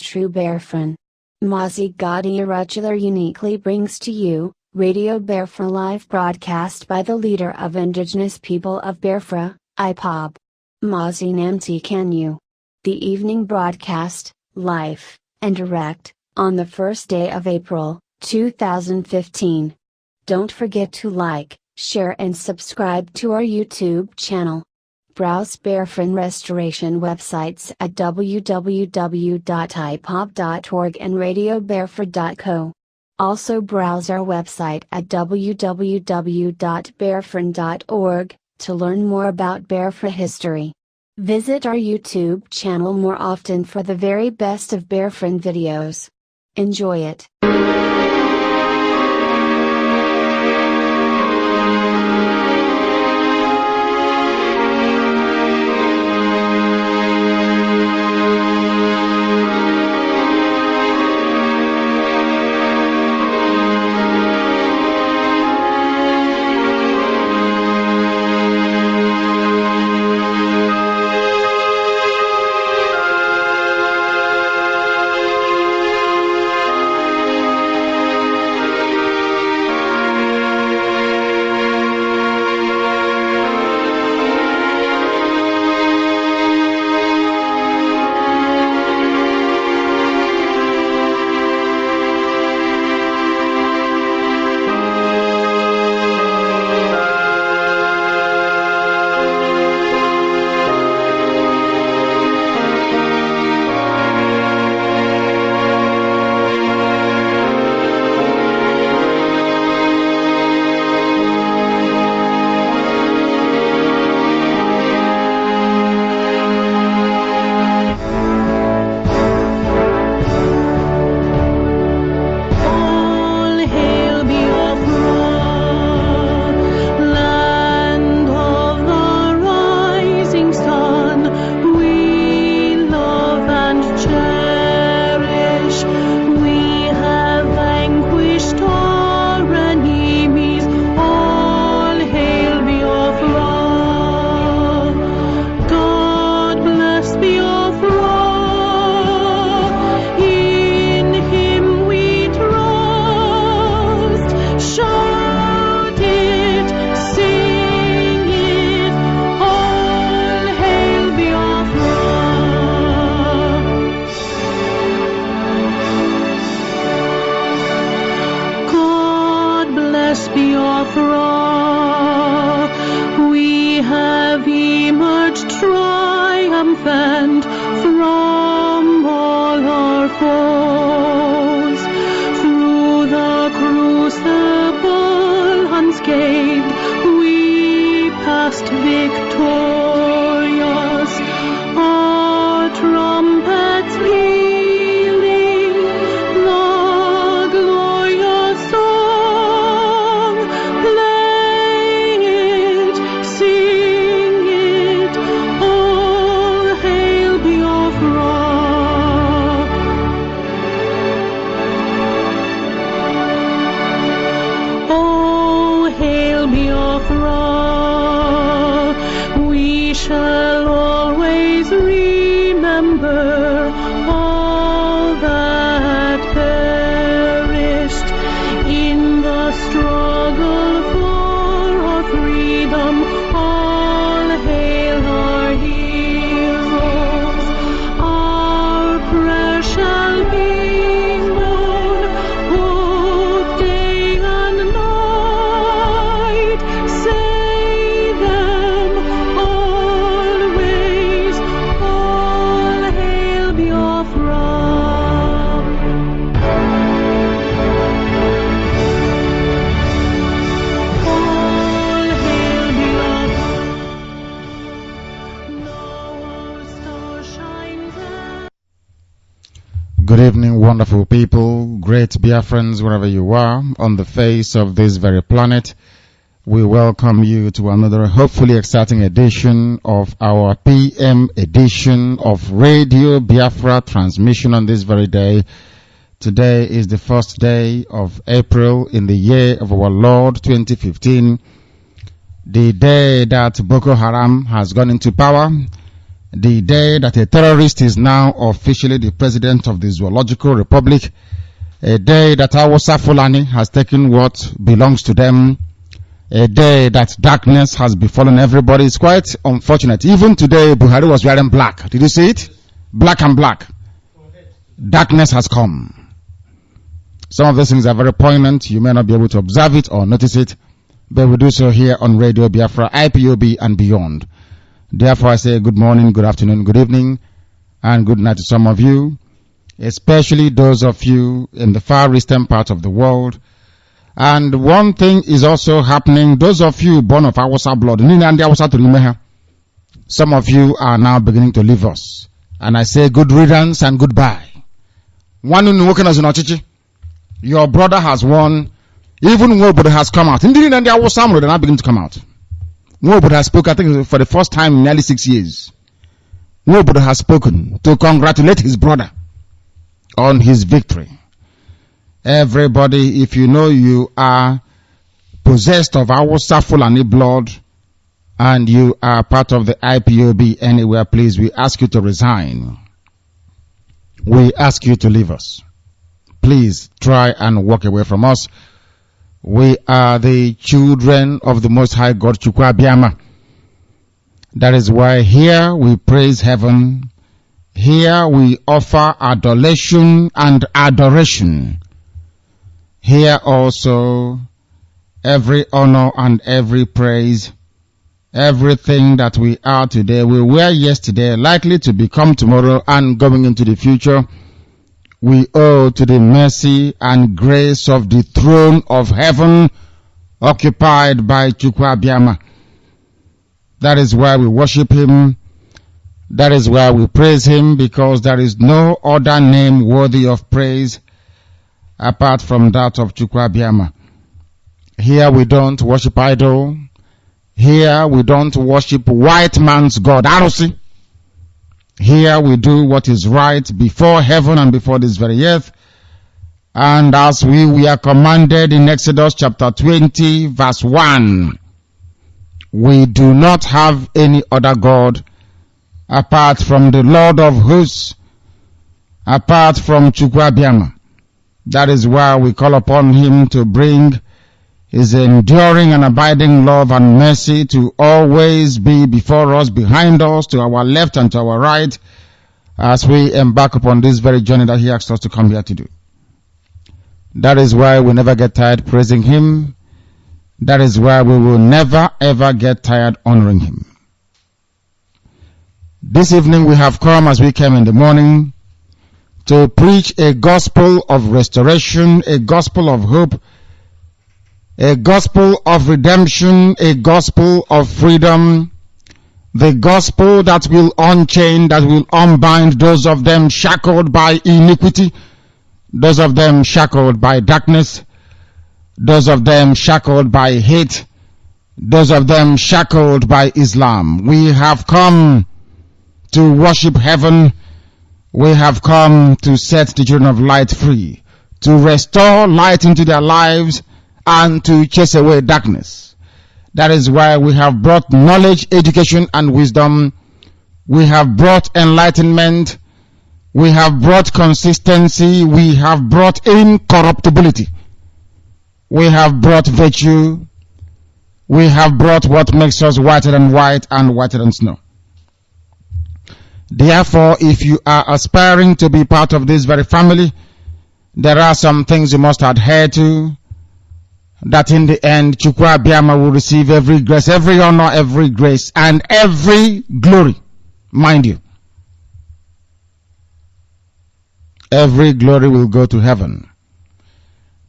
true Biafran. MAZI NNAMDI uniquely brings to you, Radio Biafra live broadcast by the leader of indigenous people of Biafra, IPOB. MAZI NNAMDI KANU. The evening broadcast, live, and direct, on the first day of April, 2015. Don't forget to like, share and subscribe to our YouTube channel. Browse Biafran restoration websites at www.ipob.org and radiobiafra.co. Also browse our website at www.biafran.org, to learn more about Biafra history. Visit our YouTube channel more often for the very best of Biafran videos. Enjoy it. Triumphant from all our foes, through the crucible unscathed we passed victorious, our trumpets pealing the glorious song. Play it, sing it, all hail Biafra. Oh, hail Biafra. We shall always remember all that perished in the struggle for our freedom. All hail our heroes. Our prayer shall be known both day and night. Say them always. All hail Biafra. All hail Biafra. Now our star shines out. Good evening, wonderful people, great Biafrans, wherever you are on the face of this very planet. We welcome you to another hopefully exciting edition of our PM edition of Radio Biafra transmission on this very day. Today is the first day of April in the year of our Lord 2015, the day that Boko Haram has gone into power, the day that a terrorist is now officially the president of the Zoological Republic, a day that Hausa Fulani has taken what belongs to them, a day that darkness has befallen everybody. It's quite unfortunate. Even today, Buhari was wearing black. Did you see it? Black and black. Darkness has come. Some of those things are very poignant. You may not be able to observe it or notice it, but we do so here on Radio Biafra, IPOB and beyond. Therefore, I say good morning, good afternoon, good evening, and good night to some of you, especially those of you in the far eastern part of the world. And one thing is also happening. Those of you born of Hausa blood, some of you are now beginning to leave us. And I say good riddance and goodbye. Your brother has won. Even Nwobodo has come out. They're not beginning to come out. Nwobodo has spoken, I think, for the first time in nearly 6 years. Nwobodo has spoken to congratulate his brother on his victory. Everybody, if you know you are possessed of Hausa Fulani blood and you are part of the IPOB anywhere, please, we ask you to resign. We ask you to leave us. Please try and walk away from us. We are the children of the Most High God, Chukwu Abiyama. That is why here we praise heaven. Here we offer adulation and adoration. Here also every honor and every praise, everything that we are today, we were yesterday, likely to become tomorrow and going into the future, we owe to the mercy and grace of the throne of heaven occupied by Chukwu Abiyama. That is why we worship him. That is why we praise him, because there is no other name worthy of praise apart from that of Chukwu Abiyama. Here we don't worship idol. Here we don't worship white man's God, Arusi. Here we do what is right before heaven and before this very earth. And as we are commanded in Exodus chapter 20 verse 1, we do not have any other God apart from the Lord of hosts, apart from Chukwu Abiyama. That is why we call upon him to bring his enduring and abiding love and mercy to always be before us, behind us, to our left and to our right, as we embark upon this very journey that he asked us to come here to do. That is why we never get tired praising him. That is why we will never ever get tired honoring him. This evening we have come, as we came in the morning, to preach a gospel of restoration, a gospel of hope, a gospel of redemption, a gospel of freedom, the gospel that will unchain, that will unbind those of them shackled by iniquity, those of them shackled by darkness, those of them shackled by hate, those of them shackled by Islam. We have come to worship heaven. We have come to set the children of light free, to restore light into their lives, and to chase away darkness. That is why we have brought knowledge, education, and wisdom. We have brought enlightenment. We have brought consistency. We have brought incorruptibility. We have brought virtue. We have brought what makes us whiter than white and whiter than snow. Therefore, if you are aspiring to be part of this very family, there are some things you must adhere to, that in the end, Chukwu Abiyama will receive every grace, every honor, every grace, and every glory. Mind you, every glory will go to heaven.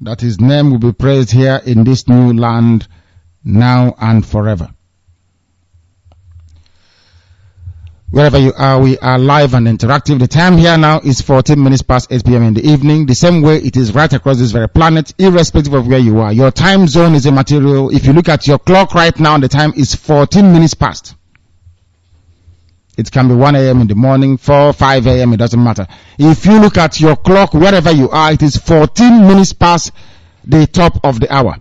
That his name will be praised here in this new land, now and forever. Wherever you are, we are live and interactive. The time here now is 14 minutes past 8 p.m. in the evening. The same way it is right across this very planet, irrespective of where you are. Your time zone is immaterial. If you look at your clock right now, the time is 14 minutes past. It can be 1 a.m. in the morning, 4, 5 a.m. It doesn't matter. If you look at your clock, wherever you are, it is 14 minutes past the top of the hour.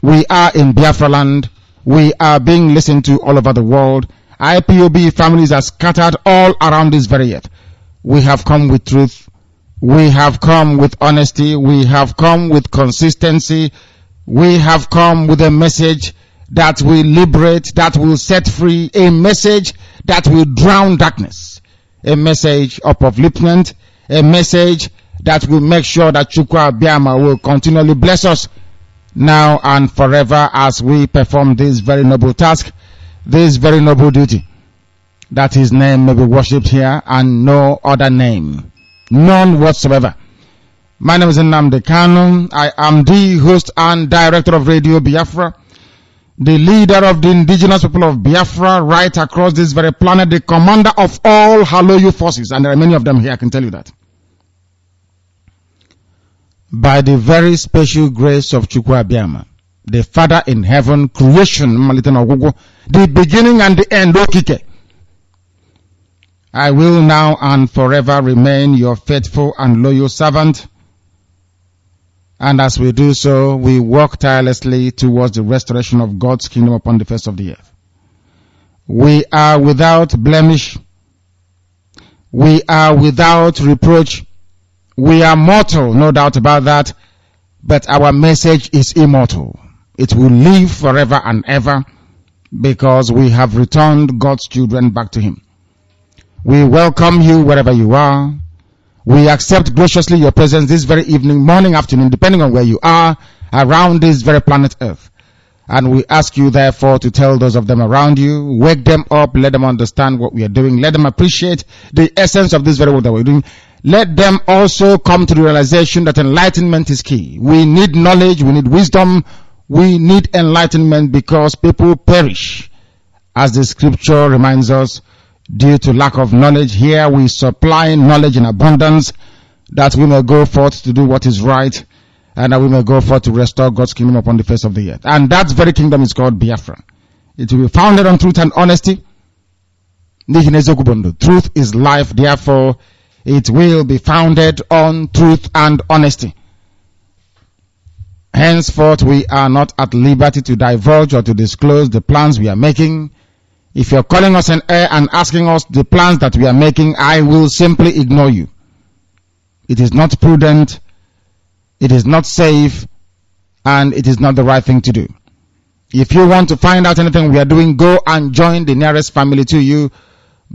We are in Biafra land. We are being listened to all over the world. IPOB families are scattered all around this very earth. We have come with truth. We have come with honesty. We have come with consistency. We have come with a message that will liberate, that will set free, a message that will drown darkness, a message of upliftment, a message that will make sure that Chukwu Abiama will continually bless us now and forever as we perform this very noble task, this very noble duty, that his name may be worshipped here and no other name, none whatsoever. My name is Nnamdi Kanu. I am the host and director of Radio Biafra, the leader of the indigenous people of Biafra right across this very planet, the commander of all Haloyu forces, and there are many of them here, I can tell you that. By the very special grace of Chukwu Abiama, the Father in heaven, creation, the beginning and the end, Okike, I will now and forever remain your faithful and loyal servant. And as we do so, we work tirelessly towards the restoration of God's kingdom upon the face of the earth. We are without blemish. We are without reproach. We are mortal, no doubt about that, but our message is immortal. It will live forever and ever because we have returned God's children back to Him. We welcome you wherever you are. We accept graciously your presence this very evening, morning, afternoon, depending on where you are, around this very planet Earth. And we ask you, therefore, to tell those of them around you, wake them up, let them understand what we are doing, let them appreciate the essence of this very work that we're doing. Let them also come to the realization that enlightenment is key. We need knowledge, we need wisdom, we need enlightenment because people perish. As the scripture reminds us, due to lack of knowledge, here we supply knowledge in abundance that we may go forth to do what is right and that we may go forth to restore God's kingdom upon the face of the earth. And that very kingdom is called Biafra. It will be founded on truth and honesty. Truth is life, therefore it will be founded on truth and honesty. Henceforth, we are not at liberty to divulge or to disclose the plans we are making. If you're calling us an air and asking us the plans that we are making, I will simply ignore you. It is not prudent, it is not safe, and it is not the right thing to do. If you want to find out anything we are doing, go and join the nearest family to you.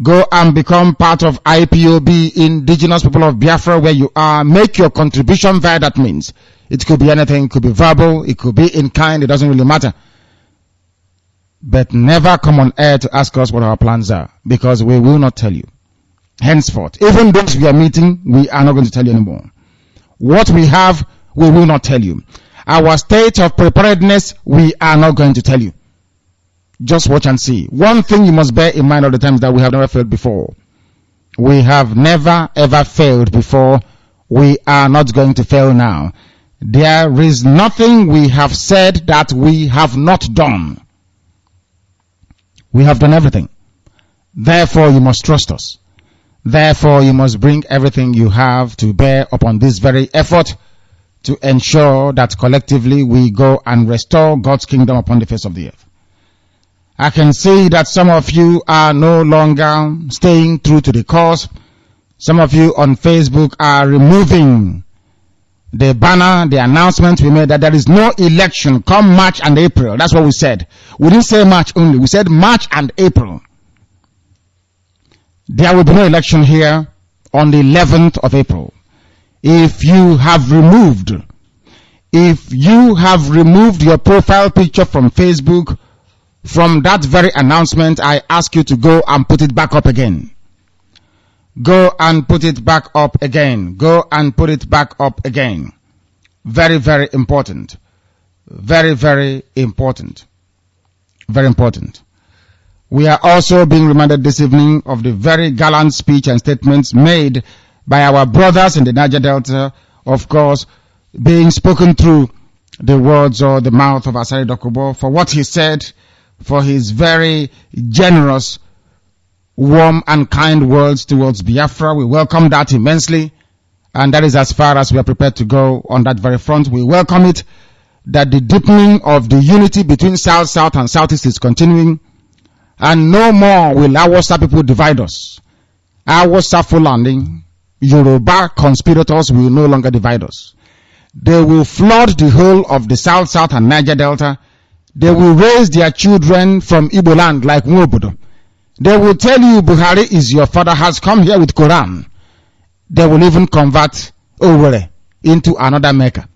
Go and become part of IPOB, Indigenous People of Biafra, where you are. Make your contribution via that means. It could be anything, it could be verbal, it could be in kind, it doesn't really matter. But never come on air to ask us what our plans are, because we will not tell you. Henceforth, even those we are meeting, we are not going to tell you anymore. What we have, we will not tell you. Our state of preparedness, we are not going to tell you. Just watch and see. One thing you must bear in mind all the time is that we have never failed before. We have never ever failed before. We are not going to fail now. There is nothing we have said that we have not done. We have done everything. Therefore, you must trust us. Therefore, you must bring everything you have to bear upon this very effort to ensure that collectively we go and restore God's kingdom upon the face of the earth. I can see that some of you are no longer staying true to the cause. Some of you on Facebook are removing the banner, the announcement we made that there is no election come March and April. That's what we said. We didn't say March only. We said March and April. There will be no election here on the 11th of April. If you have removed your profile picture from Facebook, from that very announcement, I ask you to go and put it back up again. Go and put it back up again. Go and put it back up again. Very, very important. Very, very important. Very important. We are also being reminded this evening of the very gallant speech and statements made by our brothers in the Niger Delta, of course, being spoken through the words or the mouth of Asari Dokubo for what he said, for his very generous, warm and kind words towards Biafra. We welcome that immensely, and that is as far as we are prepared to go on that very front. We welcome it, that the deepening of the unity between South-South and Southeast is continuing, And no more will Hausa people divide us. Hausa Fulani, Yoruba conspirators will no longer divide us. They will flood the whole of the South and Niger Delta. They will raise their children from Igbo land like Nwobodo. They will tell you Buhari is your father, has come here with Quran. They will even convert Owerri into another Mecca.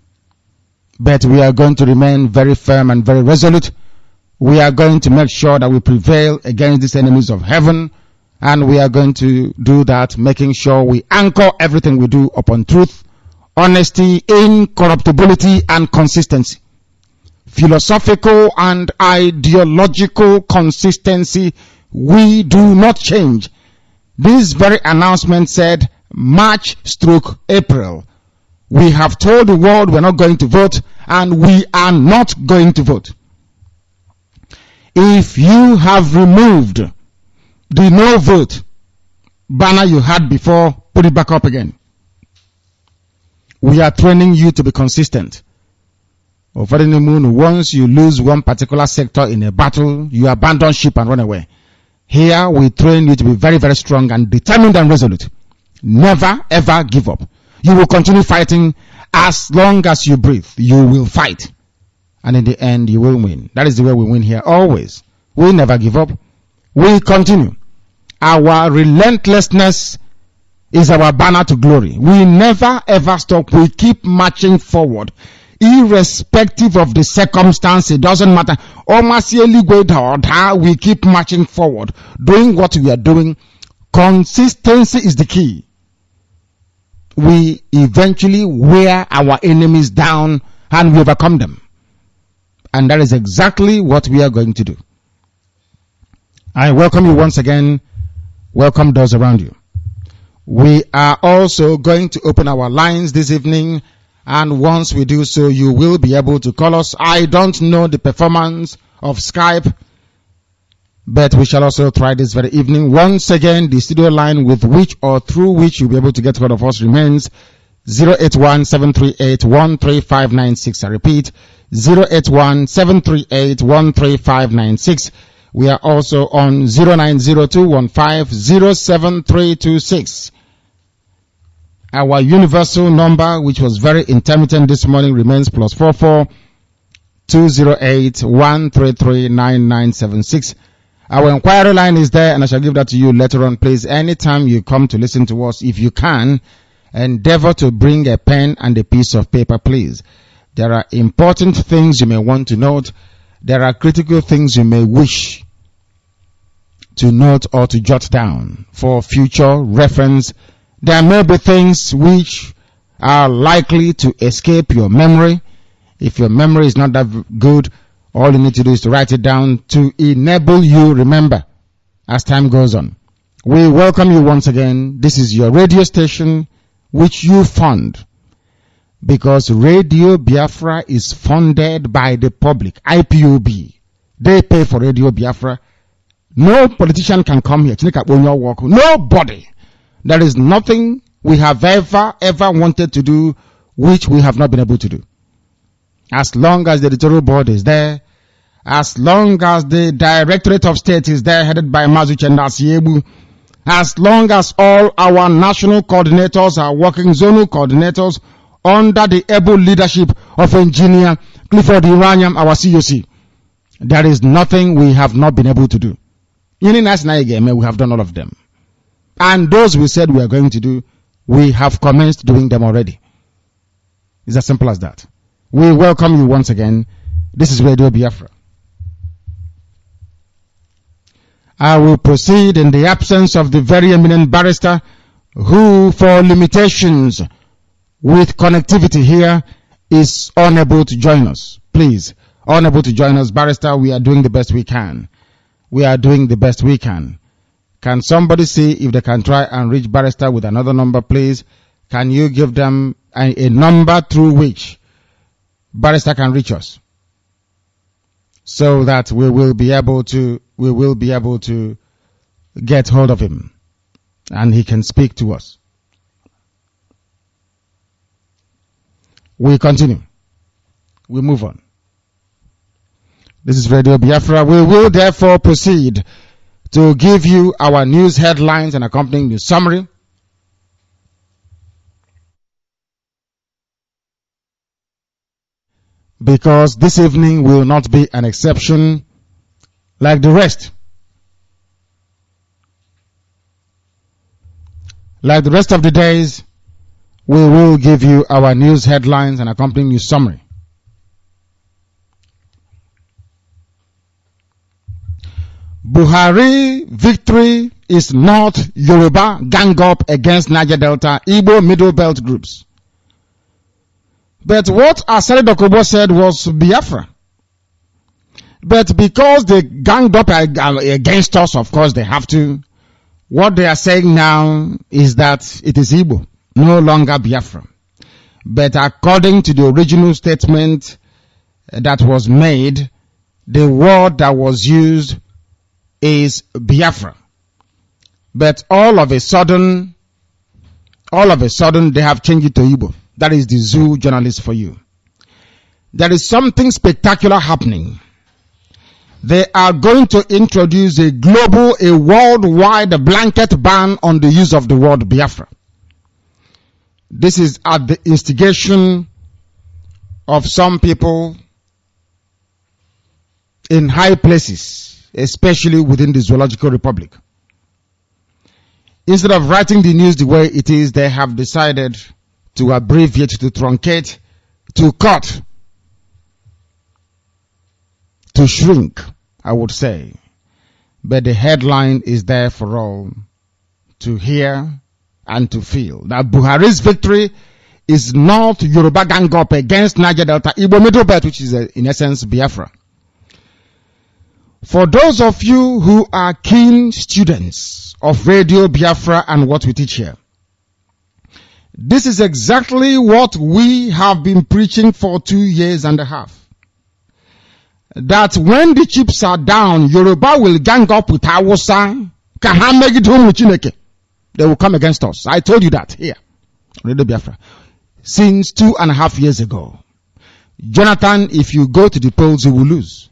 But we are going to remain very firm and very resolute. We are going to make sure that we prevail against these enemies of heaven. And we are going to do that, making sure we anchor everything we do upon truth, honesty, incorruptibility, and consistency. Philosophical and ideological consistency, we do not change. This very announcement said March/April. We have told the world we're not going to vote, and we are not going to vote. If you have removed the no vote banner you had before, put it back up again. We are training you to be consistent. Once you lose one particular sector in a battle, you abandon ship and run away. Here we train you to be very, very strong and determined and resolute. Never ever give up. You will continue fighting as long as you breathe. You will fight. And in the end, you will win. That is the way we win here always. We never give up. We continue. Our relentlessness is our banner to glory. We never ever stop. We keep marching forward. Irrespective of the circumstance, it doesn't matter. We keep marching forward. Doing what we are doing. Consistency is the key. We eventually wear our enemies down and we overcome them. And that is exactly what we are going to do. I welcome you once again. Welcome those around you. We are also going to open our lines this evening, and once we do so, you will be able to call us. I don't know the performance of Skype, but we shall also try this very evening. Once again, the studio line with which or through which you'll be able to get hold of us remains 081-738-13596. I repeat, 081-738-13596. We are also on 090215-07326. Our universal number, which was very intermittent this morning, remains +44 208 133 9976. Our inquiry line is there, and I shall give that to you later on. Please, anytime you come to listen to us, if you can, endeavor to bring a pen and a piece of paper, please. There are important things you may want to note. There are critical things you may wish to note or to jot down for future reference. There may be things which are likely to escape your memory. If your memory is not that good, all you need to do is to write it down to enable you remember as time goes on. We welcome you once again. This is your radio station which you fund, because Radio Biafra is funded by the public. IPOB, they pay for Radio Biafra. No politician can come here. Nobody. There is nothing we have ever wanted to do which we have not been able to do. As long as the editorial board is there, as long as the Directorate of State is there, headed by MAZI Nnamdi, as long as all our national coordinators are working, zonal coordinators, under the able leadership of Engineer Clifford Iranian, our COC, there is nothing we have not been able to do. We have done all of them. And those we said we are going to do, we have commenced doing them already. It's as simple as that. We welcome you once again. This is Radio Biafra. I will proceed in the absence of the very eminent barrister who, for limitations with connectivity here, is unable to join us. Please, unable to join us. Barrister, we are doing the best we can. We are doing the best we can. Can somebody see if they can try and reach Barrister with another number, please? Can you give them a number through which Barrister can reach us, so that we will be able to get hold of him and he can speak to us. We continue. We move on. This is Radio Biafra. We will therefore proceed to give you our news headlines and accompanying the summary. Because this evening will not be an exception like the rest. Like the rest of the days, we will give you our news headlines and accompanying news summary. Buhari victory is not Yoruba gang up against Niger Delta, Igbo Middle Belt groups. But what Asari Dokubo said was Biafra. But because they ganged up against us, of course they have to. What they are saying now is that it is Igbo, no longer Biafra. But according to the original statement that was made, the word that was used is Biafra. But all of a sudden, they have changed it to Igbo. That is the zoo journalist for you. There is something spectacular happening. They are going to introduce a worldwide blanket ban on the use of the word Biafra. This is at the instigation of some people in high places, especially within the Zoological Republic. Instead of writing the news the way it is, they have decided to abbreviate, to truncate, to cut, to shrink, I would say. But the headline is there for all to hear and to feel. That Buhari's victory is not Yoruba gang up against Niger Delta, Igbo Middle Belt, which is in essence Biafra. For those of you who are keen students of Radio Biafra and what we teach here, this is exactly what we have been preaching for 2.5 years. That when the chips are down, Yoruba will gang up with Hausa. They will come against us. I told you that here, Radio Biafra, since 2.5 years ago. Jonathan, if you go to the polls, you will lose.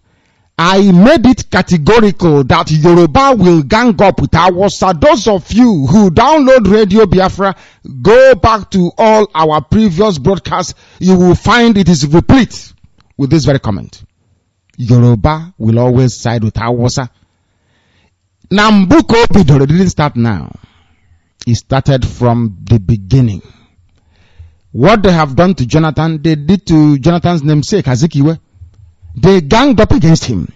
I made it categorical that Yoruba will gang up with Hausa. Those of you who download Radio Biafra, go back to all our previous broadcasts. You will find it is replete with this very comment. Yoruba will always side with Hausa. Nambuko Bidoro didn't start now. It started from the beginning. What they have done to Jonathan, they did to Jonathan's namesake, Azikiwe. They ganged up against him.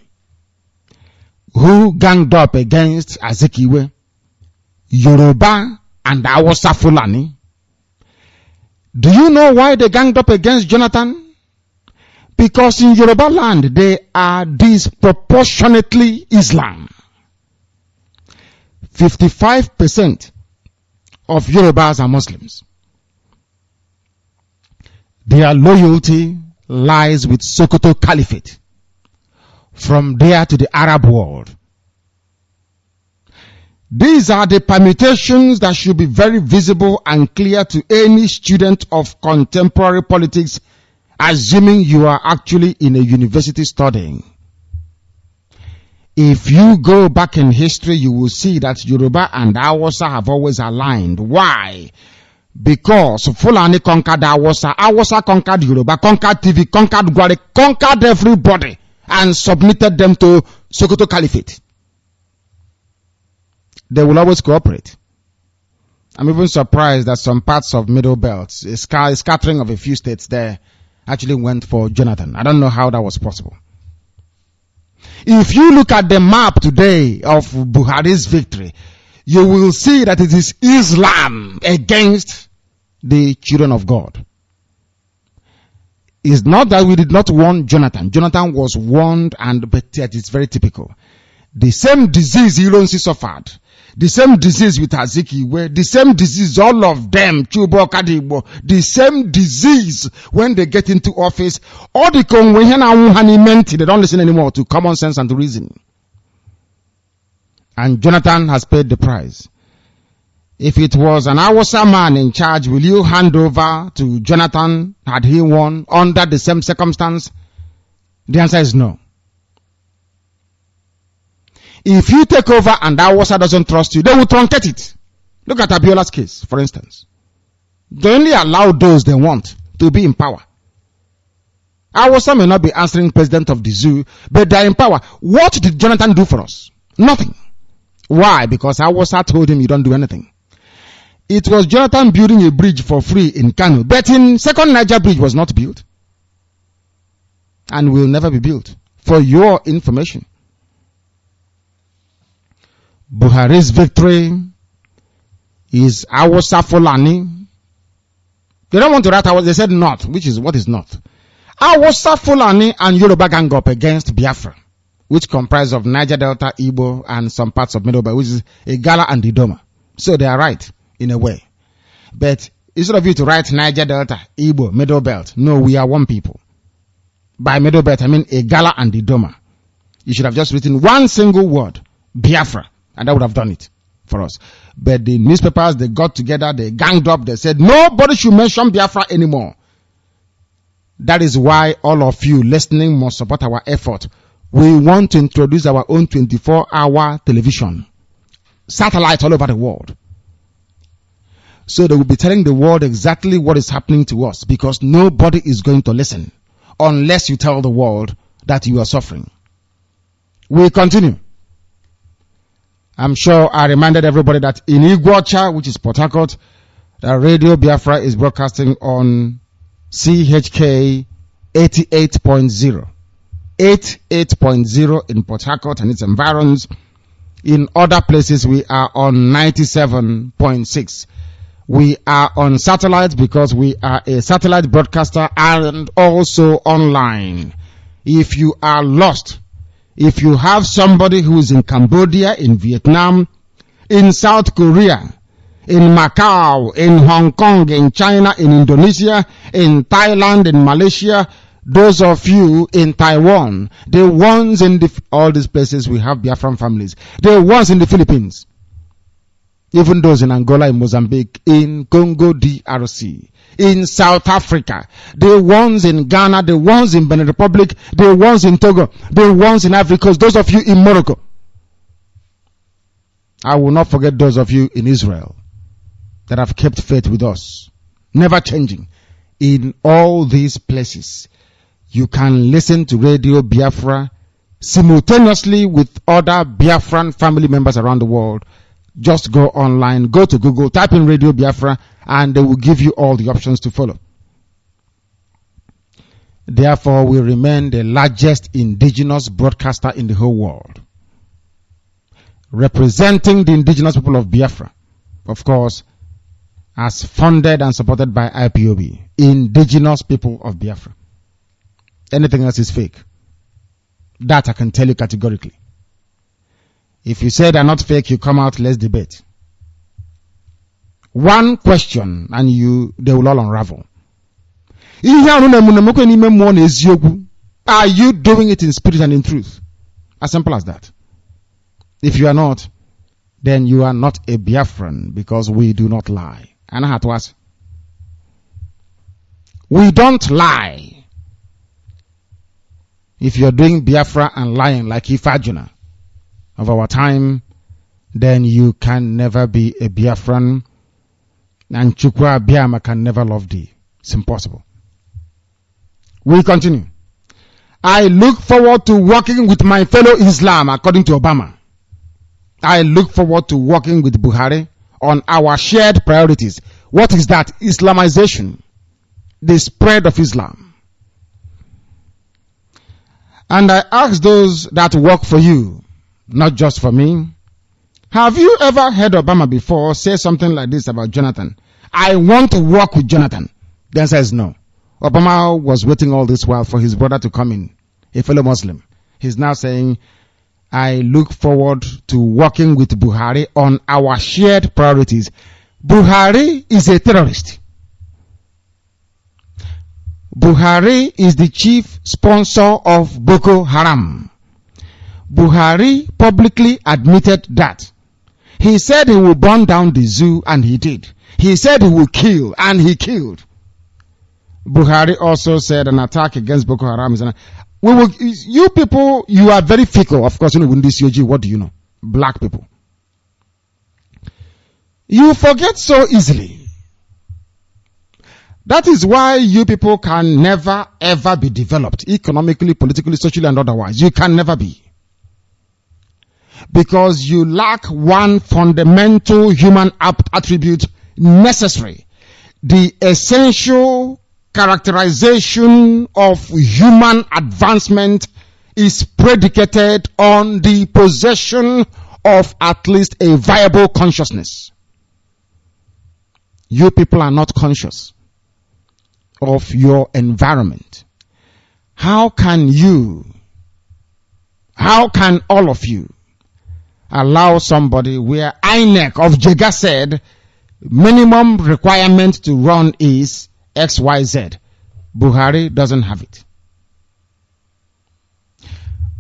Who ganged up against Azikiwe? Yoruba and Hausa Fulani. Do you know why they ganged up against Jonathan? Because in Yoruba land, they are disproportionately Islam. 55% of Yorubas are Muslims. Their loyalty lies with Sokoto Caliphate. From there to the Arab world. These are the permutations that should be very visible and clear to any student of contemporary politics, assuming you are actually in a university studying. If you go back in history, you will see that Yoruba and Hausa have always aligned. Why? Because Fulani conquered Hausa, Hausa conquered Yoruba, conquered TV, conquered Gwari, conquered everybody and submitted them to Sokoto Caliphate. They will always cooperate. I'm even surprised that some parts of Middle Belt, a scattering of a few states there, actually went for Jonathan. I don't know how that was possible. If you look at the map today of Buhari's victory, you will see that it is Islam against the children of God. It's not that we did not warn Jonathan. Jonathan was warned, but it's very typical. The same disease Ilonsi suffered, the same disease with Azikiwe, the same disease, all of them, Chubo, Kadibo, the same disease when they get into office. All the Kongwehena, they don't listen anymore to common sense and to reason. And Jonathan has paid the price. If it was an Hausa man in charge, will you hand over to Jonathan had he won under the same circumstance? The answer is no. If you take over and Awasa doesn't trust you, they will truncate it. Look at Abiola's case, for instance. They only allow those they want to be in power. Awasa may not be answering president of the zoo, but they're in power. What did Jonathan do for us? Nothing. Why? Because Awasa told him you don't do anything. It was Jonathan building a bridge for free in Kanu, but in second Niger bridge was not built and will never be built, for your information. Buhari's victory is Awasa Fulani. They don't want to write Awasa, they said not, which is what is not. Awasa Fulani and Yoruba gang up against Biafra, which comprise of Niger Delta, Igbo, and some parts of Middle Belt, which is Igala and Idoma. So they are right, in a way. But instead of you to write Niger Delta, Igbo, Middle Belt, no, we are one people. By Middle Belt, I mean Igala and Idoma. You should have just written one single word, Biafra, and that would have done it for us. But the newspapers, they got together, they ganged up, they said, nobody should mention Biafra anymore. That is why all of you listening must support our effort. We want to introduce our own 24-hour television, satellite all over the world. So they will be telling the world exactly what is happening to us, because nobody is going to listen unless you tell the world that you are suffering. We continue. I'm sure I reminded everybody that in Iguacha, which is Port Harcourt, Radio Biafra is broadcasting on CHK 88.0. 88.0 in Port Harcourt and its environs. In other places, we are on 97.6. We are on satellite because we are a satellite broadcaster and also online. If you are lost, if you have somebody who is in Cambodia, in Vietnam, in South Korea, in Macau, in Hong Kong, in China, in Indonesia, in Thailand, in Malaysia, those of you in Taiwan, the ones in all these places we have Biafran families, the ones in the Philippines, even those in Angola, in Mozambique, in Congo DRC, in South Africa, the ones in Ghana, the ones in Benin Republic, the ones in Togo, the ones in Ivory Coast, those of you in Morocco. I will not forget those of you in Israel that have kept faith with us, never changing. In all these places, you can listen to Radio Biafra simultaneously with other Biafran family members around the world. Just go online, go to Google, type in Radio Biafra, and they will give you all the options to follow. Therefore, we remain the largest indigenous broadcaster in the whole world, representing the indigenous people of Biafra, of course, as funded and supported by IPOB, indigenous people of Biafra. Anything else is fake. That I can tell you categorically. If you say they're not fake, you come out, let's debate. One question and they will all unravel. Are you doing it in spirit and in truth? As simple as that. If you are not, then you are not a Biafran, because we do not lie. I know how to ask. We don't lie. If you're doing Biafra and lying like Ifajuna of our time, then you can never be a Biafran, and Chukwa Biama can never love thee. It's impossible. We continue. I look forward to working with my fellow Islam, according to Obama. I look forward to working with Buhari on our shared priorities. What is that? Islamization, the spread of Islam. And I ask those that work for you, not just for me, have you ever heard Obama before say something like this about Jonathan? I want to work with Jonathan. The answer is no. Obama was waiting all this while for his brother to come in, a fellow Muslim. He's now saying, I look forward to working with Buhari on our shared priorities. Buhari is a terrorist. Buhari is the chief sponsor of Boko Haram. Buhari publicly admitted that. He said he will burn down the zoo, and he did. He said he will kill, and he killed. Buhari also said an attack against Boko Haram is you people, you are very fickle. Of course, you know, in this UG, what do you know? black people. You forget so easily. That is why you people can never ever be developed economically, politically, socially, and otherwise. You can never be. Because you lack one fundamental human attribute necessary. The essential characterization of human advancement is predicated on the possession of at least a viable consciousness. You people are not conscious of your environment. How can all of you allow somebody where INEC of Jega said minimum requirement to run is XYZ? Buhari doesn't have it.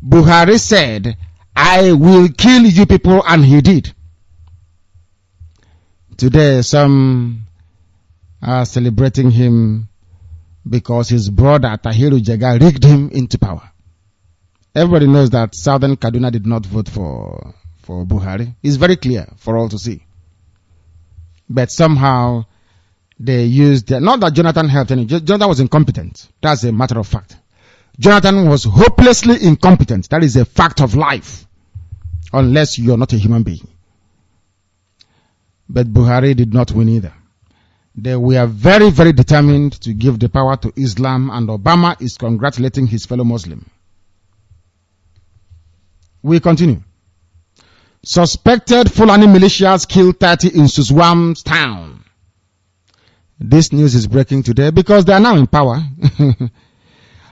Buhari said, I will kill you people, and he did. Today, some are celebrating him because his brother Tahiru Jega rigged him into power. Everybody knows that Southern Kaduna did not vote for Buhari. It's very clear for all to see. But somehow they used, not that Jonathan helped any, Jonathan was incompetent. That's a matter of fact. Jonathan was hopelessly incompetent. That is a fact of life. Unless you're not a human being. But Buhari did not win either. They were very, very determined to give the power to Islam, and Obama is congratulating his fellow Muslim. We continue. Suspected Fulani militias killed 30 in Suswam's town. This news is breaking today because they are now in power.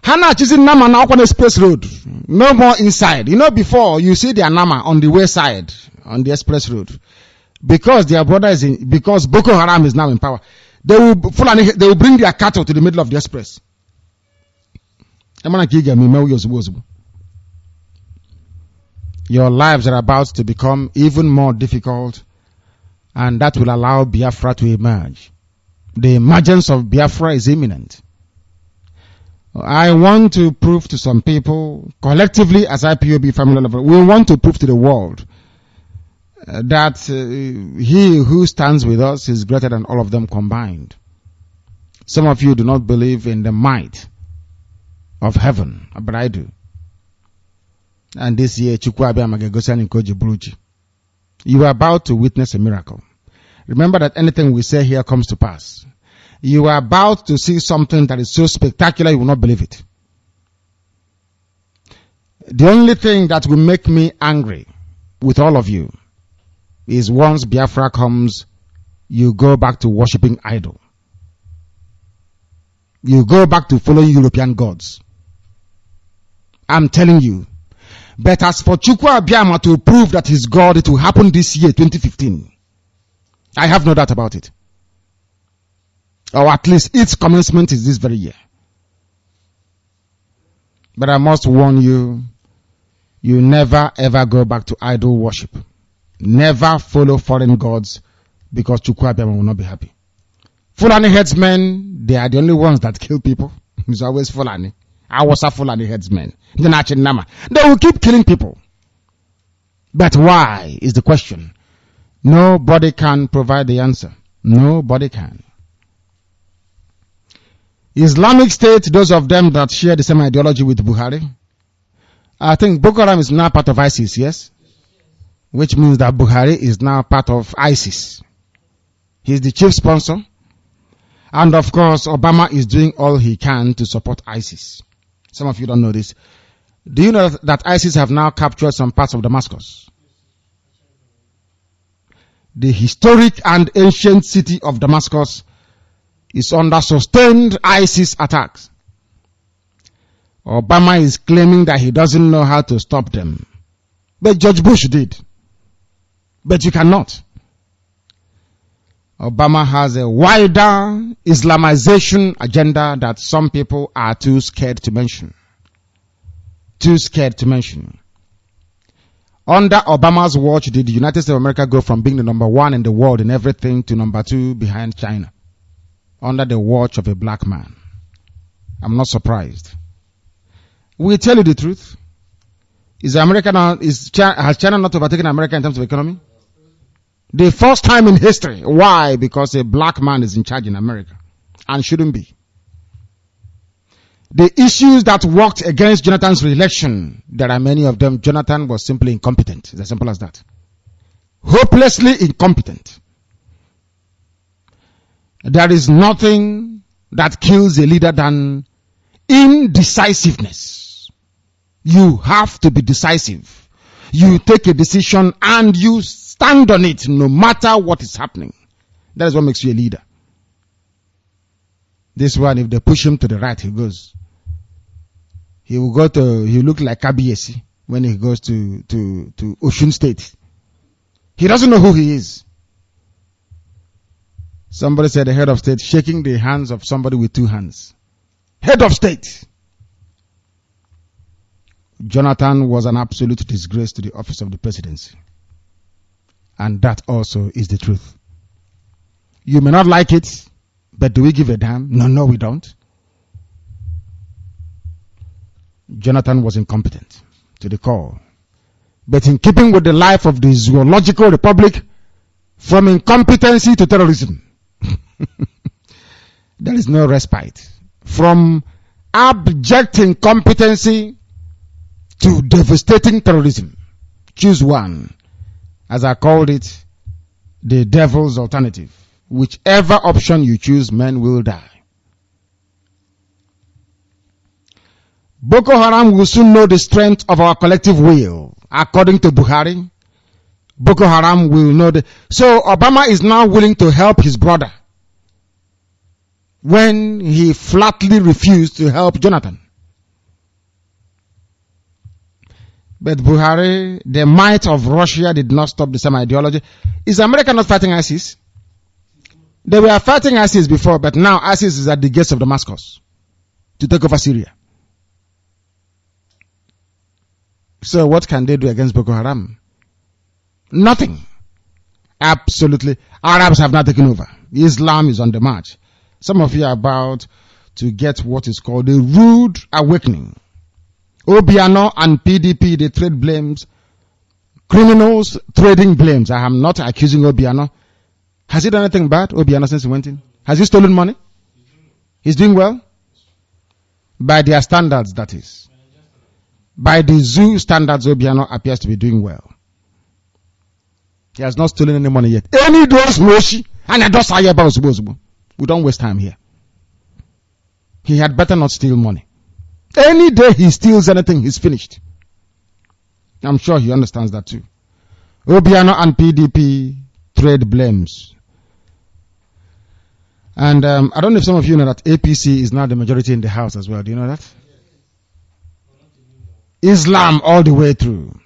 Hana choosing Nama now on the express road. No more inside. You know, before you see their Nama on the way side, on the express road. Because their brother is in, because Boko Haram is now in power. They will bring their cattle to the middle of the express. Your lives are about to become even more difficult, and that will allow Biafra to emerge. The emergence of Biafra is imminent. I want to prove to some people, collectively as IPOB family, we want to prove to the world that he who stands with us is greater than all of them combined. Some of you do not believe in the might of heaven, but I do. And this year, you are about to witness a miracle. Remember that anything we say here comes to pass. You are about to see something that is so spectacular you will not believe it. The only thing that will make me angry with all of you is once Biafra comes, you go back to worshipping idol. You go back to following European gods. I'm telling you. But as for Chukwu Abiyama to prove that he's God, it will happen this year, 2015. I have no doubt about it. Or at least its commencement is this very year. But I must warn you, you never ever go back to idol worship. Never follow foreign gods, because Chukwu Abiyama will not be happy. Fulani headsmen, they are the only ones that kill people. It's always Fulani. Awasa Fulani headsmen. They will keep killing people. But why is the question? Nobody can provide the answer. Nobody can. Islamic State, those of them that share the same ideology with Buhari, I think Boko Haram is now part of ISIS, yes? Which means that Buhari is now part of ISIS. He's the chief sponsor. And of course, Obama is doing all he can to support ISIS. Some of you don't know this. Do you know that ISIS have now captured some parts of Damascus? The historic and ancient city of Damascus is under sustained ISIS attacks. Obama is claiming that he doesn't know how to stop them. But George Bush did. But you cannot. Obama has a wider Islamization agenda that some people are too scared to mention. Too scared to mention. Under Obama's watch, did the United States of America go from being the number one in the world in everything to number two behind China? Under the watch of a black man. I'm not surprised. We tell you the truth. Has China not overtaken America in terms of economy? The first time in history. Why? Because a black man is in charge in America and shouldn't be. The issues that worked against Jonathan's re-election, there are many of them. Jonathan was simply incompetent. It's as simple as that. Hopelessly incompetent. There is nothing that kills a leader than indecisiveness. You have to be decisive. You take a decision and you stand on it no matter what is happening. That is what makes you a leader. This one, if they push him to the right, he goes. He will look like Kabiyesi when he goes to Osun State. He doesn't know who he is. Somebody said the head of state shaking the hands of somebody with two hands. Head of state. Jonathan was an absolute disgrace to the office of the presidency. And that also is the truth. You may not like it, but do we give a damn? No, we don't. Jonathan was incompetent to the core. But in keeping with the life of the zoological republic, from incompetency to terrorism, there is no respite. From abject incompetency to devastating terrorism. Choose one. As I called it, the devil's alternative. Whichever option you choose, men will die. Boko Haram will soon know the strength of our collective will. According to Buhari, Boko Haram will know so Obama is now willing to help his brother when he flatly refused to help Jonathan. But Buhari, the might of Russia did not stop the same ideology. Is America not fighting ISIS? They were fighting ISIS before, but now ISIS is at the gates of Damascus to take over Syria. So what can they do against Boko Haram? Nothing. Absolutely. Arabs have not taken over. Islam is on the march. Some of you are about to get what is called a rude awakening. Obiano and PDP, they trade blames. Criminals trading blames. I am not accusing Obiano. Has he done anything bad, Obiano, since he went in? Has he stolen money? He's doing well? By their standards, that is. By the zoo standards, Obiano appears to be doing well. He has not stolen any money yet. Any does moshi and I does about. We don't waste time here. He had better not steal money. Any day he steals anything, he's finished. I'm sure he understands that too. Obiano and PDP trade blames. And I don't know if some of you know that APC is now the majority in the House as well. Do you know that? Islam all the way through.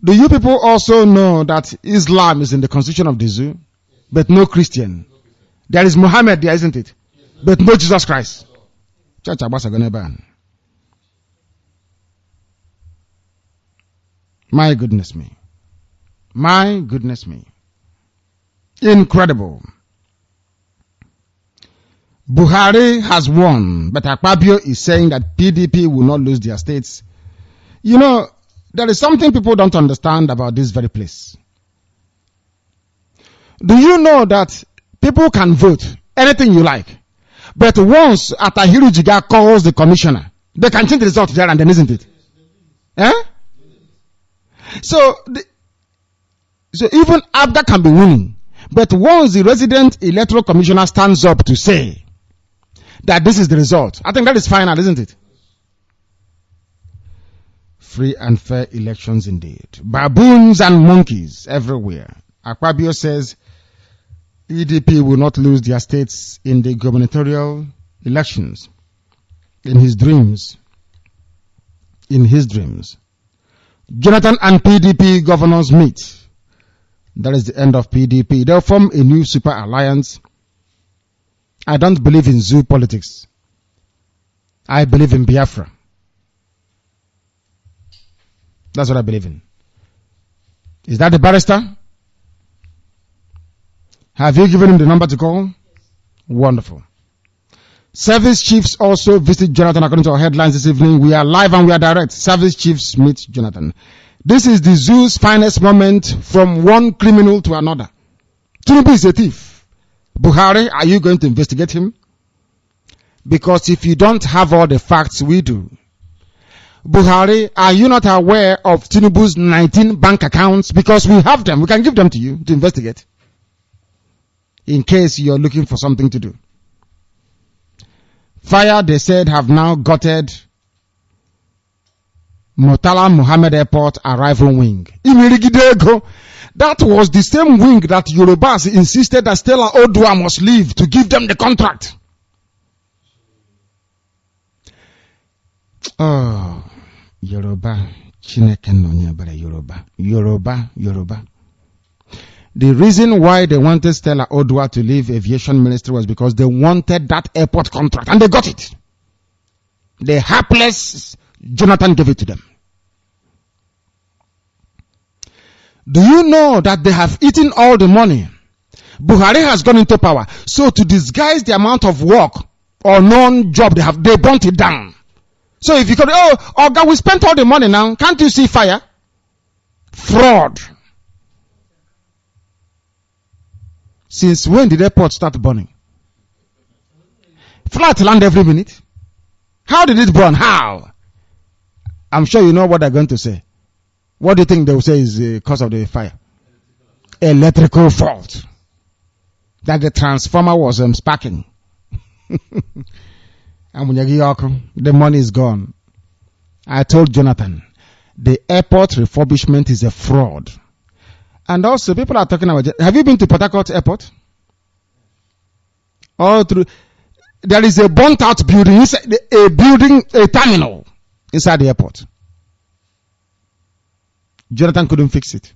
Do you people also know that Islam is in the constitution of the zoo, but no Christian? There is Muhammad there, isn't it? But no Jesus Christ. Church Abbas are going to ban. My goodness me. My goodness me. Incredible. Buhari has won, but Akpabio is saying that PDP will not lose their states. You know, there is something people don't understand about this very place. Do you know that people can vote anything you like, but once Atahiru Jiga calls the commissioner, they can change the result there and then, isn't it? Eh? So even Abda can be winning, but once the resident electoral commissioner stands up to say that this is the result, I think that is final, isn't it? Free and fair elections indeed. Baboons and monkeys everywhere. Akpabio says PDP will not lose their states in the gubernatorial elections. In his dreams. Jonathan and PDP governors meet. That is the end of PDP. They'll form a new super alliance. I don't believe in zoo politics. I believe in Biafra. That's what I believe in. Is that the barrister? Have you given him the number to call? Wonderful. Service chiefs also visit Jonathan according to our headlines this evening. We are live and we are direct. Service chiefs meet Jonathan. This is the zoo's finest moment from one criminal to another. Tinubu is a thief. Buhari, are you going to investigate him? Because if you don't have all the facts, we do. Buhari, are you not aware of Tinubu's 19 bank accounts? Because we have them. We can give them to you to investigate. In case you're looking for something to do. Fire, they said, have now gutted Murtala Muhammad Airport arrival wing. That was the same wing that Yorubas insisted that Stella Odua must leave to give them the contract. Oh, Yoruba. Chineke no nyebere Yoruba. Yoruba. The reason why they wanted Stella Odua to leave aviation ministry was because they wanted that airport contract and they got it. The hapless Jonathan gave it to them. Do you know that they have eaten all the money? Buhari has gone into power. So to disguise the amount of work or non-job they burnt it down. So if you could, oh God, we spent all the money now. Can't you see fire? Fraud. Since when did the airport start burning? Flat land every minute. How did it burn? How? I'm sure you know what they're going to say. What do you think they will say is the cause of the fire? Electrical fault. That the transformer was sparking. The money is gone. I told Jonathan, the airport refurbishment is a fraud. And also, people are talking about, have you been to Port Harcourt Airport? All through, there is a burnt out building, a terminal inside the airport. Jonathan couldn't fix it.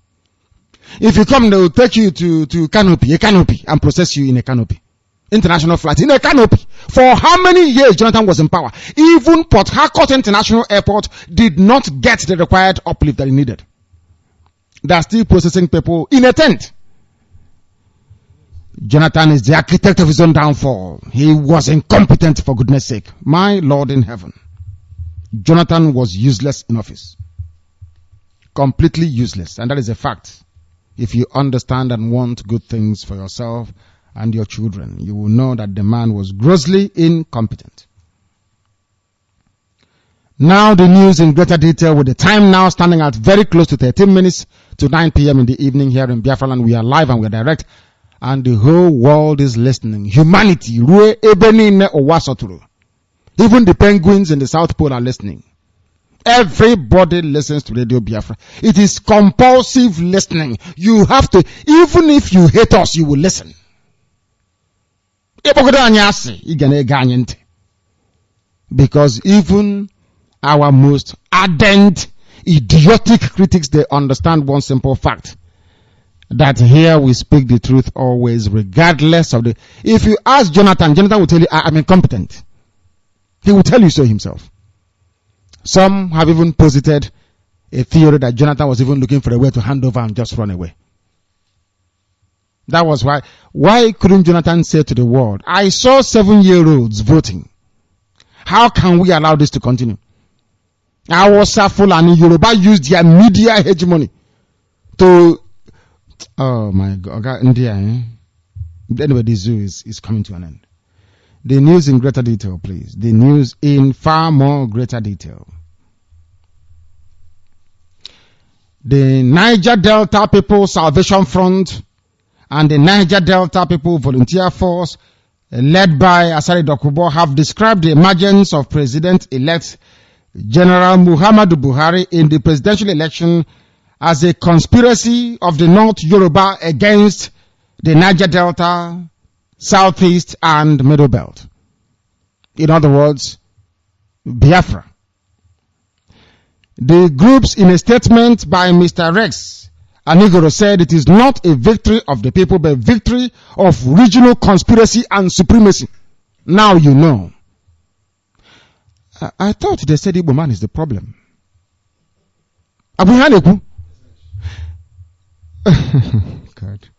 If you come, they will take you to canopy, a canopy, and process you in a canopy. International flight, in a canopy. For how many years Jonathan was in power? Even Port Harcourt International Airport did not get the required uplift that it needed. They are still processing people in a tent. Jonathan is the architect of his own downfall. He was incompetent, for goodness sake. My Lord in heaven. Jonathan was useless in office. Completely useless. And that is a fact. If you understand and want good things for yourself and your children, you will know that the man was grossly incompetent. Now the news in greater detail, with the time now standing at very close to 13 minutes to 9 p.m. in the evening here in Biafran. We are live and we are direct, and the whole world is listening. Humanity, even the penguins in the South Pole are listening. Everybody listens to Radio Biafra. It is compulsive listening. You have to, even if you hate us, you will listen. Because even our most ardent, idiotic critics, they understand one simple fact. That here we speak the truth always, regardless of the... If you ask Jonathan will tell you, I'm incompetent. He will tell you so himself. Some have even posited a theory that Jonathan was even looking for a way to hand over and just run away. That was why couldn't Jonathan say to the world, I saw 7-year-olds voting. How can we allow this to continue? Our Fulani Yoruba used their media hegemony to, oh my God, India, Anyway, the zoo is coming to an end. The news in greater detail, please. The news in far more greater detail. The Niger Delta People Salvation Front and the Niger Delta People Volunteer Force, led by Asari Dokubo, have described the emergence of President-elect General Muhammadu Buhari in the presidential election as a conspiracy of the North Yoruba against the Niger Delta, Southeast and Middle Belt. In other words, Biafra. The groups, in a statement by Mr. Rex Anigoro, said it is not a victory of the people, but a victory of regional conspiracy and supremacy. Now you know. I thought they said Igbo man is the problem. God.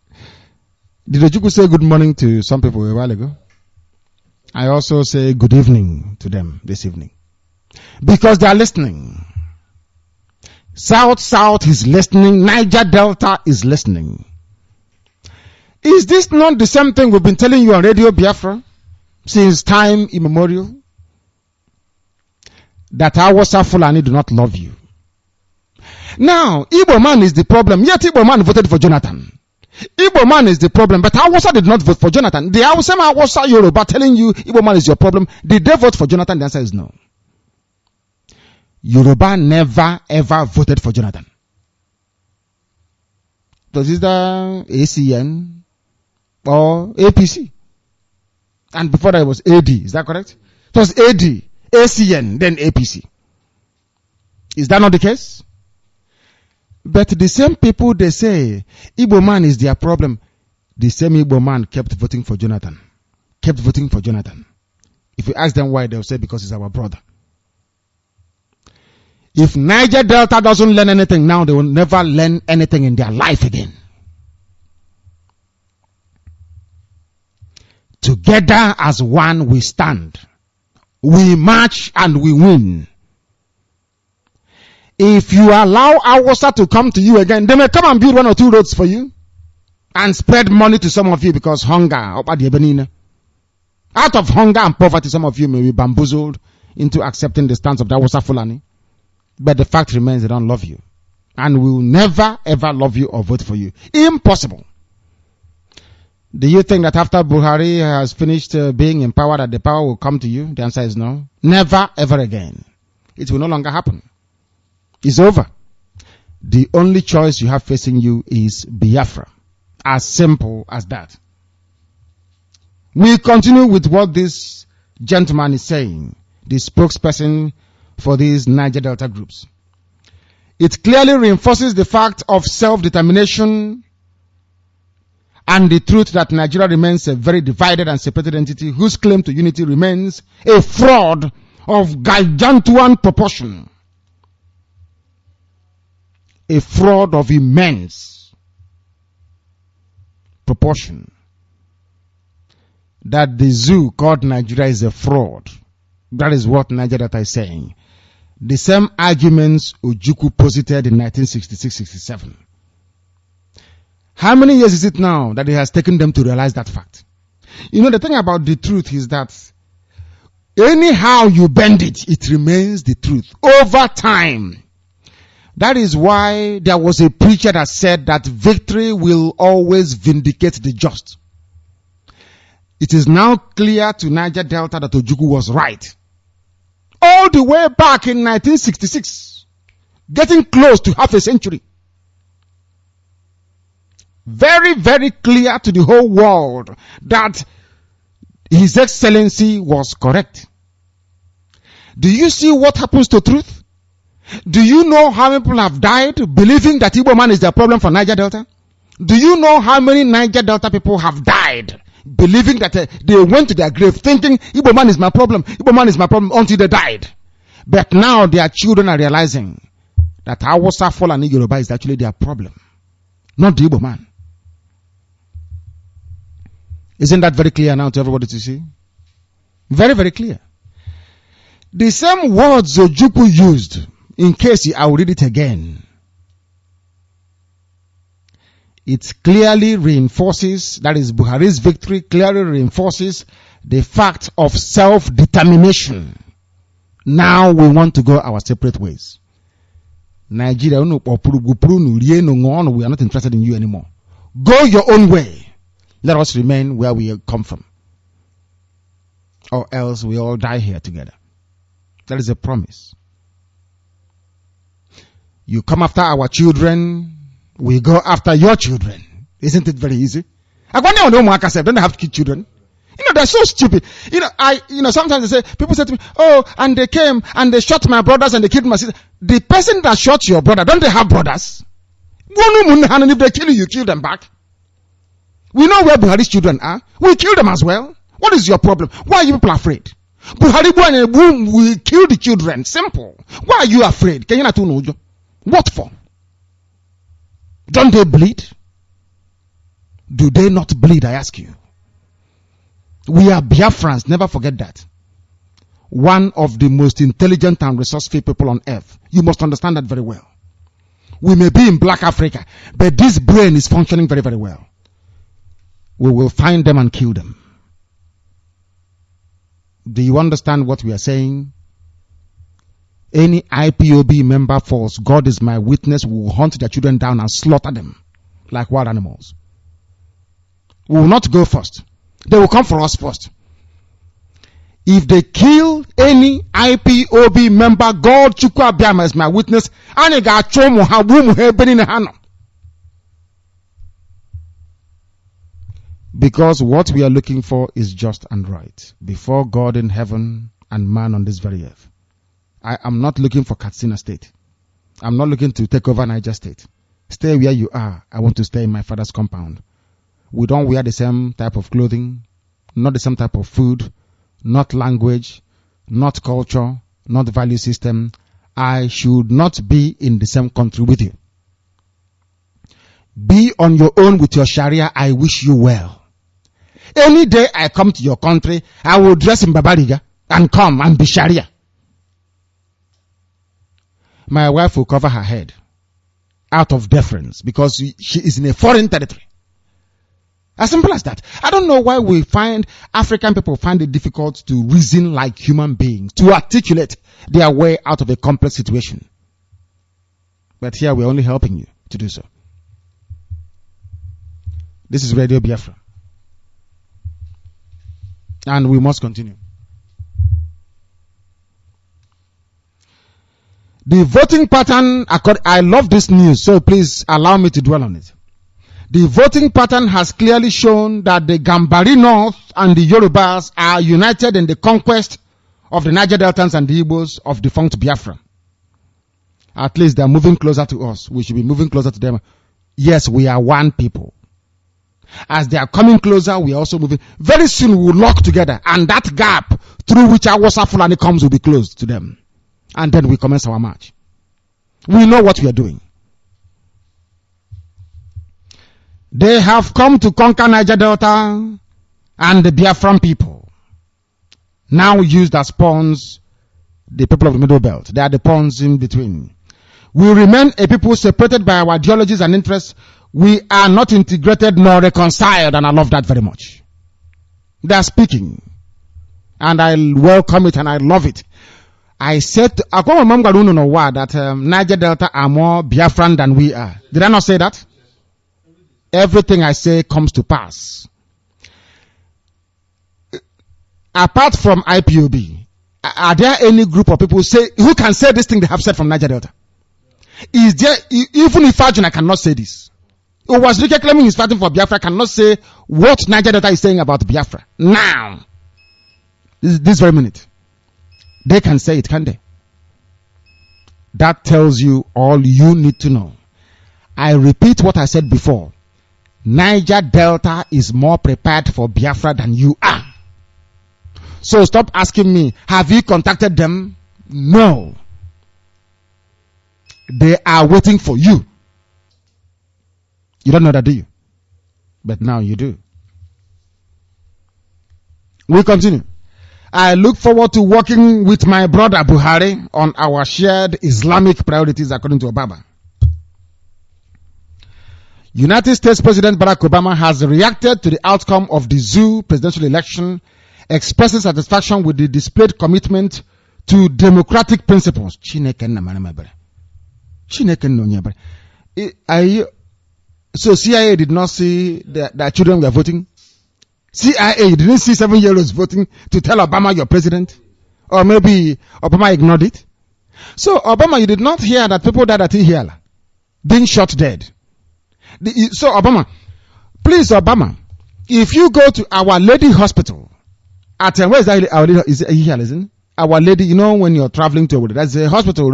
Did Ojukwu say good morning to some people a while ago? I also say good evening to them this evening. Because they are listening. South is listening. Niger Delta is listening. Is this not the same thing we've been telling you on Radio Biafra since time immemorial? That Hausa Fulani do not love you. Now, Igbo man is the problem. Yet Igbo man voted for Jonathan. Igbo man is the problem, but Hausa did not vote for Jonathan. The same Hausa Yoruba telling you Igbo man is your problem. Did they vote for Jonathan? The answer is no. Yoruba never ever voted for Jonathan. Was it the ACN or APC? And before that it was AD. Is that correct? It was AD, ACN, then APC. Is that not the case? But the same people, they say Igbo man is their problem. The same Igbo man kept voting for Jonathan. Kept voting for Jonathan. If you ask them why, they'll say because he's our brother. If Niger Delta doesn't learn anything now, they will never learn anything in their life again. Together as one we stand. We march and we win. If you allow Hausa to come to you again, they may come and build 1 or 2 roads for you and spread money to some of you because hunger. Out of hunger and poverty, some of you may be bamboozled into accepting the stance of the Hausa Fulani. But the fact remains they don't love you. And will never ever love you or vote for you. Impossible. Do you think that after Buhari has finished being in power that the power will come to you? The answer is no. Never ever again. It will no longer happen. It's over. The only choice you have facing you is Biafra. As simple as that. We continue with what this gentleman is saying, the spokesperson for these Niger Delta groups. It clearly reinforces the fact of self-determination and the truth that Nigeria remains a very divided and separated entity whose claim to unity remains a fraud of gargantuan proportion. A fraud of immense proportion. That the zoo called Nigeria is a fraud. That is what Niger Delta is saying. The same arguments Ojukwu posited in 1966-67. How many years is it now that it has taken them to realize that fact? You know, the thing about the truth is that anyhow you bend it, it remains the truth over time. That is why there was a preacher that said that victory will always vindicate the just. It is now clear to Niger Delta that Ojukwu was right. All the way back in 1966, getting close to half a century. Very, very clear to the whole world that His Excellency was correct. Do you see what happens to truth? Do you know how many people have died believing that Igbo man is the problem for Niger Delta? Do you know how many Niger Delta people have died believing that they went to their grave thinking Igbo man is my problem, Igbo man is my problem until they died? But now their children are realizing that Hausa Fulani Yoruba is actually their problem, not the Igbo man. Isn't that very clear now to everybody to see? Very, very clear. The same words Ojukwu used, in case I will read it again. It clearly reinforces, that is Buhari's victory, clearly reinforces the fact of self-determination. Now we want to go our separate ways. Nigeria, we are not interested in you anymore. Go your own way. Let us remain where we come from. Or else we all die here together. That is a promise. You come after our children, we go after your children. Isn't it very easy? Don't they have to keep children? You know, they're so stupid. Sometimes they say, people say to me, oh, and they came and they shot my brothers and they killed my sister. The person that shot your brother, don't they have brothers? And if they kill you, you kill them back. We know where Buhari's children are. We kill them as well. What is your problem? Why are you people afraid? Buhari will kill the children. Simple. Why are you afraid? Can you not know? What for? Don't they bleed? Do they not bleed, I ask you? We are Biafrans, never forget that. One of the most intelligent and resourceful people on earth. You must understand that very well. We may be in Black Africa, but this brain is functioning very, very well. We will find them and kill them. Do you understand what we are saying? Any IPOB member force, God is my witness, we will hunt their children down and slaughter them like wild animals. We will not go first. They will come for us first. If they kill any IPOB member, God Chukwu Abiyama is my witness. Because what we are looking for is just and right before God in heaven and man on this very earth. I am not looking for Katsina State. I'm not looking to take over Niger State. Stay where you are. I want to stay in my father's compound. We don't wear the same type of clothing, not the same type of food, not language, not culture, not value system. I should not be in the same country with you. Be on your own with your Sharia. I wish you well. Any day I come to your country, I will dress in Babariga and come and be Sharia. My wife will cover her head out of deference because she is in a foreign territory. As simple as that. I don't know why we find African people find it difficult to reason like human beings, to articulate their way out of a complex situation. But here we're only helping you to do so. This is Radio Biafra. And we must continue. The voting pattern, I love this news, so please allow me to dwell on it. The voting pattern has clearly shown that the Gambari North and the Yorubas are united in the conquest of the Niger Deltans and the Igbos of defunct Biafra. At least they are moving closer to us. We should be moving closer to them. Yes, we are one people. As they are coming closer, we are also moving. Very soon we will lock together, and that gap through which our Hausa Fulani comes will be closed to them. And then we commence our march. We know what we are doing. They have come to conquer Niger Delta and the Biafran people. Now used as pawns, the people of the Middle Belt. They are the pawns in between. We remain a people separated by our ideologies and interests. We are not integrated nor reconciled, and I love that very much. They are speaking, and I welcome it and I love it. I said, that Niger Delta are more Biafran than we are. Did I not say that? Everything I say comes to pass. Apart from IPOB, are there any group of people who can say this thing they have said from Niger Delta? Is there, even if Arjuna cannot say this? It was Ike claiming he's fighting for Biafra, cannot say what Niger Delta is saying about Biafra. Now, this very minute. They can say it, can they? That tells you all you need to know. I repeat what I said before. Niger Delta is more prepared for Biafra than you are. So stop asking me, have you contacted them? No. They are waiting for you. You don't know that, do you? But now you do. We continue. I look forward to working with my brother Buhari on our shared Islamic priorities according to Obama. United States President Barack Obama has reacted to the outcome of the zoo presidential election, expressing satisfaction with the displayed commitment to democratic principles. So CIA did not see that children were voting? CIA didn't see 7-year-olds voting to tell Obama you're president? Or maybe Obama ignored it? So Obama, you did not hear that people died at Ihiala, being shot dead. So Obama, please Obama, if you go to Our Lady Hospital, at where is that? Our Lady is Ihiala, isn't it? Our Lady, you know when you're traveling to that's a hospital,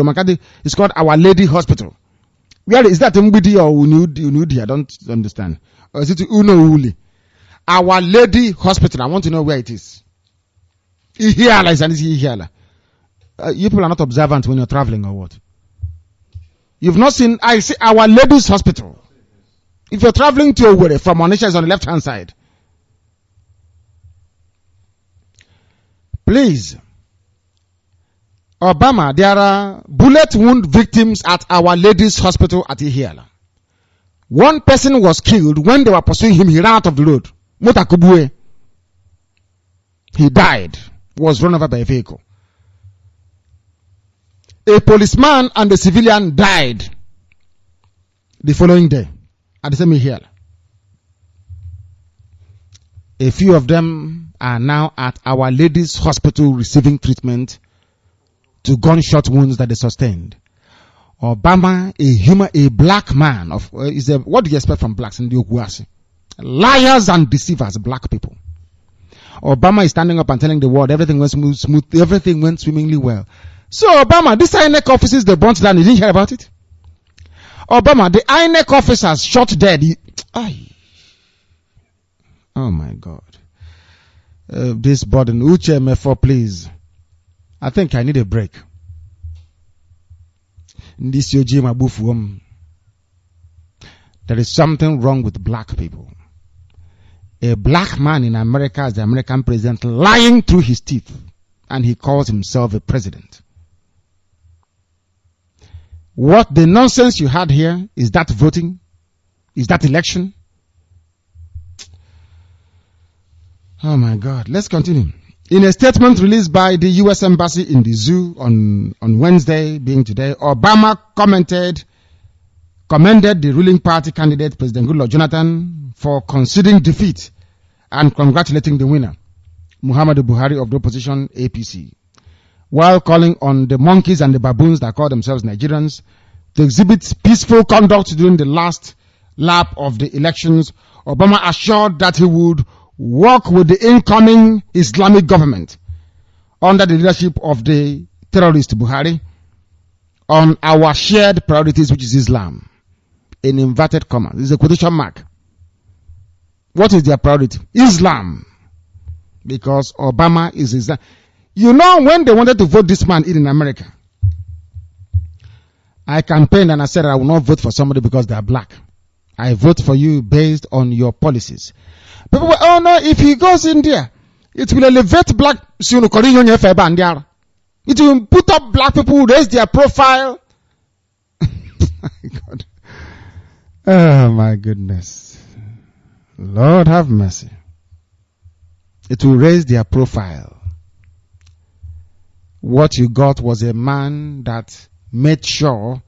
it's called Our Lady Hospital. Where is that Mbidi or Unudi? I don't understand. Or is it Uno? Our Lady Hospital. I want to know where it is. Ihiala is Ihiala. You people are not observant when you're traveling or what? You've not seen, I see Our Lady's Hospital. If you're traveling to Owerri from Onitsha, is on the left hand side. Please. Obama, there are bullet wound victims at Our Lady's Hospital at Ihiala. One person was killed when they were pursuing him. He ran out of the road. Motakubue. He died. Was run over by a vehicle. A policeman and a civilian died the following day at the same Ihiala. A few of them are now at Our Lady's Hospital receiving treatment to gunshot wounds that they sustained. Obama, a black man what do you expect from blacks in the Okuasi? Liars and deceivers, black people. Obama is standing up and telling the world everything went smooth, everything went swimmingly well. So Obama, this INEC offices they burnt down, you didn't hear about it? Obama, the INEC officers shot dead. Oh my God. This burden, Uche Mefo, please. I think I need a break. There is something wrong with black people. A black man in America is the American president lying through his teeth, and he calls himself a president. What the nonsense you had here, is that voting? Is that election? Oh my God. Let's continue. In a statement released by the U.S. Embassy in the zoo on Wednesday, being today, Obama commended the ruling party candidate, President Goodluck Jonathan, for conceding defeat and congratulating the winner, Muhammadu Buhari of the opposition APC, while calling on the monkeys and the baboons that call themselves Nigerians to exhibit peaceful conduct during the last lap of the elections. Obama assured that he would work with the incoming Islamic government under the leadership of the terrorist Buhari on our shared priorities, which is Islam. In inverted commas. This is a quotation mark. What is their priority? Islam. Because Obama is Islam. You know, when they wanted to vote this man in America, I campaigned and I said I will not vote for somebody because they are black. I vote for you based on your policies. People were, oh no, if he goes in there, it will elevate black. It will put up black people, raise their profile. My God. Oh my goodness. Lord have mercy. It will raise their profile. What you got was a man that made sure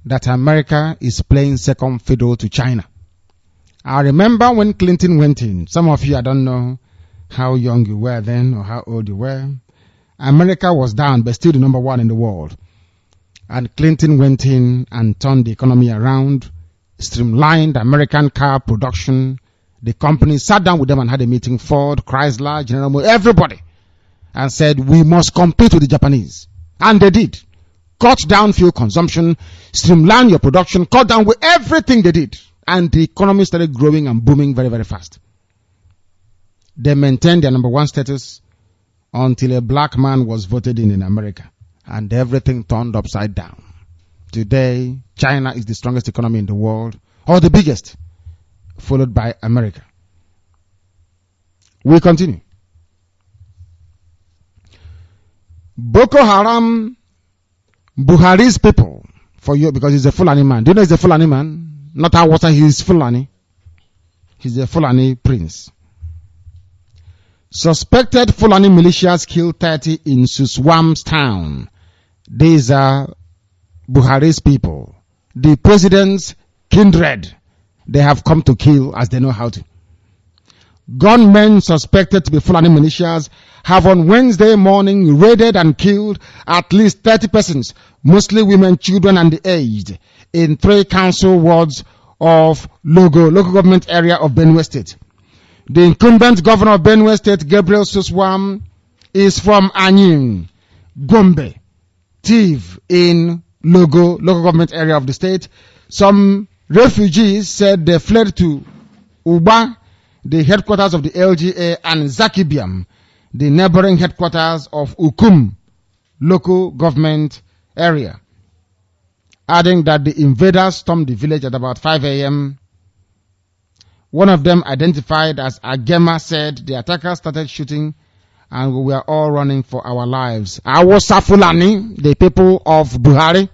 that America is playing second fiddle to China. I remember when Clinton went in. Some of you, I don't know how young you were then or how old you were. America was down, but still the number one in the world. And Clinton went in and turned the economy around, streamlined American car production. The company sat down with them and had a meeting, Ford, Chrysler, General Motors, everybody, and said, we must compete with the Japanese. And they did. Cut down fuel consumption, streamline your production, cut down with everything they did. And the economy started growing and booming very, very fast. They maintained their number one status until a black man was voted in America. And everything turned upside down. Today, China is the strongest economy in the world, or the biggest, followed by America. We continue. Boko Haram, Buhari's people, for you, because he's a Fulani man. Do you know he's a Fulani man? Not our water, he is Fulani. He's a Fulani prince. Suspected Fulani militias killed 30 in Suswam's town. These are Buhari's people. The president's kindred. They have come to kill as they know how to. Gunmen suspected to be Fulani militias have on Wednesday morning raided and killed at least 30 persons, mostly women, children, and the aged, in 3 council wards of local government area of Benue State. The incumbent governor of Benue State, Gabriel Suswam, is from Anyim, Gombe, Tiv, in local government area of the state. Some refugees said they fled to Uba, the headquarters of the LGA, and Zakibiam, the neighboring headquarters of Ukum, local government area, adding that the invaders stormed the village at about 5 a.m. One of them, identified as Agema, said the attackers started shooting and we are all running for our lives. Awusa Fulani, the people of Buhari,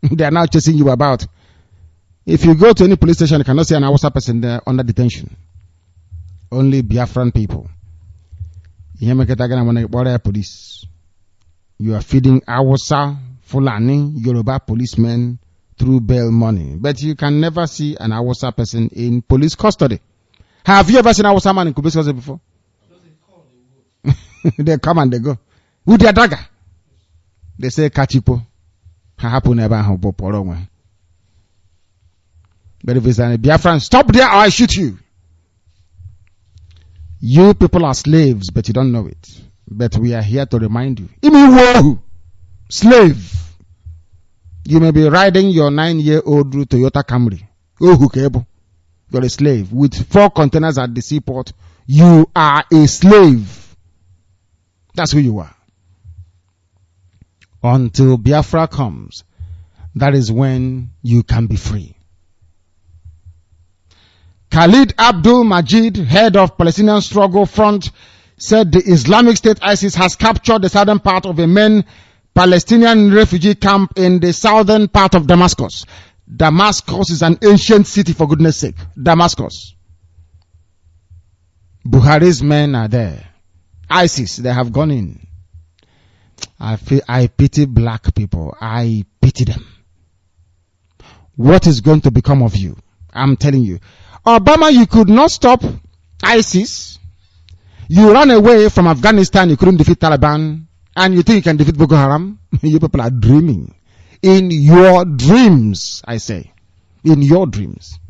they are now chasing you about. If you go to any police station, you cannot see an Awusa person there under detention. Only Biafran people. Police. You are feeding Awusa Fulani, Yoruba policemen through bail money. But you can never see an Awusa person in police custody. Have you ever seen an Awusa man in police custody before? They come and they go. With their dagger. They say, Kachipo. But if it's a Biafran, stop there or I shoot you. You people are slaves, but you don't know it. But we are here to remind you. Slave. You may be riding your 9-year-old Toyota Camry. You're a slave. With 4 containers at the seaport, you are a slave. That's who you are. Until Biafra comes, that is when you can be free. Khalid Abdul Majid, head of Palestinian Struggle Front, said the Islamic State ISIS has captured the southern part of a main Palestinian refugee camp in the southern part of Damascus. Damascus is an ancient city, for goodness sake. Damascus. Buhari's men are there. ISIS, they have gone in. I pity black people. I pity them. What is going to become of you? I'm telling you. Obama, you could not stop ISIS. You ran away from Afghanistan, you couldn't defeat Taliban, and you think you can defeat Boko Haram? You people are dreaming. In your dreams, I say. In your dreams.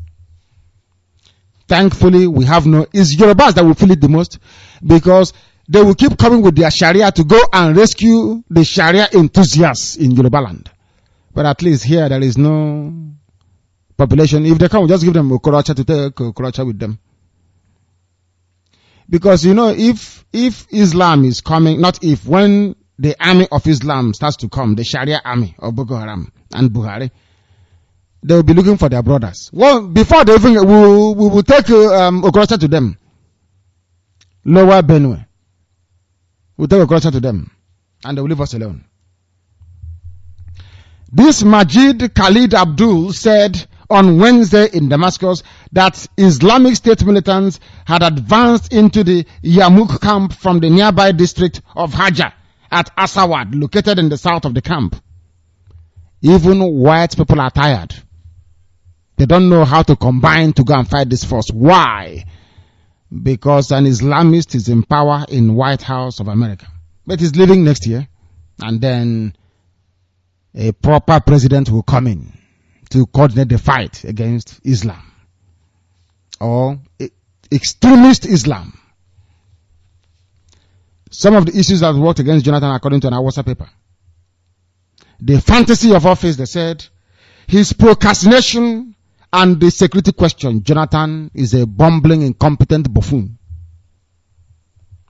Thankfully, we have no... It's Yorubas that will feel it the most, because they will keep coming with their Sharia to go and rescue the Sharia enthusiasts in Yoruba land. But at least here, there is no population. If they come, we'll just give them Okorocha to take Okorocha with them. Because, you know, if Islam is coming, not if, when the army of Islam starts to come, the Sharia army of Boko Haram and Buhari, they will be looking for their brothers. Well, before they even, we will take Okorocha to them. Lower Benue. We'll take Okorocha to them. And they will leave us alone. This Majid Khalid Abdul said on Wednesday in Damascus that Islamic State militants had advanced into the Yarmouk camp from the nearby district of Hajar at Asawad, located in the south of the camp. Even white people are tired. They don't know how to combine to go and fight this force. Why? Because an Islamist is in power in White House of America. But he's leaving next year. And then a proper president will come in to coordinate the fight against Islam. Or extremist Islam. Some of the issues that worked against Jonathan according to an Awusa paper. The fantasy of office, they said, his procrastination and the security question. Jonathan is a bumbling, incompetent buffoon.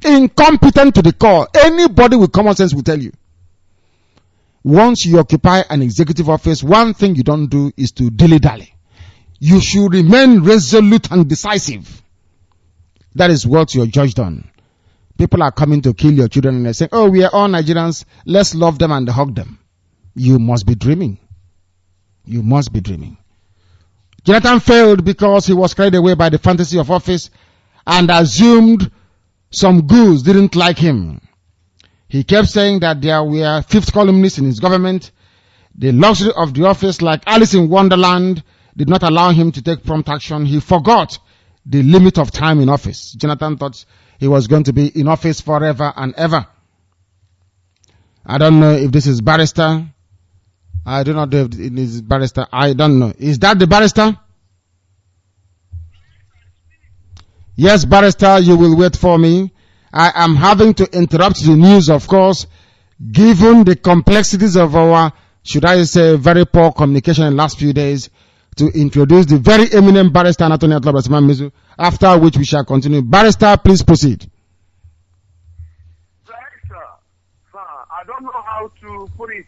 Incompetent to the core. Anybody with common sense will tell you. Once you occupy an executive office, one thing you don't do is to dilly-dally. You should remain resolute and decisive. That is what you're judged on. People are coming to kill your children and they're saying, oh, we are all Nigerians, let's love them and hug them. You must be dreaming. You must be dreaming. Jonathan failed because he was carried away by the fantasy of office and assumed some ghouls didn't like him. He kept saying that there were fifth columnists in his government. The luxury of the office, like Alice in Wonderland, did not allow him to take prompt action. He forgot the limit of time in office. Jonathan thought he was going to be in office forever and ever. I don't know if this is Barrister. I do not know if it is Barrister. I don't know. Is that the Barrister? Yes, Barrister, you will wait for me. I am having to interrupt the news, of course, given the complexities of our, should I say, very poor communication in the last few days, to introduce the very eminent Barrister Anthony Mizu, after which we shall continue. Barrister, please proceed. Barrister, sir, I don't know how to put it.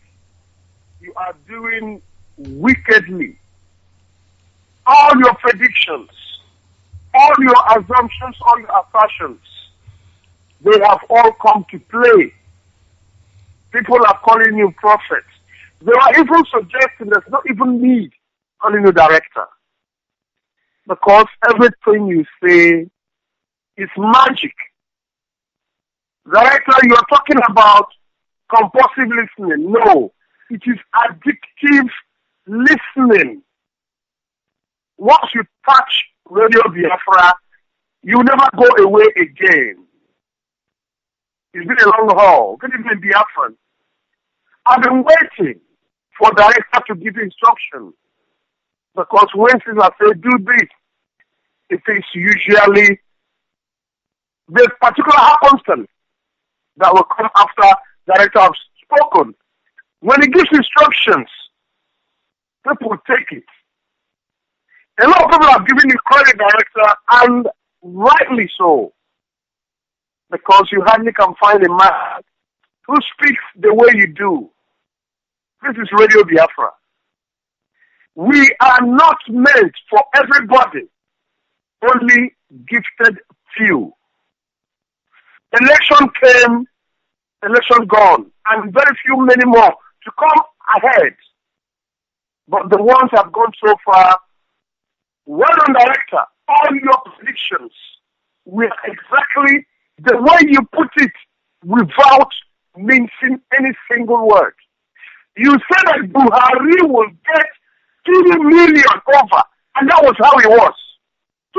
You are doing wickedly. All your predictions, all your assumptions, all your assertions They have all come to play. People are calling you prophets. They are even suggesting there's not even need calling you director. Because everything you say is magic. Director, you are talking about compulsive listening. No, it is addictive listening. Once you touch Radio Biafra, you never go away again. It's been a long haul. Good evening, Biafran. I've been waiting for director to give instructions. Because when Caesar say do this, it is usually the particular circumstance that will come after director has spoken. When he gives instructions, people take it. A lot of people have given you credit, director, and rightly so. Because you hardly can find a man who speaks the way you do. This is Radio Biafra. We are not meant for everybody, only gifted few. Election came, election gone, and very few many more to come ahead. But the ones have gone so far. Well done, director. All your predictions were exactly the way you put it, without mincing any single word. You said that Buhari will get 2 million over, and that was how it was.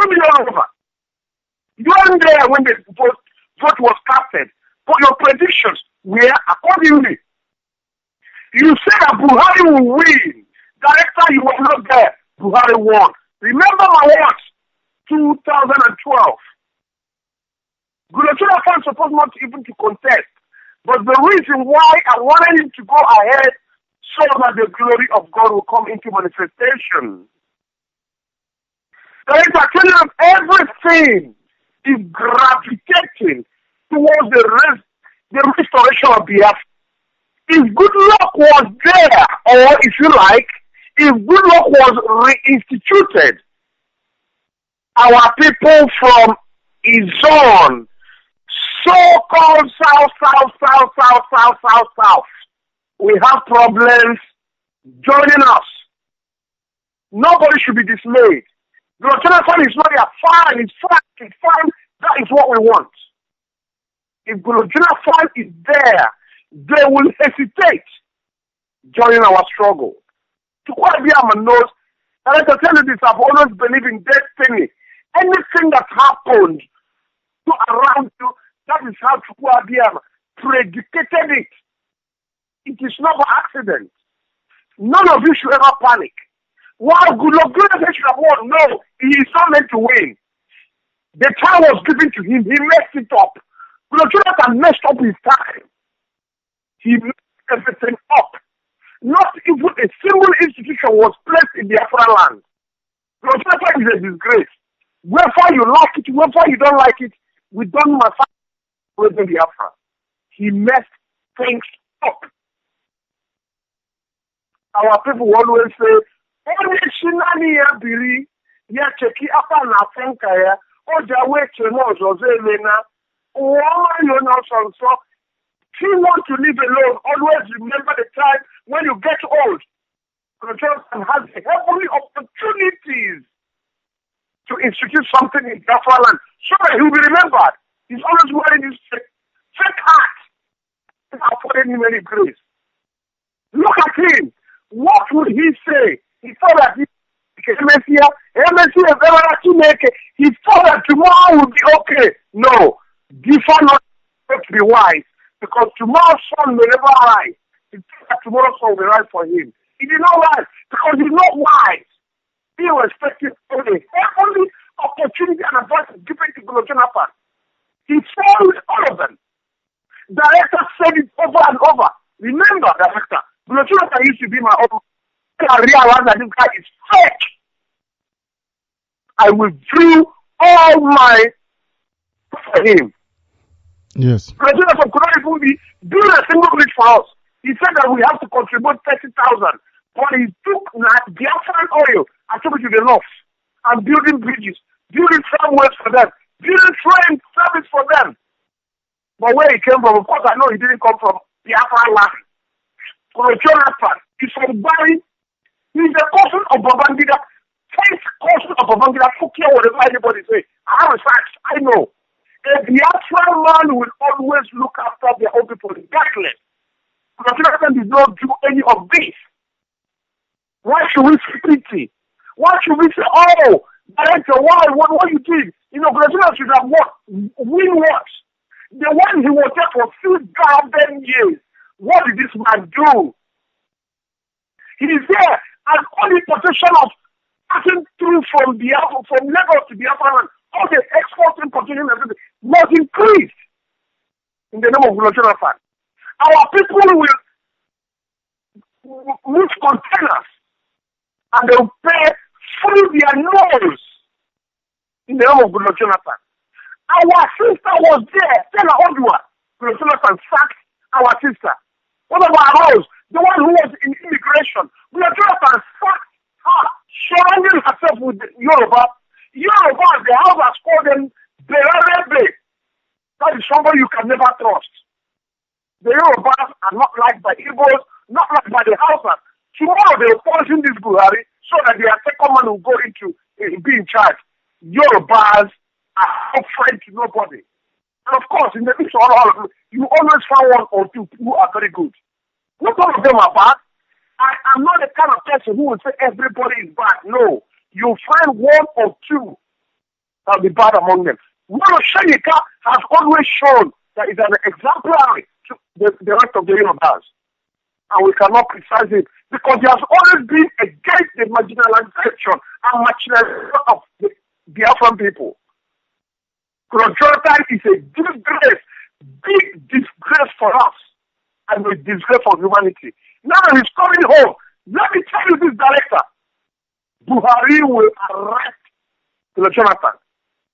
2 million over. You weren't there when the vote was casted, but your predictions were accordingly. You said that Buhari will win. Director, you were not there. Buhari won. Remember my words, 2012. Gulachura fans supposed not even to contest. But the reason why I wanted him to go ahead so that the glory of God will come into manifestation. There is actually everything is gravitating towards the restoration of Biafra. If good luck was there, or if you like, if good luck was reinstituted, our people from Izon, so-called South, we have problems joining us. Nobody should be dismayed. The Jonathan is not fine, it's fine. That is what we want. If Jonathan is there, they will hesitate joining our struggle. To quite be on my nose, and I can tell you this, I've always believed in destiny. Anything that happened to around you, that is how Chukwuabiam predicated it. It is not an accident. None of you should ever panic. While Goodluck should have won, no, he is not meant to win. The time was given to him. He messed it up. Goodluck messed up his time. He messed everything up. Not even a single institution was placed in Biafra land. Goodluck is a disgrace. Whether you like it, whether you don't like it, we don't matter with Biafra. He messed things up. Our people always say, only Shinani ya biri, ya cheki apa na fenka ya, oja weche mo Jose Lena, Uwama yona sonso. If you want to live alone, always remember the time when you get old. Control has the heavenly opportunities to institute something in Biafra land, so that he will be remembered. He's always wearing his fake hat. He's affording him any grace. Look at him. What would he say? He thought that he thought that tomorrow would be okay. No, differ not to be wise, because tomorrow's sun will never rise. He thought that tomorrow's sun will rise for him. He did not rise because he's not wise. He was expecting only opportunity and advantage given to Goodluck Jonathan. He failed all of them. Director said it over and over. Remember, director, Goodluck Jonathan used to be my own. I realized that this guy is fake. I withdrew all my for him. Yes. President of could not even be doing a single bridge for us. He said that we have to contribute 30,000. But he took Biafran oil and took it to the north and building bridges, building tramways for them, building train service for them. But where he came from, of course, I know he didn't come from Biafra land. Jonathan is from Bari. He's a cousin of Babangida. First cousin of Babangida. Fuck care whatever anybody say. I have a facts. I know. A Biafra man will always look after their own people regardless. Jonathan did not do any of this. Why should we pity? Why should we say, oh, director, why? What you did? You know, Jonathan should have what? Win what? The one he was there for 2,000 years. What did this man do? He is there, and only potential of passing through from Lagos to Biafra, all the export importation and everything was increased in the name of Jonathan. Our people will move containers and they will pay through their nose in the name of Jonathan. Our sister was there, Stella Odua. Jonathan sacked our sister. What about ours? The one who was in immigration. Jonathan sacked her, surrounding herself with Yoruba. Yoruba, the house has called them Berebe. That is somebody you can never trust. The Yorubas are not liked by Igbos, not liked by the Hausas. Tomorrow they will poison this Buhari so that their second man will go into be in charge. Yorubas are not friends to nobody. And of course, in the midst of all of them, you always find one or two who are very good. Not all of them are bad. I am not the kind of person who will say everybody is bad. No. You find one or two that will be bad among them. Mano Shenika has always shown that he's an exemplary to the rest of the Yorubas. And we cannot criticize him because he has always been against the marginalization and marginalization of the Biafran people. Jonathan is a disgrace, big disgrace for us, and a disgrace for humanity. Now he's coming home. Let me tell you this, director. Buhari will arrest Jonathan.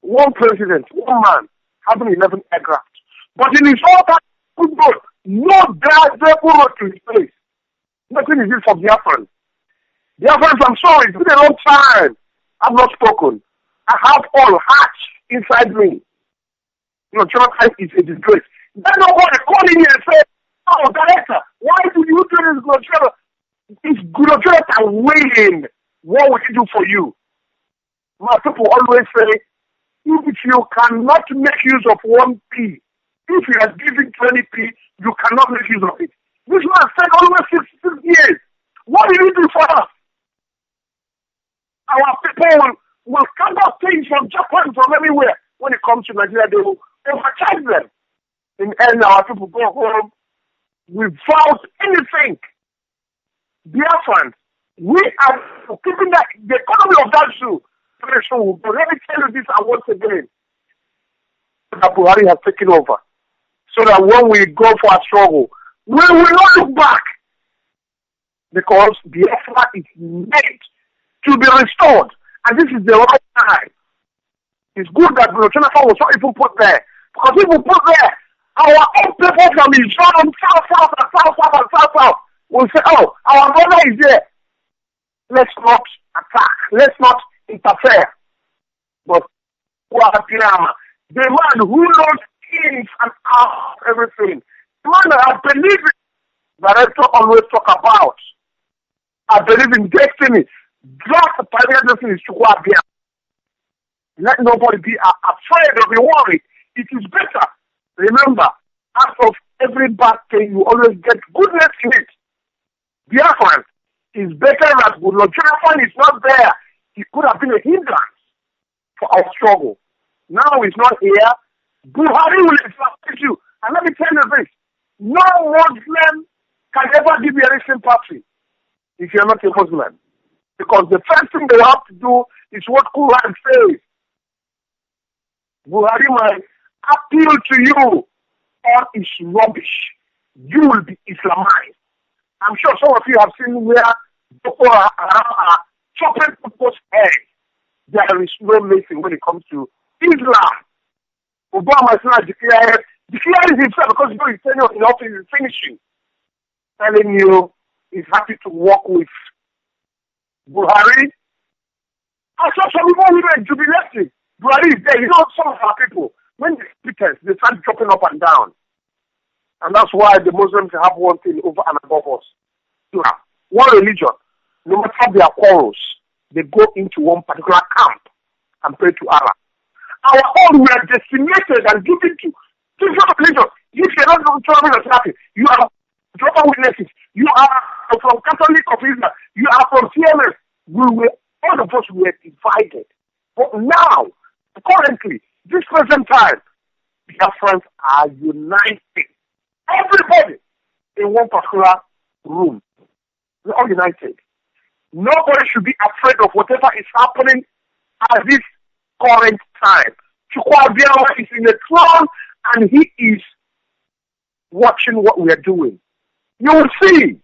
One president, one man, having 11 aircraft. But in his own time, no driver road to his place. Nothing is it for Biafran. Biafrans, I'm sorry, it's been a long time. I've not spoken. I have all hatch inside me. Jonathan is a disgrace. Then nobody call in here and say, oh, director, why do you do this, Jonathan? It's Jonathan weighing. What will he do for you? My people always say, if you cannot make use of 1p, if you are giving 20p, you cannot make use of it. This man said almost 6 years. What did he do for us? Our people will come out things from Japan, from everywhere. When it comes to Nigeria, they will overcharge them. In the end, our people go home without anything. Biafran, we are keeping that, the economy of that zoo. But let me tell you this once again. That Buhari has taken over. So that when we go for a struggle, we will not look back. Because Biafra is meant to be restored. And this is the right time. It's good that Jonathan was not even put there. Because if we put there, our own people from Israel, south, will say, oh, our brother is there. Let's not attack. Let's not interfere. But the man who knows ins and outs of everything, the man that I believe in, that I always talk about. I believe in destiny. God's primary destiny is to go out there. Let nobody be afraid or be worried. It is better. Remember, out of every bad thing, you always get goodness in it. Biafran is better that Jonathan is not there. He could have been a hindrance for our struggle. Now he's not here. Buhari will establish you. And let me tell you this. No Muslim can ever give you any sympathy if you're not a Muslim. Because the first thing they have to do is what Quran says. Buhari might appeal to you. All is rubbish. You will be Islamized. I'm sure some of you have seen where Boko Haram are chopping people's heads. There is no missing when it comes to Islam. Obama is not declaring himself because his tenure in office is finishing. Telling you he's happy to work with Buhari. I saw some people who were jubilating. Buhari is there. You know, some of our people, when they pretense, they start dropping up and down. And that's why the Muslims have one thing over and above us. Islam, one religion. No matter their quarrels, they go into one particular camp and pray to Allah. Our own were decimated and given to different religions. If you're not from Islam, you are Jehovah's Witnesses. You are from Catholic of Israel. You are from CMS. All of us were divided. But now, currently, this present time, Biafrans are united. Everybody in one particular room. We're all united. Nobody should be afraid of whatever is happening at this current time. Biafra is in the throne and he is watching what we are doing. You will see.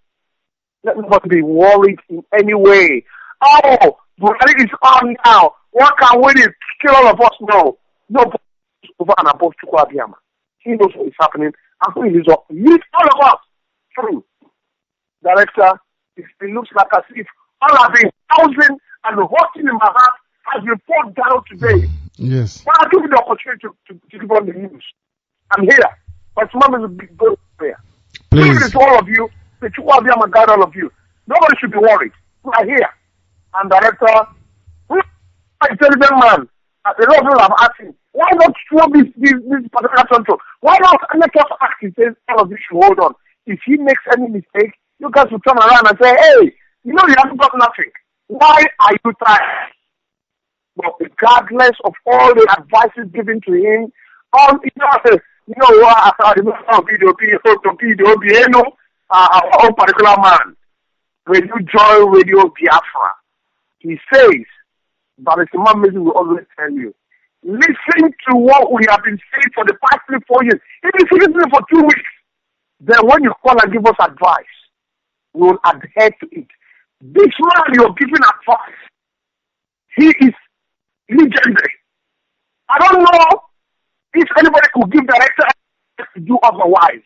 Let nobody be worried in any way. Oh, Buhari is on now. What can we do? Kill all of us? No. Nobody is over and above Biafra. He knows what is happening and who is up. Lead all of us through. Director, it looks like as if all have been housing and hosting in my heart has been poured down today. Yes. But I'll give you the opportunity to give on the news. I'm here. But tomorrow will be good there. Please. To all of you, the Chukwuabiama guide all of you. Nobody should be worried. We are here. And Director, I tell them, man, a lot of people have asked him, why not throw this particular control? Why not let us ask? He says, all of you should hold on. If he makes any mistake, you guys will turn around and say, hey, you know you haven't got nothing. Why are you trying? But regardless of all the advices given to him, our own particular man, when you join Radio Biafra, he says, but it's MAZI will always tell you, listen to what we have been saying for the past 3-4 years. Even if you listen for 2 weeks, then when you call and give us advice, we will adhere to it. This man you're giving advice, he is legendary. I don't know if anybody could give director to do otherwise.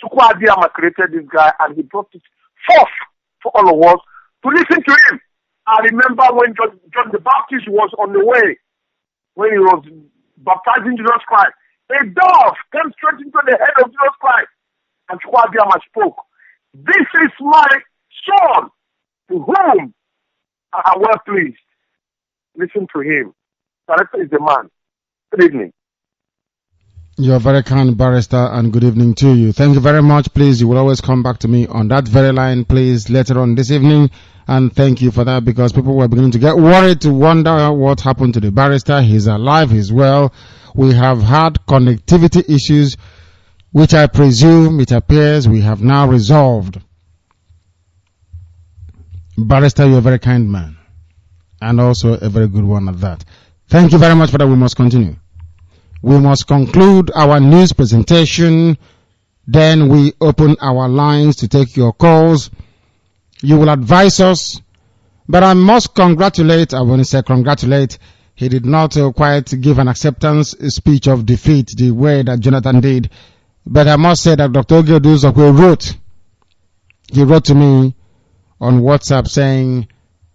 Chukwuabiama created this guy and he brought it forth for all of us to listen to him. I remember when John the Baptist was on the way, when he was baptizing Jesus Christ. A dove came straight into the head of Jesus Christ. And Chukwuabiama spoke. This is my son, to whom I am well pleased. Listen to him. Director is the man. Good evening. You're very kind, Barrister, and good evening to you. Thank you very much. Please, you will always come back to me on that very line, please, later on this evening. And thank you for that, because people were beginning to get worried, to wonder what happened to the barrister. He's alive, he's well. We have had connectivity issues, which I presume, it appears, we have now resolved. Barrister, you're a very kind man, and also a very good one at that. Thank you very much for that. We must continue. We must conclude our news presentation. Then we open our lines to take your calls. You will advise us. But I must congratulate, I want to say congratulate, he did not quite give an acceptance speech of defeat the way that Jonathan did. But I must say that Dr. Ogeduzokwe wrote to me on WhatsApp saying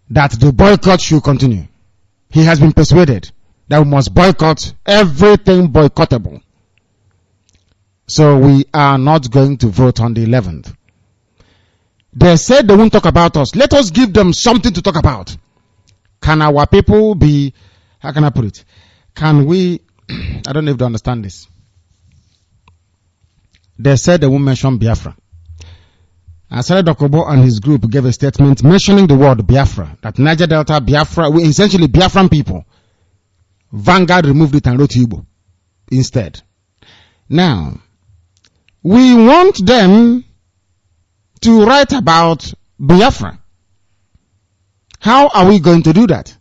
that the boycott should continue. He has been persuaded that we must boycott everything boycottable. So we are not going to vote on the 11th. They said they won't talk about us. Let us give them something to talk about. Can our people be, how can I put it? Can we, I don't know if they understand this. They said they won't mention Biafra. Asare Dokobo and his group gave a statement mentioning the word Biafra, that Niger Delta, Biafra, essentially Biafran people. Vanguard removed it and wrote Igbo instead. Now, we want them to write about Biafra. How are we going to do that?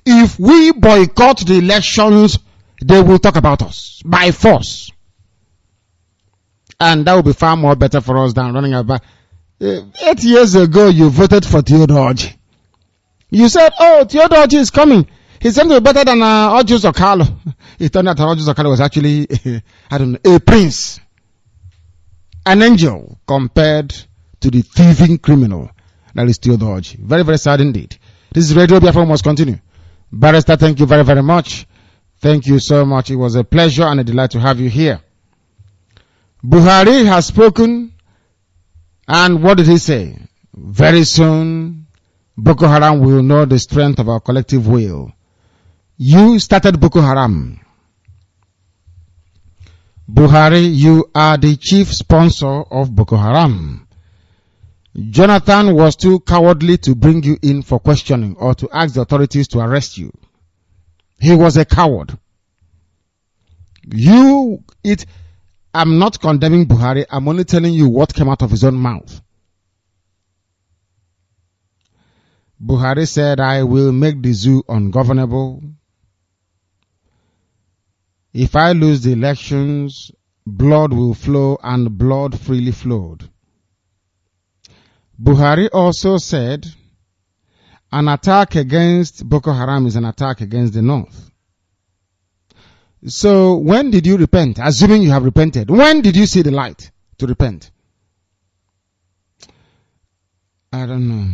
If we boycott the elections, they will talk about us by force. And that will be far more better for us than running about. 8 years ago, you voted for Theodorji. You said, oh, Theodorji is coming. He's going to be better than Ojus Okalo. It turned out Ojus Okalo was actually, I don't know, a prince. An angel compared to the thieving criminal that is Theodorji. Very, very sad indeed. This is Radio Biafra, must continue. Barrister, thank you very, very much. Thank you so much. It was a pleasure and a delight to have you here. Buhari has spoken, and what did he say? Very soon, Boko Haram will know the strength of our collective will. You started Boko Haram. Buhari, you are the chief sponsor of Boko Haram. Jonathan was too cowardly to bring you in for questioning or to ask the authorities to arrest you. He was a coward. I'm not condemning Buhari. I'm only telling you what came out of his own mouth. Buhari said, I will make the zoo ungovernable. If I lose the elections, blood will flow, and blood freely flowed. Buhari also said, an attack against Boko Haram is an attack against the North. So when did you repent? Assuming you have repented, when did you see the light to repent? I don't know.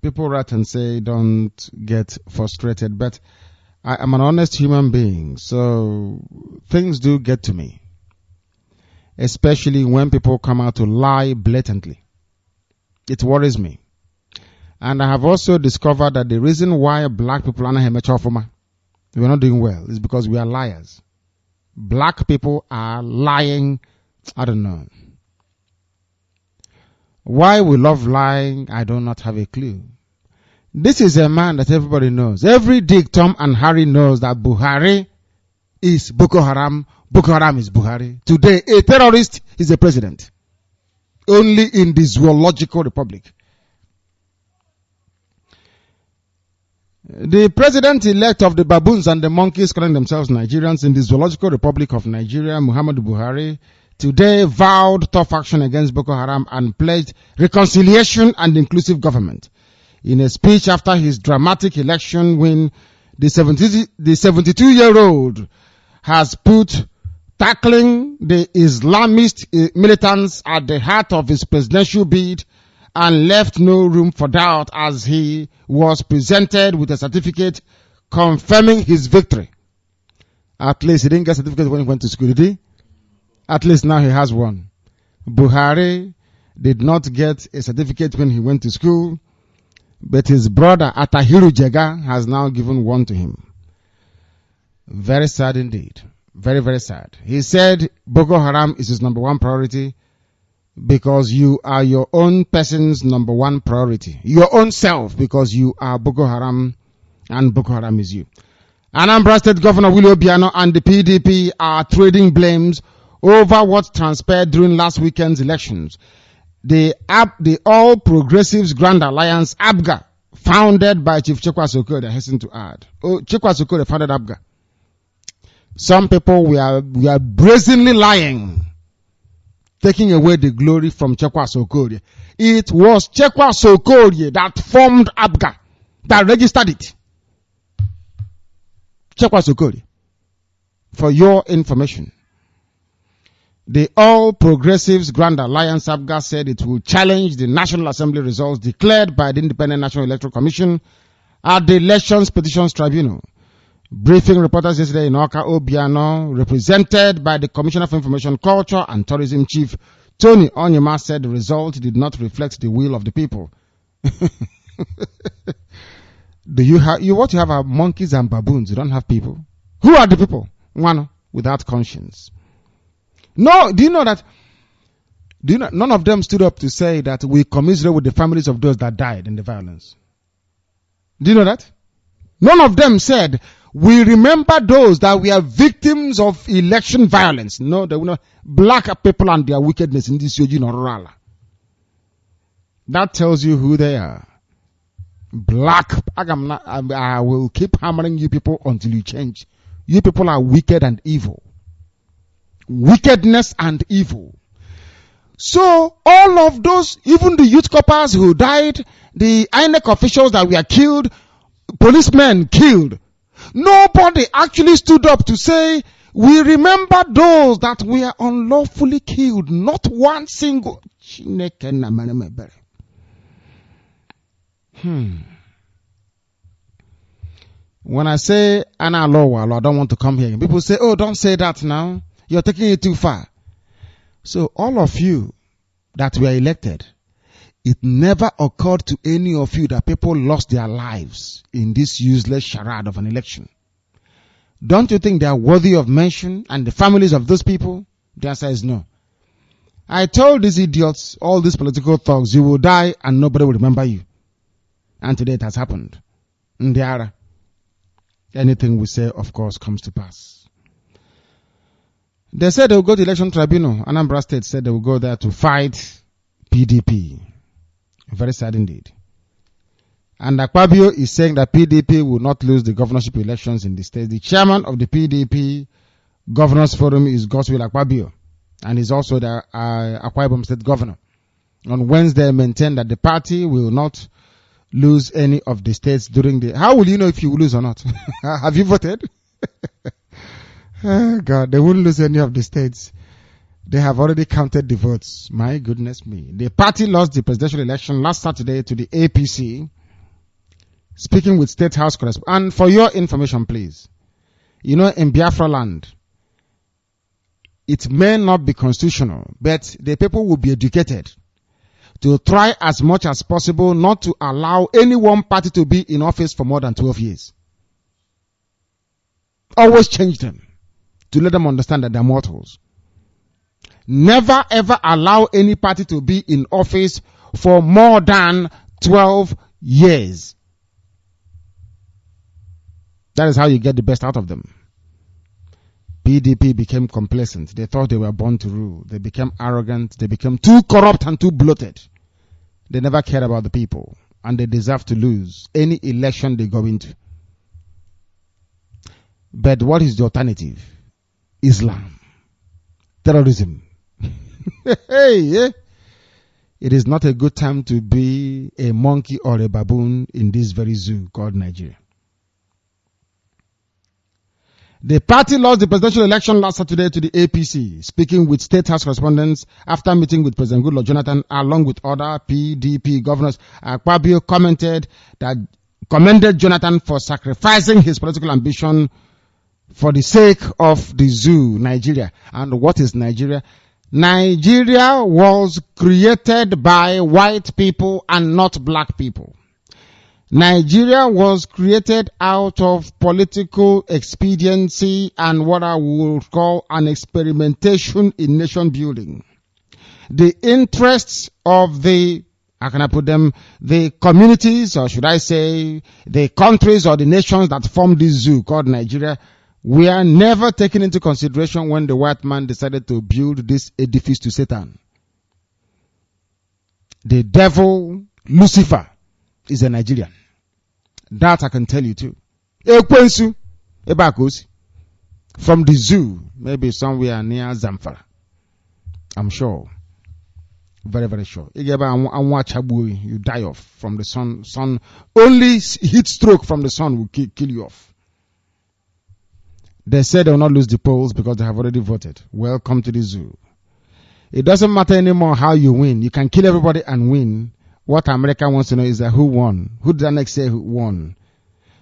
People write and say don't get frustrated, but I am an honest human being, so things do get to me. Especially when people come out to lie blatantly. It worries me. And I have also discovered that the reason why black people are not doing well is because we are liars. Black people are lying. I don't know. Why we love lying, I do not have a clue. This is a man that everybody knows. Every Dick, Tom, and Harry knows that Buhari is Boko Haram. Boko Haram is Buhari. Today, a terrorist is a president. Only in the zoological republic. The president-elect of the baboons and the monkeys calling themselves Nigerians in the zoological republic of Nigeria, Muhammadu Buhari, today vowed tough action against Boko Haram and pledged reconciliation and inclusive government. In a speech after his dramatic election win, the 72-year-old has put tackling the Islamist militants at the heart of his presidential bid and left no room for doubt as he was presented with a certificate confirming his victory. At least he didn't get a certificate when he went to school, did he? At least now he has one. Buhari did not get a certificate when he went to school, but his brother Atahiru Jega has now given one to him. Very sad indeed. Very, very sad. He said Boko Haram is his number one priority because you are your own person's number one priority. Your own self, because you are Boko Haram and Boko Haram is you. Anambra State Governor Willie Obiano and the PDP are trading blames over what transpired during last weekend's elections. The All Progressives Grand Alliance, ABGA, founded by Chief Chekwa Sokode, I hasten to add. Chekwa Sokode founded ABGA. Some people we are brazenly lying, taking away the glory from Chekwa Sokode. It was Chekwa Sokode that formed ABGA, that registered it. Chekwa Sokode. For your information. The All Progressives Grand Alliance ABGA said it will challenge the National Assembly results declared by the Independent National Electoral Commission at the Elections Petitions Tribunal. Briefing reporters yesterday in Oka Obiano, represented by the Commissioner for Information, Culture and Tourism Chief Tony Onyema, said the result did not reflect the will of the people. What you have are monkeys and baboons. You don't have people. Who are the people? One without conscience. No, do you know none of them stood up to say that we commiserate with the families of those that died in the violence? Do you know that? None of them said, we remember those that were victims of election violence. No, they will not. Black people and their wickedness in this Yoji Norala. That tells you who they are. Black. I will keep hammering you people until you change. You people are wicked and evil. Wickedness and evil. So all of those, even the youth coppers who died, the INEC officials that were killed, policemen killed, nobody actually stood up to say, we remember those that were unlawfully killed. Not one single. When I say Anna Lowell, I don't want to come here. People say, oh, don't say that now. You're taking it too far. So all of you that were elected, it never occurred to any of you that people lost their lives in this useless charade of an election. Don't you think they are worthy of mention, and the families of those people? The answer is no. I told these idiots, all these political thugs, you will die and nobody will remember you. And today it has happened. Ndiara. Anything we say, of course, comes to pass. They said they will go to election tribunal. Anambra State said they will go there to fight PDP. Very sad indeed. And Akpabio is saying that PDP will not lose the governorship elections in the state. The chairman of the PDP Governors Forum is Godswill Akpabio, and is also the Akwa Ibom State Governor. On Wednesday, maintained that the party will not lose any of the states during the... How will you know if you will lose or not? Have you voted? Oh God, they won't lose any of the states. They have already counted the votes. My goodness me. The party lost the presidential election last Saturday to the APC. Speaking with State House correspondent. And for your information, please. You know, in Biafra land, it may not be constitutional, but the people will be educated to try as much as possible not to allow any one party to be in office for more than 12 years. Always change them to let them understand that they're mortals. Never ever allow any party to be in office for more than 12 years. That is how you get the best out of them. PDP became complacent. They thought they were born to rule. They became arrogant. They became too corrupt and too bloated. They never cared about the people, and they deserve to lose any election they go into. But what is the alternative? Islam. Terrorism. Hey, it is not a good time to be a monkey or a baboon in this very zoo called Nigeria. The party lost the presidential election last Saturday to the APC. Speaking with State House correspondents after meeting with President Goodluck Jonathan along with other PDP governors, Akpabio commended Jonathan for sacrificing his political ambition for the sake of the zoo, Nigeria. And what is Nigeria? Nigeria was created by white people and not black people. Nigeria was created out of political expediency and what I would call an experimentation in nation building. The interests of the, how can I put them, the communities, or should I say, the countries or the nations that form this zoo called Nigeria, were never taken into consideration when the white man decided to build this edifice to Satan. The devil, Lucifer, is a Nigerian. That I can tell you too. Ekwensu, Ebakosi, from the zoo, maybe somewhere near Zamfara. I'm sure. Very, very sure. You die off from the sun. Only heat stroke from the sun will kill you off. They said they will not lose the polls because they have already voted. Welcome to the zoo. It doesn't matter anymore how you win. You can kill everybody and win. What America wants to know is that who won? Who did INEC say who won?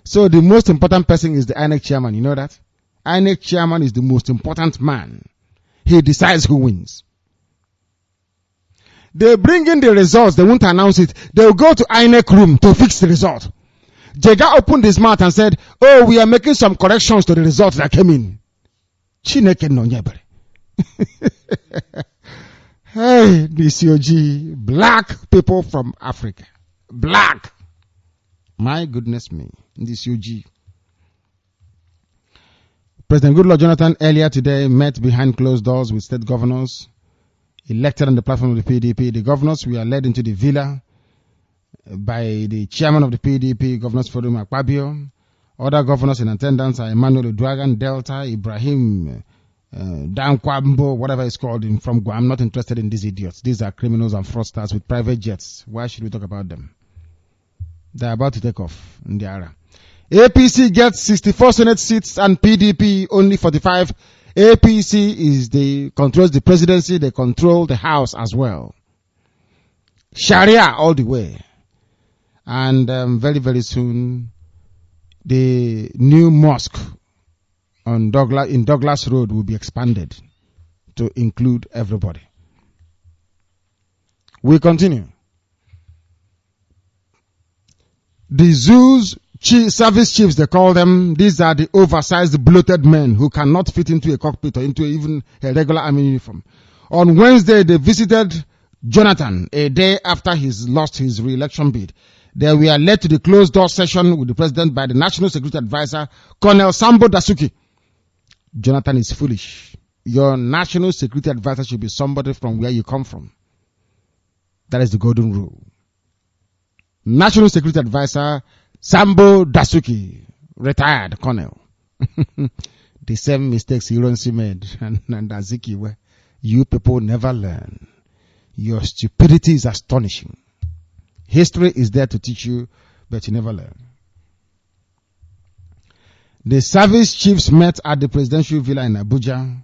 So the most important person is the INEC chairman. You know that? INEC chairman is the most important man. He decides who wins. They bring in the results. They won't announce it. They will go to INEC room to fix the result. Jega opened his mouth and said, oh, we are making some corrections to the results that came in. Chineke no nyebere. Hey, DCOG, black people from Africa. Black. My goodness me, DCOG. President Goodluck Jonathan earlier today met behind closed doors with state governors elected on the platform of the PDP. The governors were led into the villa by the chairman of the PDP, Governors Forum Akpabio. Other governors in attendance are Emmanuel Uduagan, Delta, Ibrahim Dan Kwambo, whatever it's called, from Guam. I'm not interested in these idiots. These are criminals and fraudsters with private jets. Why should we talk about them? They're about to take off in the area. APC gets 64 Senate seats and PDP only 45. APC controls the presidency. They control the House as well. Sharia all the way. And very, very soon, the new mosque in Douglas Road will be expanded to include everybody. We continue. The zoo's service chiefs, they call them, these are the oversized, bloated men who cannot fit into a cockpit or into even a regular army uniform. On Wednesday, they visited Jonathan a day after he's lost his re-election bid. They were led to the closed-door session with the president by the National Security Advisor, Colonel Sambo Dasuki. Jonathan is foolish. Your National Security Advisor should be somebody from where you come from. That is the golden rule. National Security Advisor, Sambo Dasuki, retired colonel. The same mistakes Ironsi made and Dasuki were. You people never learn. Your stupidity is astonishing. History is there to teach you, but you never learn. The service chiefs met at the presidential villa in Abuja.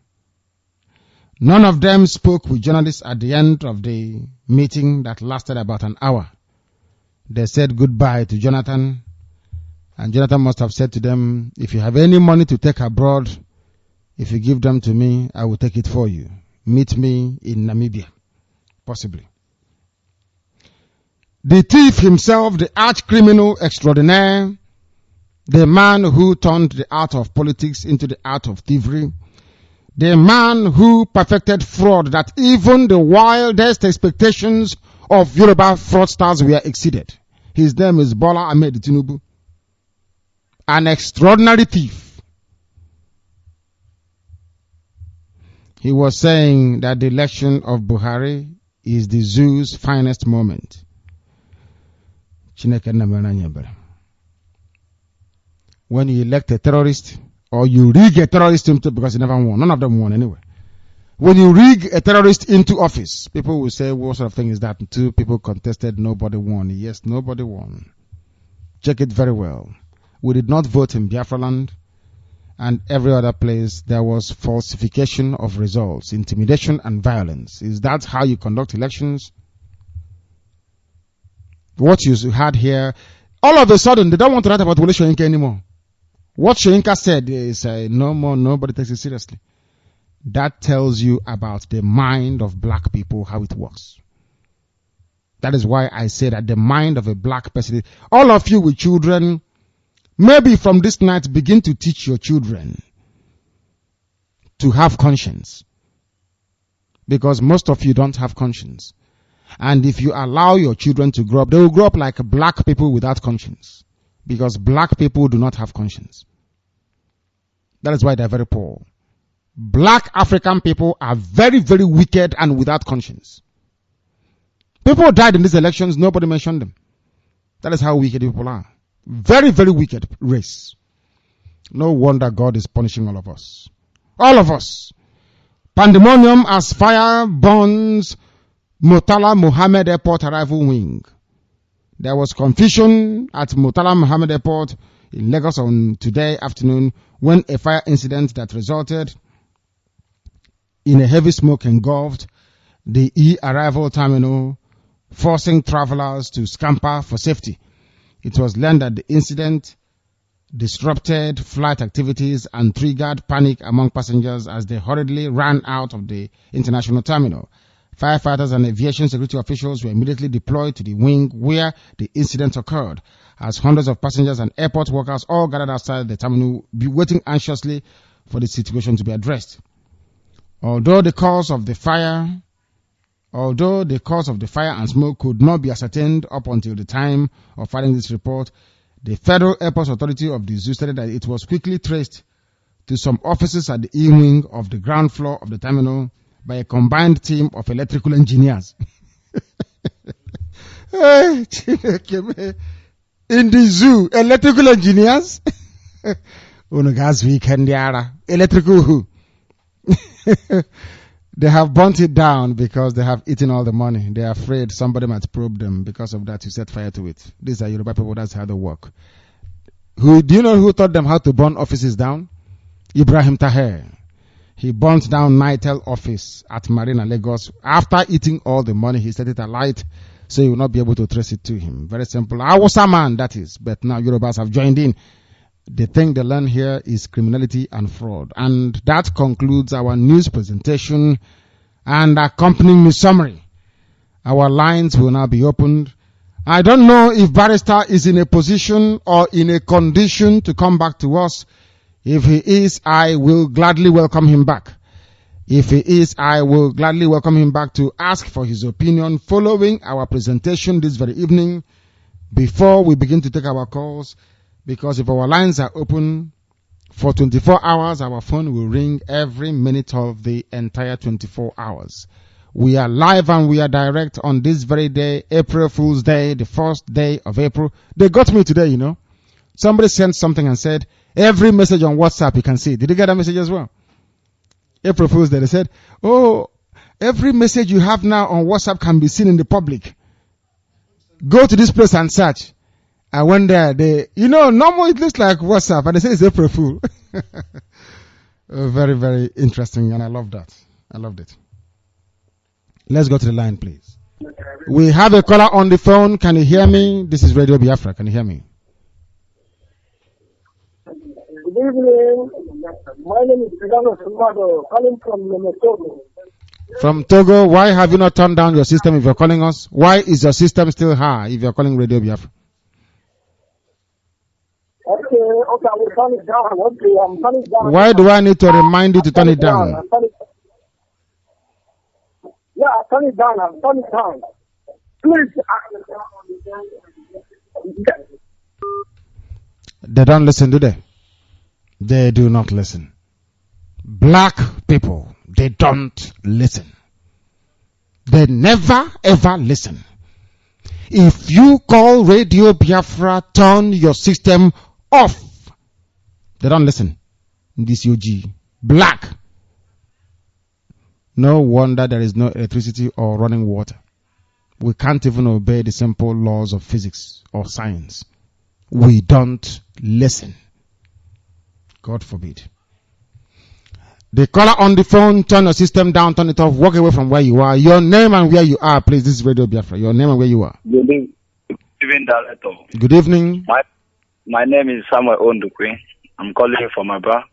None of them spoke with journalists at the end of the meeting that lasted about an hour. They said goodbye to Jonathan, and Jonathan must have said to them, if you have any money to take abroad, if you give them to me, I will take it for you. Meet me in Namibia, possibly. The thief himself, the arch criminal extraordinaire, the man who turned the art of politics into the art of thievery, the man who perfected fraud that even the wildest expectations of Yoruba fraudsters were exceeded. His name is Bola Ahmed Tinubu. An extraordinary thief. He was saying that the election of Buhari is the zoo's finest moment. When you elect a terrorist, or you rig a terrorist into, because he never won. None of them won anyway. When you rig a terrorist into office, people will say, what sort of thing is that? Two people contested, nobody won. Yes, nobody won. Check it very well. We did not vote in Biafra land, and every other place there was falsification of results, intimidation and violence. Is that how you conduct elections? What you had here, all of a sudden, they don't want to write about Wole Soyinka anymore. What Soyinka said is no more, nobody takes it seriously. That tells you about the mind of black people, how it works. That is why I say that the mind of a black person, all of you with children, maybe from this night begin to teach your children to have conscience. Because most of you don't have conscience. And if you allow your children to grow up, they will grow up like black people without conscience. Because black people do not have conscience. That is why they are very poor. Black African people are very, very wicked and without conscience. People died in these elections, nobody mentioned them. That is how wicked people are. Very, very wicked race. No wonder God is punishing all of us. All of us. Pandemonium as fire burns Murtala Mohammed Airport arrival wing. There was confusion at Murtala Mohammed Airport in Lagos on today afternoon when a fire incident that resulted in a heavy smoke engulfed the arrival terminal, forcing travelers to scamper for safety. It was learned that the incident disrupted flight activities and triggered panic among passengers as they hurriedly ran out of the international terminal. Firefighters and aviation security officials were immediately deployed to the wing where the incident occurred, as hundreds of passengers and airport workers all gathered outside the terminal, waiting anxiously for the situation to be addressed. Although the cause of the fire and smoke could not be ascertained up until the time of filing this report, the Federal Airports Authority of the zoo stated that it was quickly traced to some offices at the E-wing of the ground floor of the terminal by a combined team of electrical engineers. In the zoo, electrical engineers? Electrical who? They have burnt it down because they have eaten all the money. They are afraid somebody might probe them. Because of that, you set fire to it. These are Yoruba people. That's how they work. Do you know who taught them how to burn offices down? Ibrahim Taher. He burnt down Nitel office at Marina, Lagos. After eating all the money, he set it alight so you will not be able to trace it to him. Very simple. Awusa man, that is. But now Yorubas have joined in. The thing they learn here is criminality and fraud. And that concludes our news presentation and accompanying the summary. Our lines will now be opened. I don't know if Barrister is in a position or in a condition to come back to us. If he is, I will gladly welcome him back. If he is, I will gladly welcome him back to ask for his opinion following our presentation this very evening before we begin to take our calls. Because if our lines are open for 24 hours, our phone will ring every minute of the entire 24 hours. We are live and we are direct on this very day, April Fool's Day, the first day of April. They got me today, you know. Somebody sent something and said, every message on WhatsApp you can see. Did you get that message as well? April Fool's Day. They said, oh, every message you have now on WhatsApp can be seen in the public. Go to this place and search. I went there. Normally it looks like WhatsApp, and they say it's April Fool. Very, very interesting, and I love that. I loved it. Let's go to the line, please. We have a caller on the phone. Can you hear me? This is Radio Biafra. Can you hear me? Good evening. My name is Pegano Sumado, calling from Togo. From Togo, why have you not turned down your system if you're calling us? Why is your system still high if you're calling Radio Biafra? Okay, I will turn it down. Okay, I'm turning it down. Why do I need to remind you to turn it down? I'll turn it down. Please. They don't listen, do they? They do not listen. Black people, they don't listen. They never ever listen. If you call Radio Biafra, turn your system off. They don't listen. This UG. Black. No wonder there is no electricity or running water. We can't even obey the simple laws of physics or science. We don't listen. God forbid. The caller on the phone, turn your system down, turn it off, walk away from where you are. Your name and where you are, please. This is Radio Biafra. Your name and where you are. Good evening, Director. Good evening. My name is Samuel Ondukwe. I'm calling you from Aba.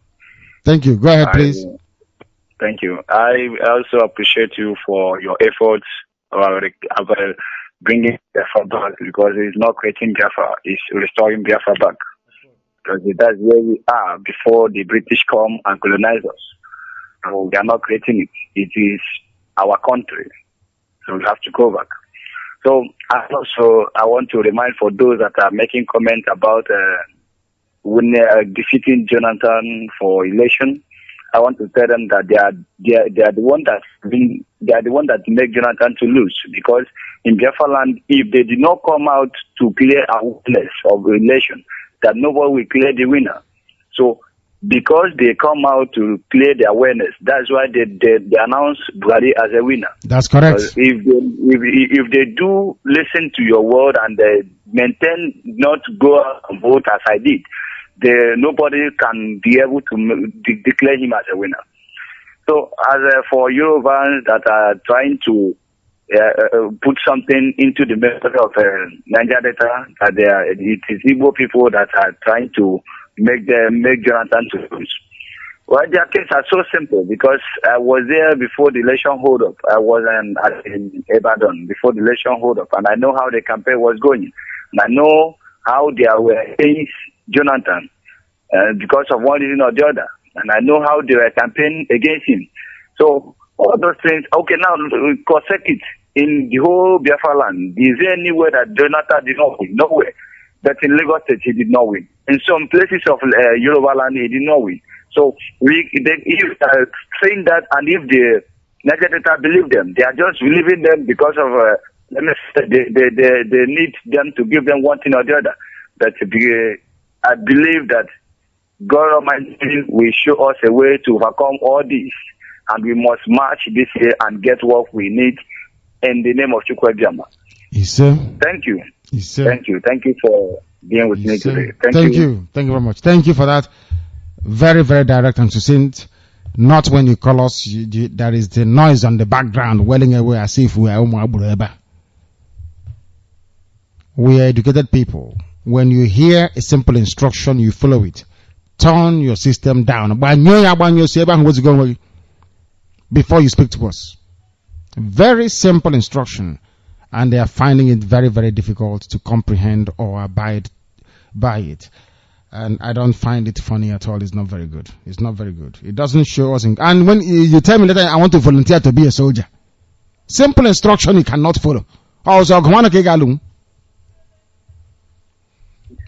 Thank you. Go ahead, please. Thank you. I also appreciate you for your efforts of bringing Biafra back, because it's not creating Biafra, it's restoring Biafra back. Because that's where we are before the British come and colonize us. So we are not creating it. It is our country. So we have to go back. So I want to remind for those that are making comment about defeating Jonathan for election. I want to tell them that they are the one that make Jonathan to lose, because in Biafra land, if they did not come out to clear awareness of election, that nobody will clear the winner. So because they come out to clear the awareness, that's why they announce Buhari as a winner. That's correct. If they do listen to your word and they maintain not to go out and vote as I did, nobody can be able to declare him as a winner. So as for Yorubans that are trying to put something into the method of Niger data, that it is Igbo people that are trying to make Jonathan to lose. Well, their case are so simple, because I was there before the election hold up. I was in Ibadan before the election hold up, and I know how the campaign was going. And I know how they were against Jonathan because of one reason or the other. And I know how they were campaigning against him. So all those things, okay, now cross-check it. In the whole Biafra land, is there anywhere that Jonathan did not win? Nowhere. But in Lagos State, he did not win. In some places of Yoruba land, he did not win. So if saying that, and if the Niger data believe them, they are just believing them because of they need them to give them one thing or the other. But I believe that God Almighty will show us a way to overcome all this, and we must march this year and get what we need in the name of Chukwuebiama. Yes, sir. Thank you. Yes, sir. Thank you. Thank you for being with me today. Thank you. Thank you very much. Thank you for that. Very, very direct and succinct. Not when you call us, there is the noise on the background welling away as if we are Umuabureba. We are educated people. When you hear a simple instruction, you follow it. Turn your system down before you speak to us. Very simple instruction, and they are finding it very, very difficult to comprehend or abide by it. And I don't find it funny at all. It's not very good. It's not very good. It doesn't show us. And when you tell me that I want to volunteer to be a soldier, simple instruction you cannot follow. Also,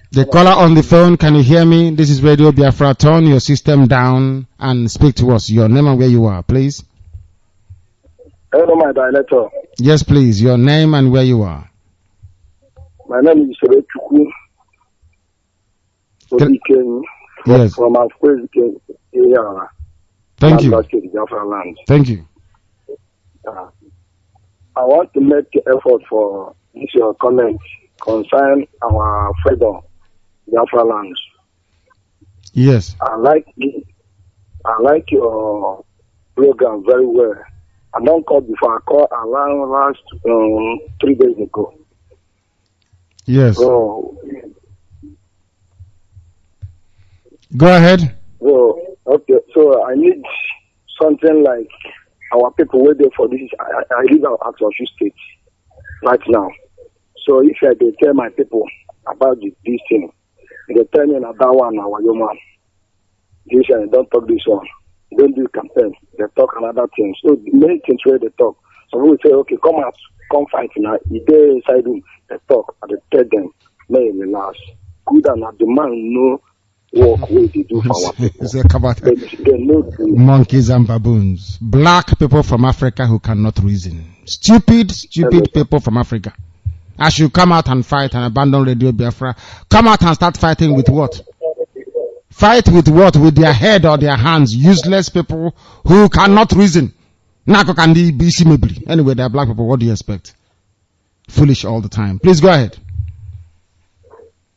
the caller on the phone, can you hear me? This is Radio Biafra. Turn your system down and speak to us. Your name and where you are, please. Hello, my director. Yes, please. Your name and where you are. My name is Chuku. Yes. From our first area. Thank you. Biafran. Thank you. I want to make the effort for this your comment concern our freedom, Biafran. Yes. I like your program very well. I don't call before. I called around last 3 days ago. Yes. So, go ahead. Okay. So I need something like our people waiting for this. I live out at Osun State right now. So if I they tell my people about this thing, they tell me another one, our young man. This don't talk this one. Don't do campaign. They talk another thing. So the main things where they talk. So we say, okay, come out, come fight now. If they inside them, they talk and they tell them, may relax. Good and the man know work where they do for our people. They know monkeys and baboons. Black people from Africa who cannot reason. Stupid people from Africa. As you come out and fight and abandon Radio Biafra, come out and start fighting with what? Fight with what? With their head or their hands. Useless people who cannot reason. Anyway, they're black people. What do you expect? Foolish all the time. Please go ahead.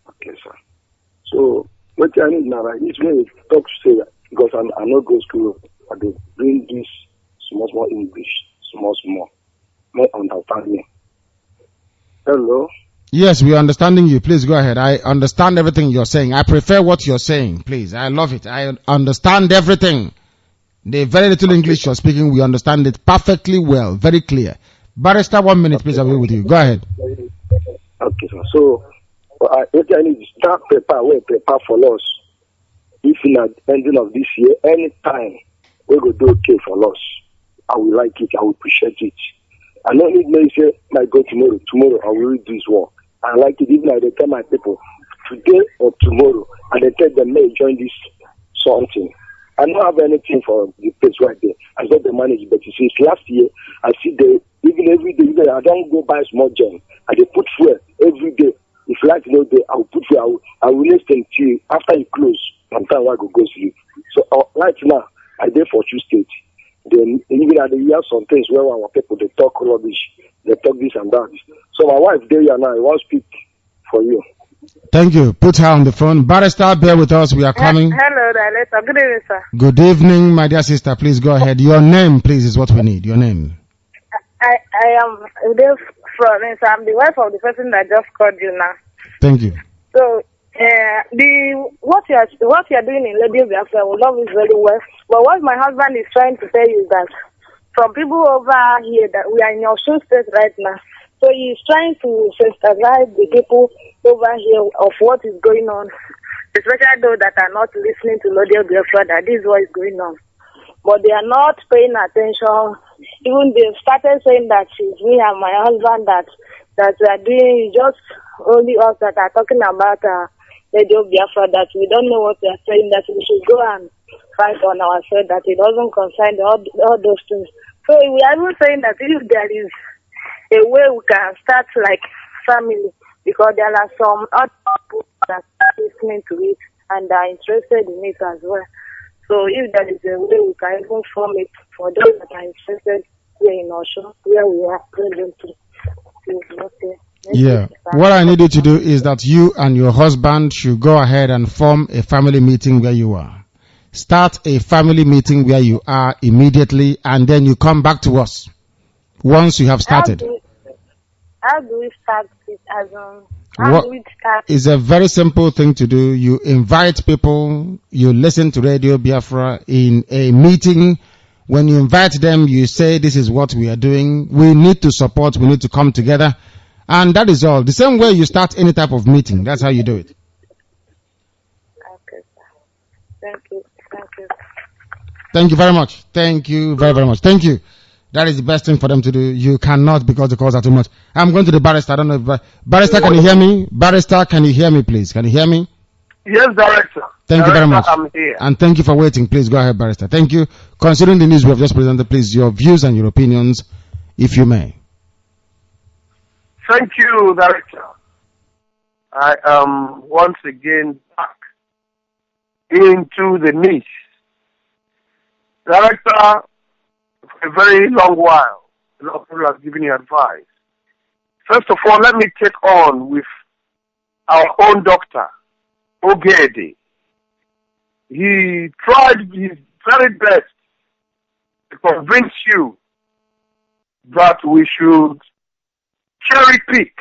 Okay, sir. So, what I need now is when you talk to say, because I know go school, I do bring this small English, small. More understand me. Hello? Yes, we are understanding you. Please go ahead. I understand everything you're saying. I prefer what you're saying. Please. I love it. I understand everything. The very little English you're speaking, we understand it perfectly well. Very clear. Barrister, 1 minute, please. I'll be with you. Go ahead. Okay, sir. So, what I need is start prepare for us. If in the ending of this year, anytime we go do okay for us, I will like it. I will appreciate it. I don't need me say, I go tomorrow I will read this work. I like it even if they tell my people today or tomorrow and they tell them may join this something. I don't have anything for the place right there. I got the money, but since last year I see even every day I don't go buy small gem and they put fuel every day. If like no day I will put fuel, I will listen to you after you close. Sometimes I go sleep. So right now I did for 2 states. Then even at the year some things where our people they talk rubbish, they talk this and that. So my wife there now, I want to speak for you. Thank you. Put her on the phone. Barrister, bear with us. We are coming. Hello, Director. Good evening, sir. Good evening, my dear sister. Please go ahead. Your name, please, is what we need. Your name. I am Ude from. I'm the wife of the person that just called you now. Thank you. So what you are doing in Radio Biafra, we love it very well. But what my husband is trying to tell you is that from people over here that we are in your shoe state right now. So he is trying to sensitize the people over here of what is going on, especially those that are not listening to Radio Biafra, that this is what is going on. But they are not paying attention. Even they started saying that it's me and my husband that we are doing, just only us that are talking about Radio Biafra, that we don't know what they are saying, that we should go and fight on ourselves, that it doesn't concern all those things. So we are even saying that if there is a way we can start like family, because there are some other people that are listening to it and are interested in it as well. So if there is a way we can even form it for those that are interested here in Osho, where we are presently. Yeah. What I need you to do is that you and your husband should go ahead and form a family meeting where you are. Start a family meeting where you are immediately, and then you come back to us once you have started. How do we start it as It's a very simple thing to do. You invite people, you listen to Radio Biafra in a meeting. When you invite them, you say, this is what we are doing. We need to support, we need to come together. And that is all. The same way you start any type of meeting. That's how you do it. Okay, sir. Thank you. Thank you. Thank you very much. Thank you very, very much. Thank you. That is the best thing for them to do. You cannot, because the calls are too much. I'm going to the barrister. I don't know if barrister, can you hear me? Barrister, can you hear me, please? Can you hear me? Yes, Director. Thank you very much. I'm here. And thank you for waiting. Please go ahead, barrister. Thank you. Considering the news we have just presented, please, your views and your opinions, if you may. Thank you, Director. I am once again back into the niche. Director, for a very long while, a lot of people have given you advice. First of all, let me take on with our own doctor, Ogede. He tried his very best to convince you that we should cherry pick.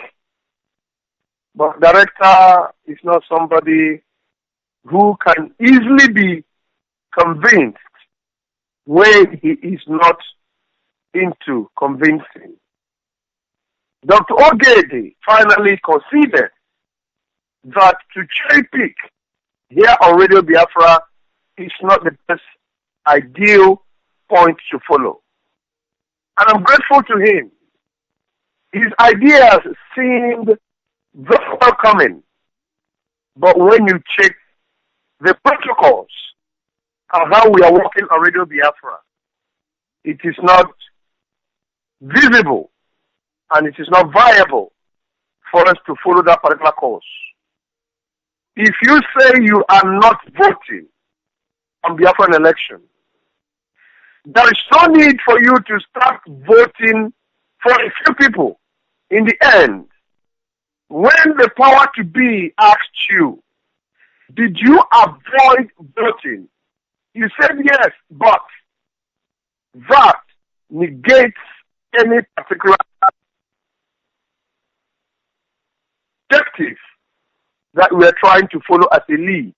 But Director is not somebody who can easily be convinced when he is not into convincing. Dr. Ogede finally conceded that to cherry pick here on Radio Biafra is not the best ideal point to follow. And I'm grateful to him. His ideas seemed very welcoming. But when you check the protocols and how we are working on Radio Biafra, it is not visible and it is not viable for us to follow that particular course. If you say you are not voting on Biafran election, there is no need for you to start voting for a few people. In the end, when the power to be asked you, did you avoid voting? You said yes, but that negates any particular objective that we are trying to follow as a lead.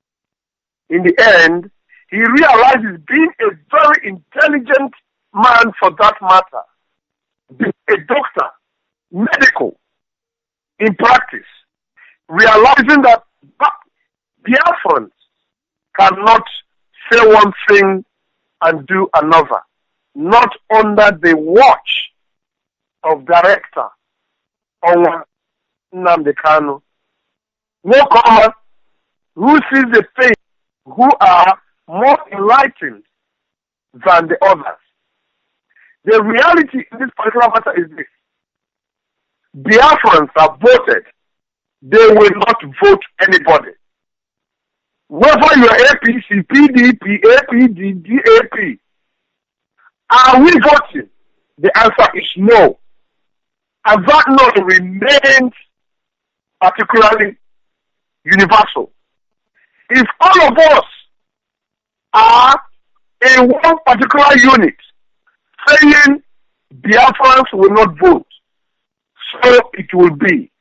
In the end, he realizes being a very intelligent man for that matter, being a doctor, medical, in practice, realizing that Biafrans cannot say one thing and do another, not under the watch of Director MAZI NNAMDI KANU. No comma who sees the things who are more enlightened than the others. The reality in this particular matter is this. Biafrans have voted. They will not vote anybody. Whether you are APC, PDP, APD, DAP, are we voting? The answer is no. And that no remains particularly universal. If all of us are in one particular unit saying Biafrans will not vote, so it will be.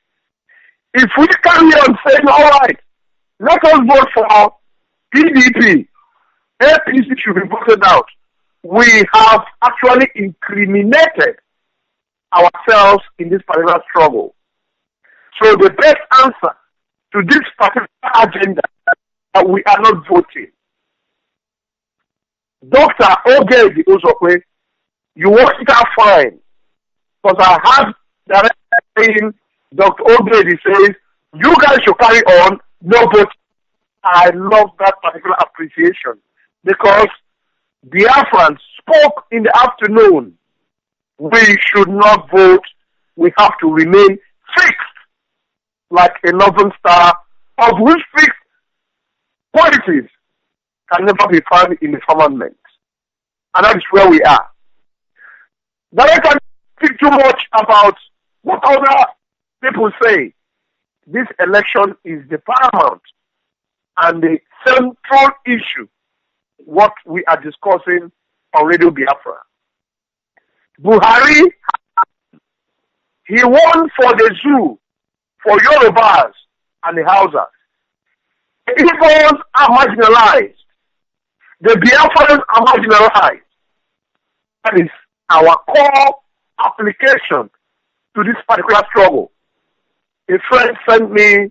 If we carry on saying, all right, let us vote for PDP, APC should be voted out, we have actually incriminated ourselves in this particular struggle. So the best answer to this particular agenda that we are not voting. Dr. Ogede Uzokwe, you work it out fine. Because I have that saying, Dr. Ogede says, you guys should carry on, no vote. I love that particular appreciation. Because Biafran spoke in the afternoon. We should not vote. We have to remain fixed like a northern star, of which fixed qualities can never be found in the firmament. And that is where we are. But I can speak too much about what other people say. This election is the paramount and the central issue, what we are discussing on Radio Biafra. Buhari, he won for the zoo for Yorubas and the Hausas. The Igbos are marginalized. The Biafrans are marginalized. That is our core application to this particular struggle. A friend sent me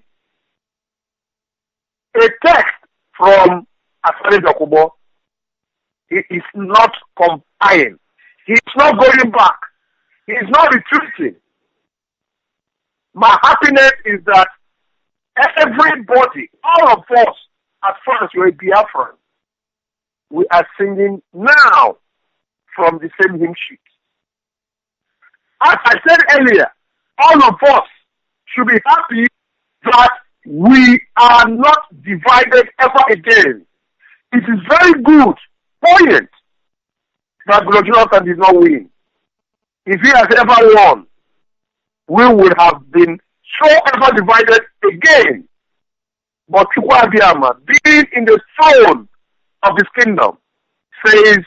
a text from Asani Dokubo. He is not complying. He is not going back. He is not retreating. My happiness is that everybody, all of us, as far as we're Biafran, we are singing now from the same hymn sheet. As I said earlier, all of us should be happy that we are not divided ever again. It is very good, poignant, that Jonathan did not win. If he has ever won, we would have been so ever divided again. But Chukwuabiama, being in the throne of his kingdom, says,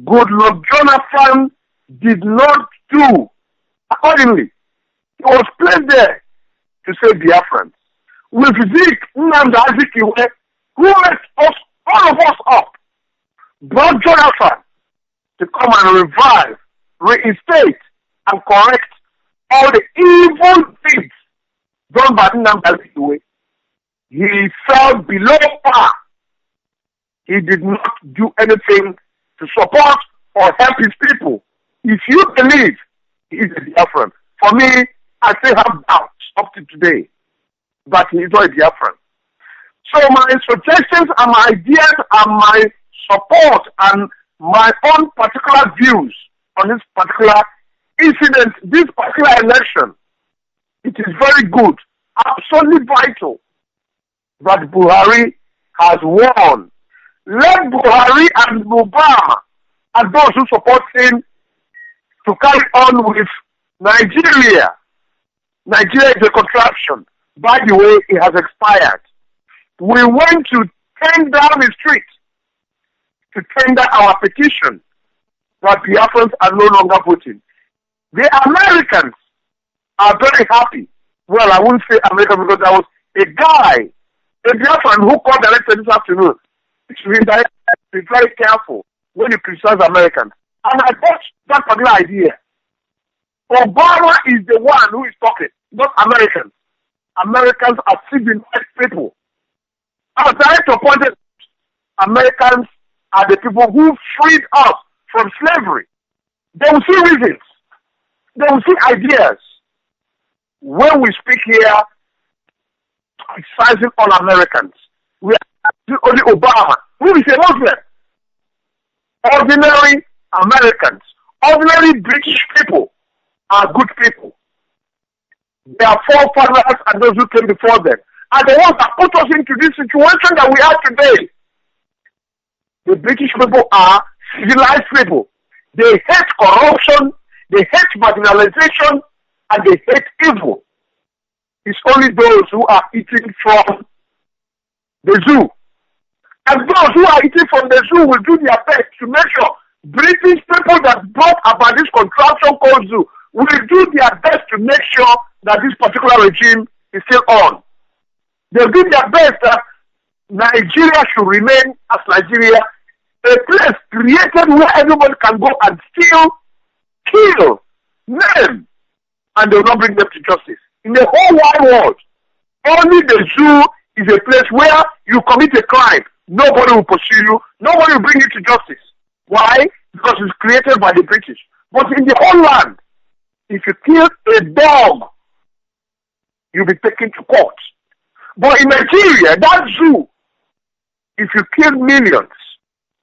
good Lord Jonathan did not do accordingly. He was placed there to save Biafrans. With Zeke, Nnamdi Kanu, who left us, all of us up, brought Jonathan to come and revive, reinstate, and correct all the evil deeds done by Nnamdi Kanu. He fell below par. He did not do anything to support or help his people. If you believe he is a Biafran, for me, I still have doubts up to today that he is not a Biafran. So my suggestions and my ideas and my support and my own particular views on this particular incident, this particular election, it is very good, absolutely vital that Buhari has won. Let Buhari and Obama and those who support him to carry on with Nigeria. Nigeria is a contraption. By the way, it has expired. We went to turn down the street to tender our petition that Biafrans are no longer voting. The Americans are very happy. Well, I wouldn't say American because there was a guy, a Biafran, who called directly this afternoon. You should be very careful when you criticize Americans. And I got that particular idea. Obama is the one who is talking, not Americans. Americans are civilized people. As director pointed, Americans are the people who freed us from slavery. They will see reasons. They will see ideas. When we speak here, criticizing all Americans, we are only Obama, who is a Muslim. Ordinary Americans, ordinary British people are good people. Their forefathers and those who came before them are the ones that put us into this situation that we are today. The British people are civilized people. They hate corruption, they hate marginalization, and they hate evil. It's only those who are eating from the zoo. And those who are eating from the zoo will do their best to make sure British people that brought about this contraption called zoo will do their best to make sure that this particular regime is still on. They'll do their best that Nigeria should remain as Nigeria, a place created where everyone can go and steal, kill, maim, and they will not bring them to justice. In the whole wide world, only the zoo is a place where you commit a crime. Nobody will pursue you. Nobody will bring you to justice. Why? Because it's created by the British. But in the whole land, if you kill a dog, you'll be taken to court. But in Nigeria, that zoo, if you kill millions,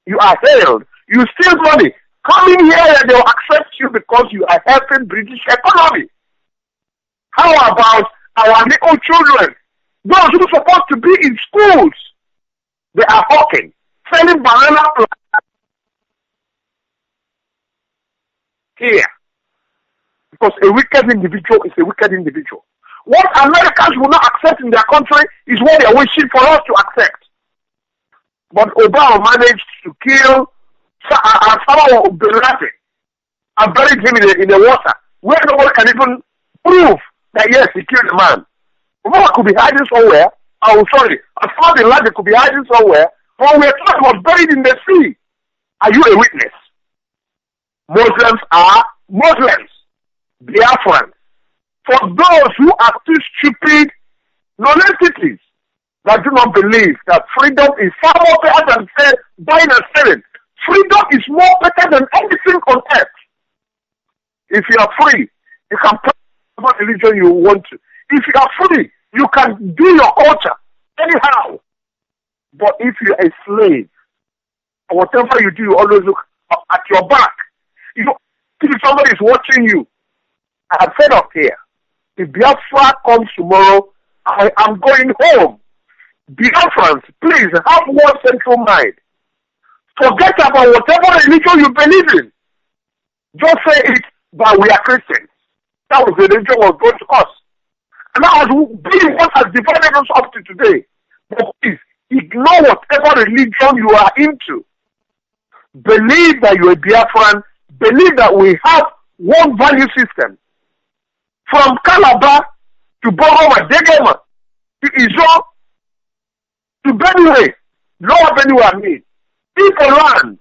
you are held. You steal money. Coming here, they will accept you because you are helping British economy. How about our little children? Those who are supposed to be in schools, they are hawking, selling banana here. Because a wicked individual is a wicked individual. What Americans will not accept in their country is what they are wishing for us to accept. But Obama managed to kill Osama bin Laden and buried him in the water, where nobody can even prove that yes, he killed the man. Obama could be hiding somewhere. Oh, sorry. Osama bin Laden could be hiding somewhere. But we are told he was buried in the sea. Are you a witness? Muslims are Muslims. Biafran. For those who are too stupid non-entities that do not believe that freedom is far more better than buying and selling. Freedom is more better than anything on earth. If you are free, you can practice whatever religion you want to. If you are free, you can do your culture anyhow. But if you are a slave, whatever you do, you always look at your back. You know, if somebody is watching you, I have said up here, if Biafra comes tomorrow, I am going home. Biafrans, please have one central mind. Forget about whatever religion you believe in. Just say it, but we are Christians. That was the religion was going to us. And that has been what has divided us up to today. But please, ignore whatever religion you are into. Believe that you are Biafran. Believe that we have one value system. From Calabar to Boroma, Degema, to Izo, to Benue, Lower Benue, I mean, Ipoland,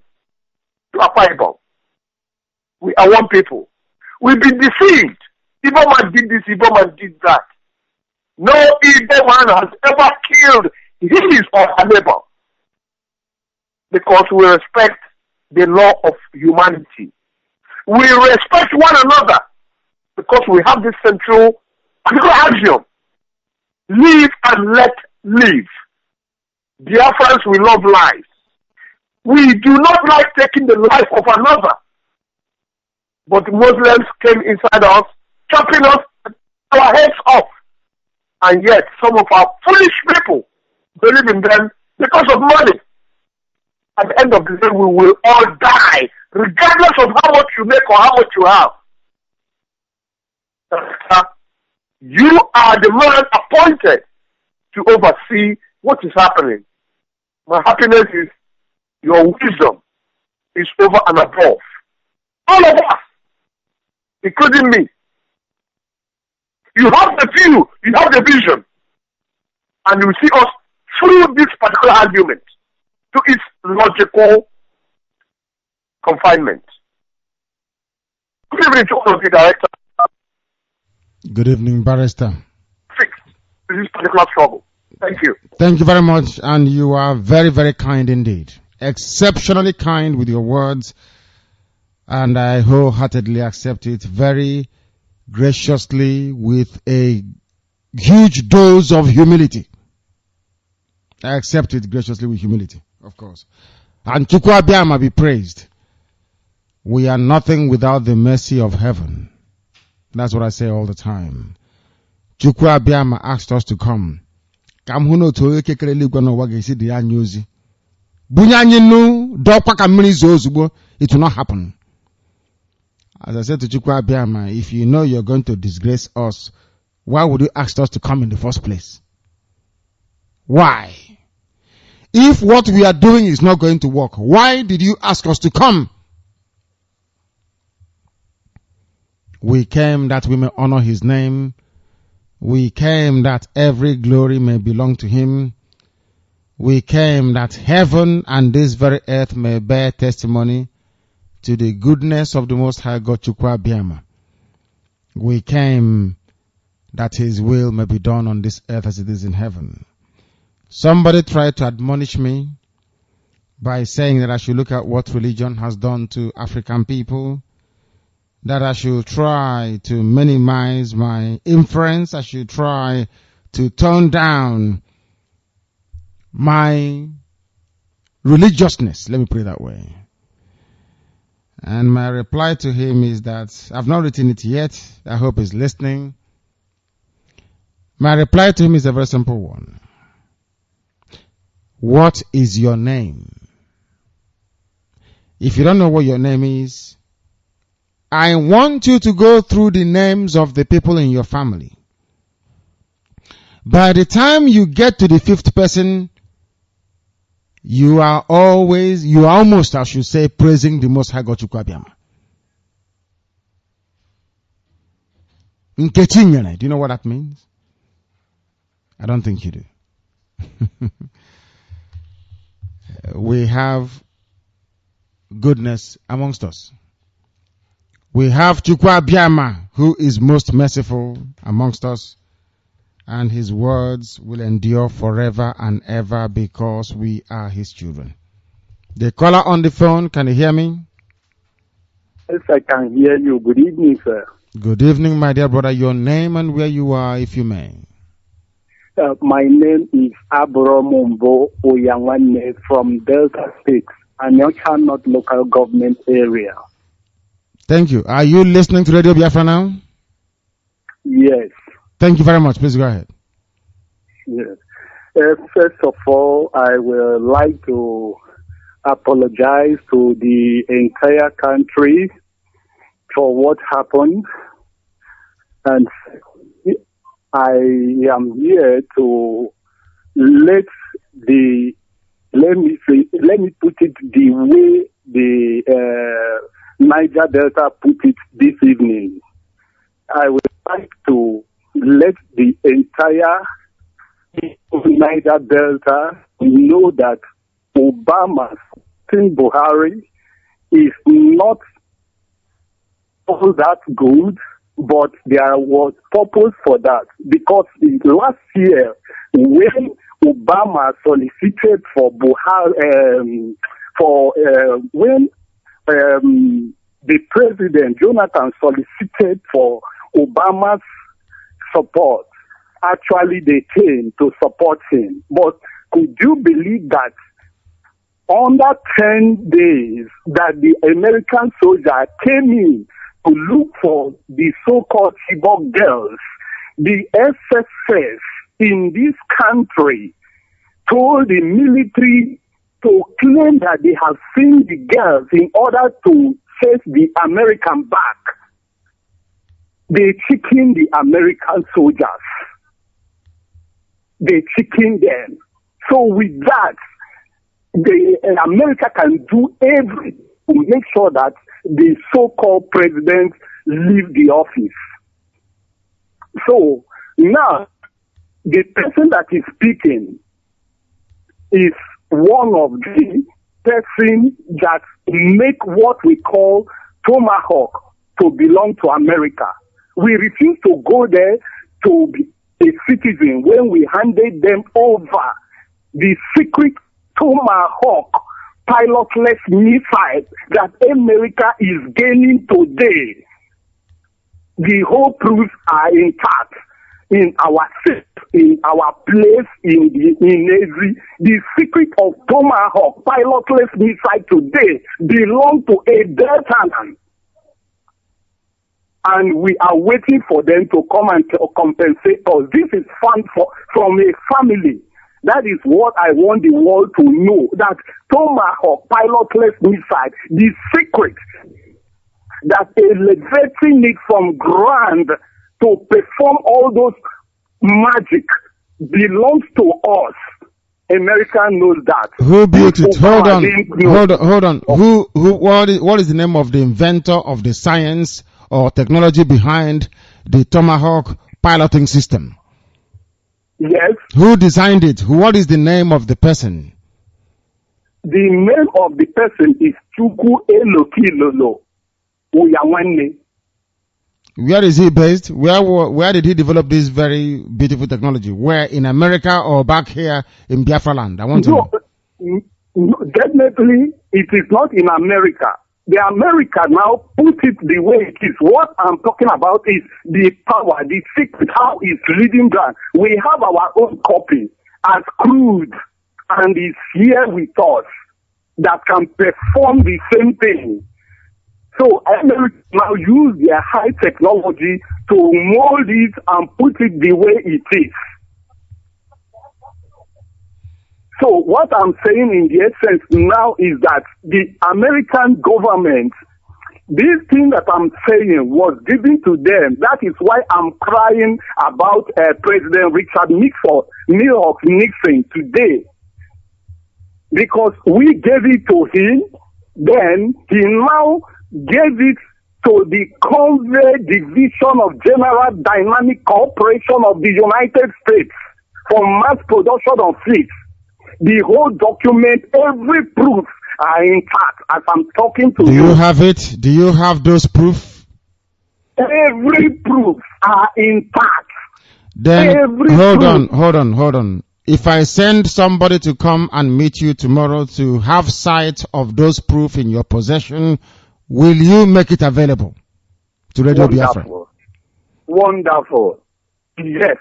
to Apaibo. We are one people. We've been deceived. Igbo man did this, Igbo man did that. No Igbo man has ever killed his or her neighbor. Because we respect the law of humanity. We respect one another because we have this central axiom. Live and let live. Biafrans, we love lives. We do not like taking the life of another. But Muslims came inside us, chopping us our heads off. And yet, some of our foolish people believe in them because of money. At the end of the day, we will all die, regardless of how much you make or how much you have. You are the man appointed to oversee what is happening. My happiness is your wisdom is over and above. All of us, including me. You have the view, you have the vision, and you see us through this particular argument to its logical confinement. Good evening to all of you, Director. Good evening, Barrister. Fixed to this particular struggle. Thank you. Thank you very much, and you are very, very kind indeed. Exceptionally kind with your words, and I wholeheartedly accept it very graciously with a huge dose of humility. I accept it graciously with humility, of course. And Chukwu Abiyama be praised. We are nothing without the mercy of heaven. That's what I say all the time. Chukwu Abiyama asked us to come. Kamhuno to ekekere ligwe no wa ga-esi dị anya ozi. Bunye anyị nnu dọkwa ka mmiri zoo ozugbo. It will not happen. As I said to Chukwu Abiyama, if you know you're going to disgrace us, why would you ask us to come in the first place? Why? If what we are doing is not going to work, why did you ask us to come? We came that we may honor his name. We came that every glory may belong to him. We came that heaven and this very earth may bear testimony to the goodness of the Most High God, Chukwu Abiyama. We came that his will may be done on this earth as it is in heaven. Somebody tried to admonish me by saying that I should look at what religion has done to African people, that I should try to minimize my influence, I should try to tone down my religiousness, let me put it that way. And my reply to him is that I've not written it yet. I hope he's listening. My reply to him is a very simple one. What is your name? If you don't know what your name is, I want you to go through the names of the people in your family. By the time you get to the fifth person, you are almost, I should say, praising the Most High God Chukwu Abiyama. Nkechinyere, do you know what that means? I don't think you do. We have goodness amongst us. We have Chukwa Biama, who is most merciful amongst us, and his words will endure forever and ever because we are his children. The caller on the phone, can you hear me? Yes, I can hear you. Good evening, sir. Good evening, my dear brother. Your name and where you are, if you may. My name is Abromombo Oyangwane from Delta State, Anyocha North local government area. Thank you. Are you listening to Radio Biafra now? Yes. Thank you very much. Please go ahead. Yes. First of all, I would like to apologize to the entire country for what happened, and I am here to let me put it the way the Niger Delta put it this evening. I would like to let the entire Niger Delta know that Obama's Buhari is not all that good, but there was purpose for that, because last year when Obama solicited for Buhari, when the president Jonathan solicited for Obama's support, actually they came to support him. But could you believe that under 10 days that the American soldier came in to look for the so-called Igbo girls, the SSS in this country told the military to claim that they have seen the girls in order to chase the American back. They chickened the American soldiers. They chickened them. So with that, America can do everything to make sure that the so-called president leave the office. So now, the person that is speaking is one of the persons that make what we call tomahawk to belong to America. We refuse to go there to be a citizen when we handed them over the secret tomahawk pilotless missile that America is gaining today. The whole proofs are intact in our safe, in our place in MAZI. The secret of tomahawk pilotless missile today belongs to a Deltaman. And we are waiting for them to come and compensate us. This is fun from a family. That is what I want the world to know, that tomahawk pilotless missile, the secret that elevating it from ground to perform all those magic belongs to us. America knows that. Who built it? Hold on. What is the name of the inventor of the science or technology behind the tomahawk piloting system? Yes. Who designed it? What is the name of the person? The name of the person is Chukwu Elokilolo Uyawene. Where is he based? Where did he develop this very beautiful technology? Where, in America or back here in Biafra land? I want to know. No, definitely it is not in America. The America now put it the way it is. What I'm talking about is the power, the secret, how it's leading down. We have our own copy as crude, and it's here with us that can perform the same thing. So America now use their high technology to mold it and put it the way it is. So what I'm saying in the essence now is that the American government, this thing that I'm saying was given to them. That is why I'm crying about President Richard Nixon today. Because we gave it to him, then he now gave it to the Convoy Division of General Dynamic Corporation of the United States, for mass production of it. The whole document, every proof are intact as I'm talking to you. Do you have it? Do you have those proof? Every proof are intact. Then Every hold proof. on. If I send somebody to come and meet you tomorrow to have sight of those proof in your possession, will you make it available to Radio Biafra? Wonderful. Yes.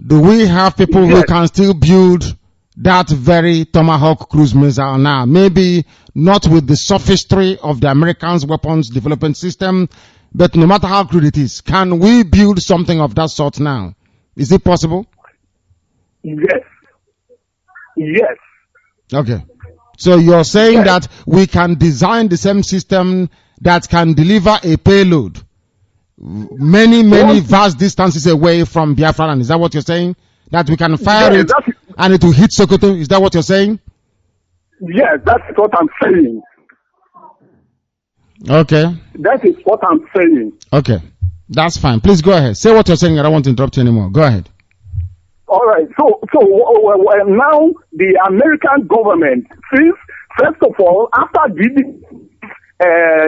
Do we have people who can still build that very Tomahawk cruise missile now? Maybe not with the sophistry of the Americans' weapons development system, but no matter how crude it is, can we build something of that sort now? Is it possible? Yes. Yes. Okay. So you're saying that we can design the same system that can deliver a payload many vast distances away from Biafran. Is that what you're saying? That we can fire it and it will hit Sokoto? Is that what you're saying? Yes, that's what I'm saying. Okay. That is what I'm saying. Okay. That's fine. Please go ahead. Say what you're saying. I don't want to interrupt you anymore. Go ahead. All right. So now the American government, since first of all, after the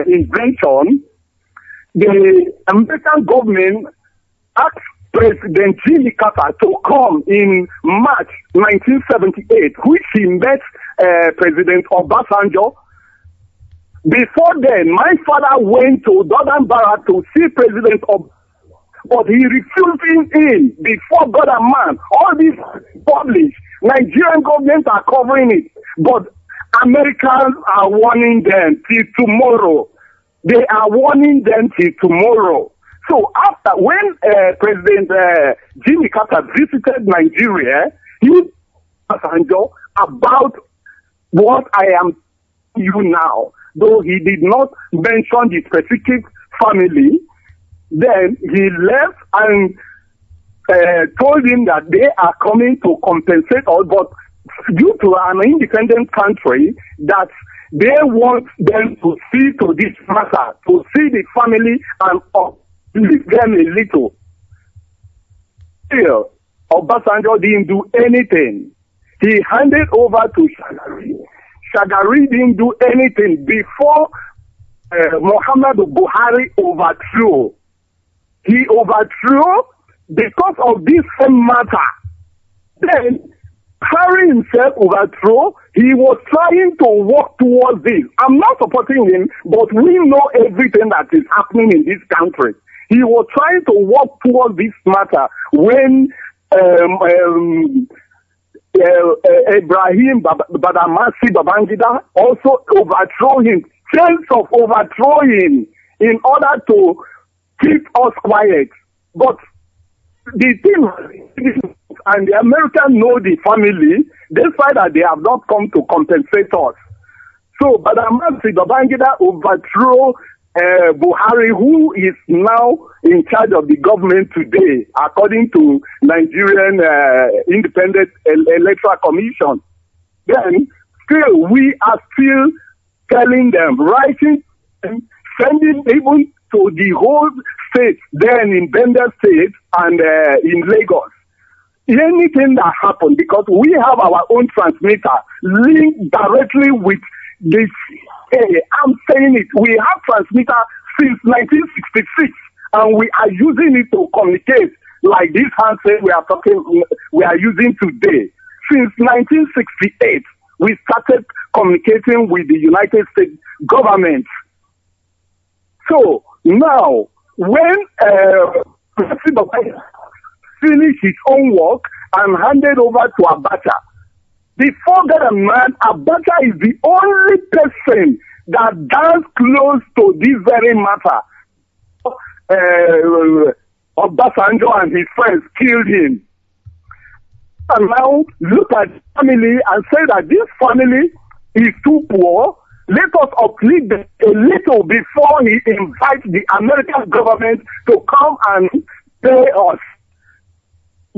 invention, the American government asked President Jimmy Carter to come in March 1978, which he met President Obasanjo. Before then, my father went to Northern Barra to see President Obasanjo, but he refused him in before God and man. All this published. Nigerian government are covering it, but Americans are warning them till tomorrow. They are warning them till tomorrow. So after, when President Jimmy Carter visited Nigeria, he asked about what I am telling you now, though he did not mention the specific family. Then he left and told him that they are coming to compensate us, but due to an independent country, that they want them to see to this matter, to see the family and leave them a little. Still, Obasanjo didn't do anything. He handed over to Shagari. Shagari didn't do anything before Muhammadu Buhari overthrew. He overthrew because of this same matter. Then, Harry himself overthrew. He was trying to work towards this. I'm not supporting him, but we know everything that is happening in this country. He was trying to work towards this matter when Ibrahim Badamasi Babangida also overthrew him. Chance of overthrowing in order to keep us quiet. But the thing, and the Americans know the family, despite that they have not come to compensate us. So Badamasi Babangida overthrew Buhari, who is now in charge of the government today, according to Nigerian Independent Electoral Commission. Then, still, we are still telling them, writing, and sending even to the whole state, then in Bender State and in Lagos. Anything that happened, because we have our own transmitter linked directly with this. I'm saying it. We have transmitter since 1966, and we are using it to communicate like this handset we are using today. Since 1968, we started communicating with the United States government. So now, when President finished his own work and handed over to Abacha, before God and man, Abacha is the only person that danced close to this very matter. Obasanjo and his friends killed him. And now look at the family and say that this family is too poor. Let us uplift them a little before he invites the American government to come and pay us.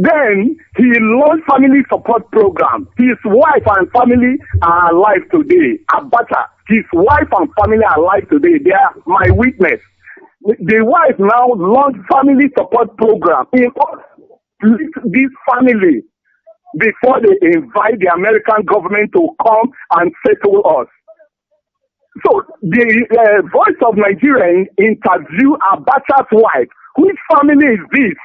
Then he launched family support program. His wife and family are alive today. Abacha, his wife and family are alive today. They are my witness. The wife now launched family support program in order to lift this family before they invite the American government to come and settle us. So the Voice of Nigeria interview Abacha's wife. Which family is this?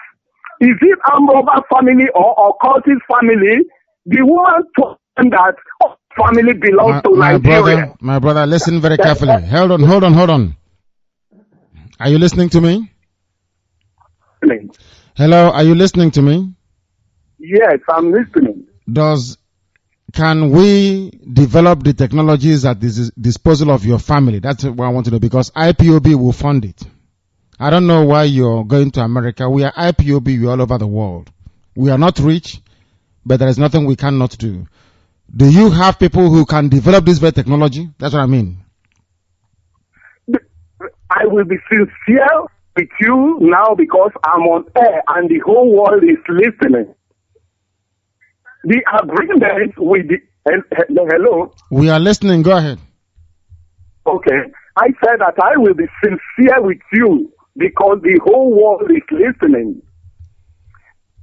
Is it Amroba family or Curtis family? The woman told them that family belongs to Nigeria. My brother, listen very carefully. Hold on. Are you listening to me? Hello, are you listening to me? Yes, I'm listening. Can we develop the technologies at the disposal of your family? That's what I want to know, because IPOB will fund it. I don't know why you're going to America. We are IPOB, we're all over the world. We are not rich, but there is nothing we cannot do. Do you have people who can develop this very technology? That's what I mean. I will be sincere with you now because I'm on air and the whole world is listening. The agreement with the... Hello? We are listening. Go ahead. Okay. I said that I will be sincere with you because the whole world is listening.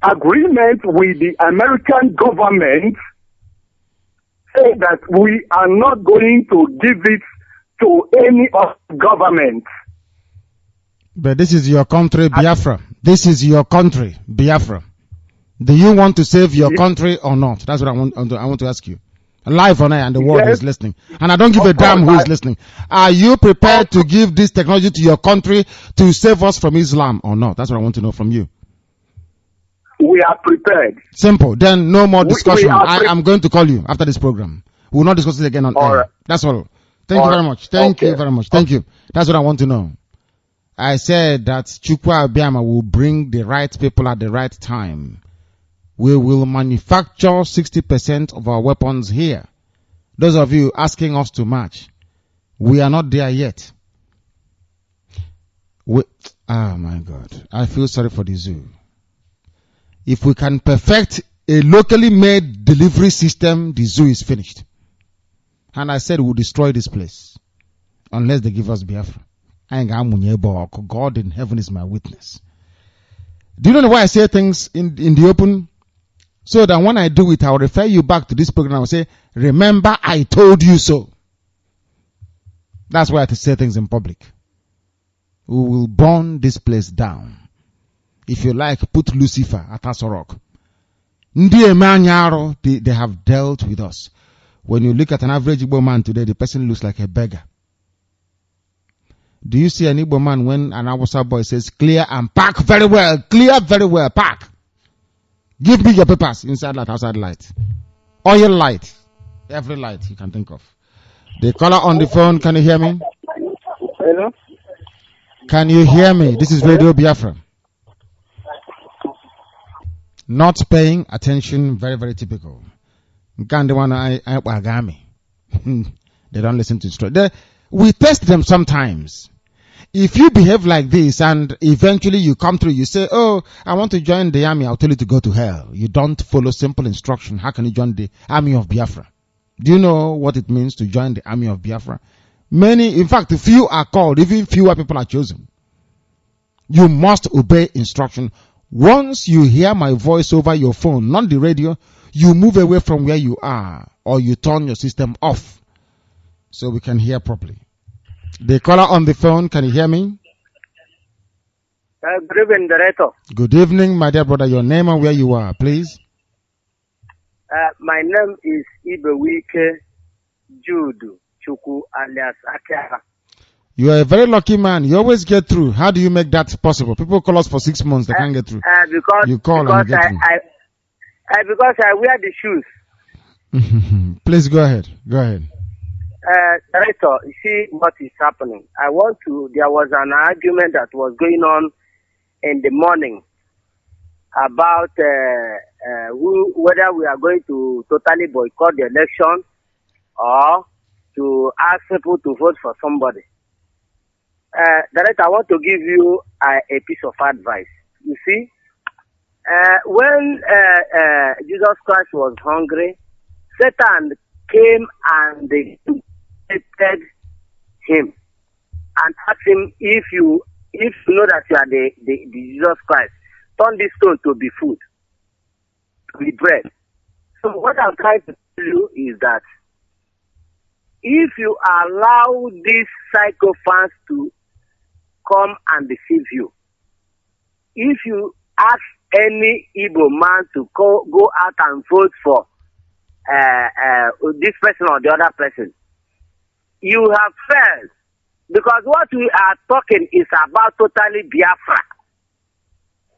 Agreement with the American government say that we are not going to give it to any of the government. But this is your country, Biafra. This is your country, Biafra. Do you want to save your country or not? That's what I want to ask you. Live on air and the world is listening. And I don't give a damn who is listening. Are you prepared to give this technology to your country to save us from Islam or not? That's what I want to know from you. We are prepared. Simple. Then no more discussion. I'm going to call you after this program. We will not discuss it again on air. Right. That's all. Thank you very much. Thank you very much. Thank you. That's what I want to know. I said that Chukwu Abiyama will bring the right people at the right time. We will manufacture 60% of our weapons here. Those of you asking us to march, we are not there yet. Oh my God. I feel sorry for the zoo. If we can perfect a locally made delivery system, the zoo is finished. And I said we'll destroy this place unless they give us Biafra. God in heaven is my witness. Do you know why I say things in the open? So that when I do it, I'll refer you back to this program. I'll say, remember I told you so. That's why I say things in public. We will burn this place down. If you like, put Lucifer at Asorok. They have dealt with us. When you look at an average Igbo man today, the person looks like a beggar. Do you see an Igbo man when an Awusa boy says, clear and pack very well, clear very well, pack? Give me your papers, inside light, outside light. Oil light, every light you can think of. The caller on the phone, can you hear me? Hello? Can you hear me? This is Radio Biafra. Not paying attention, very, very typical. They don't listen to straight. We test them sometimes. If you behave like this and eventually you come through, you say, oh, I want to join the army, I'll tell you to go to hell. You don't follow simple instruction. How can you join the army of Biafra? Do you know what it means to join the army of Biafra? Many, in fact, few are called, even fewer people are chosen. You must obey instruction. Once you hear my voice over your phone, not the radio, you move away from where you are or you turn your system off so we can hear properly. The caller on the phone, can you hear me? Good evening, Director. Good evening, my dear brother. Your name and where you are, please. My name is Ibewike Judu Chukwu alias Akara. You are a very lucky man. You always get through. How do you make that possible? People call us for 6 months. They can't get through. Because you call because and you get through. Because I wear the shoes. Please go ahead. Go ahead. Director, you see what is happening. There was an argument that was going on in the morning about whether we are going to totally boycott the election or to ask people to vote for somebody. Director, I want to give you a piece of advice. You see, when Jesus Christ was hungry, Satan came and they tempted him and asked him, if you know that you are the Jesus Christ, turn this stone to be food, to be bread. So what I'm trying to tell you is that if you allow these psychophants to come and deceive you, if you ask any Igbo man to go out and vote for this person or the other person, you have failed. Because what we are talking is about totally Biafra.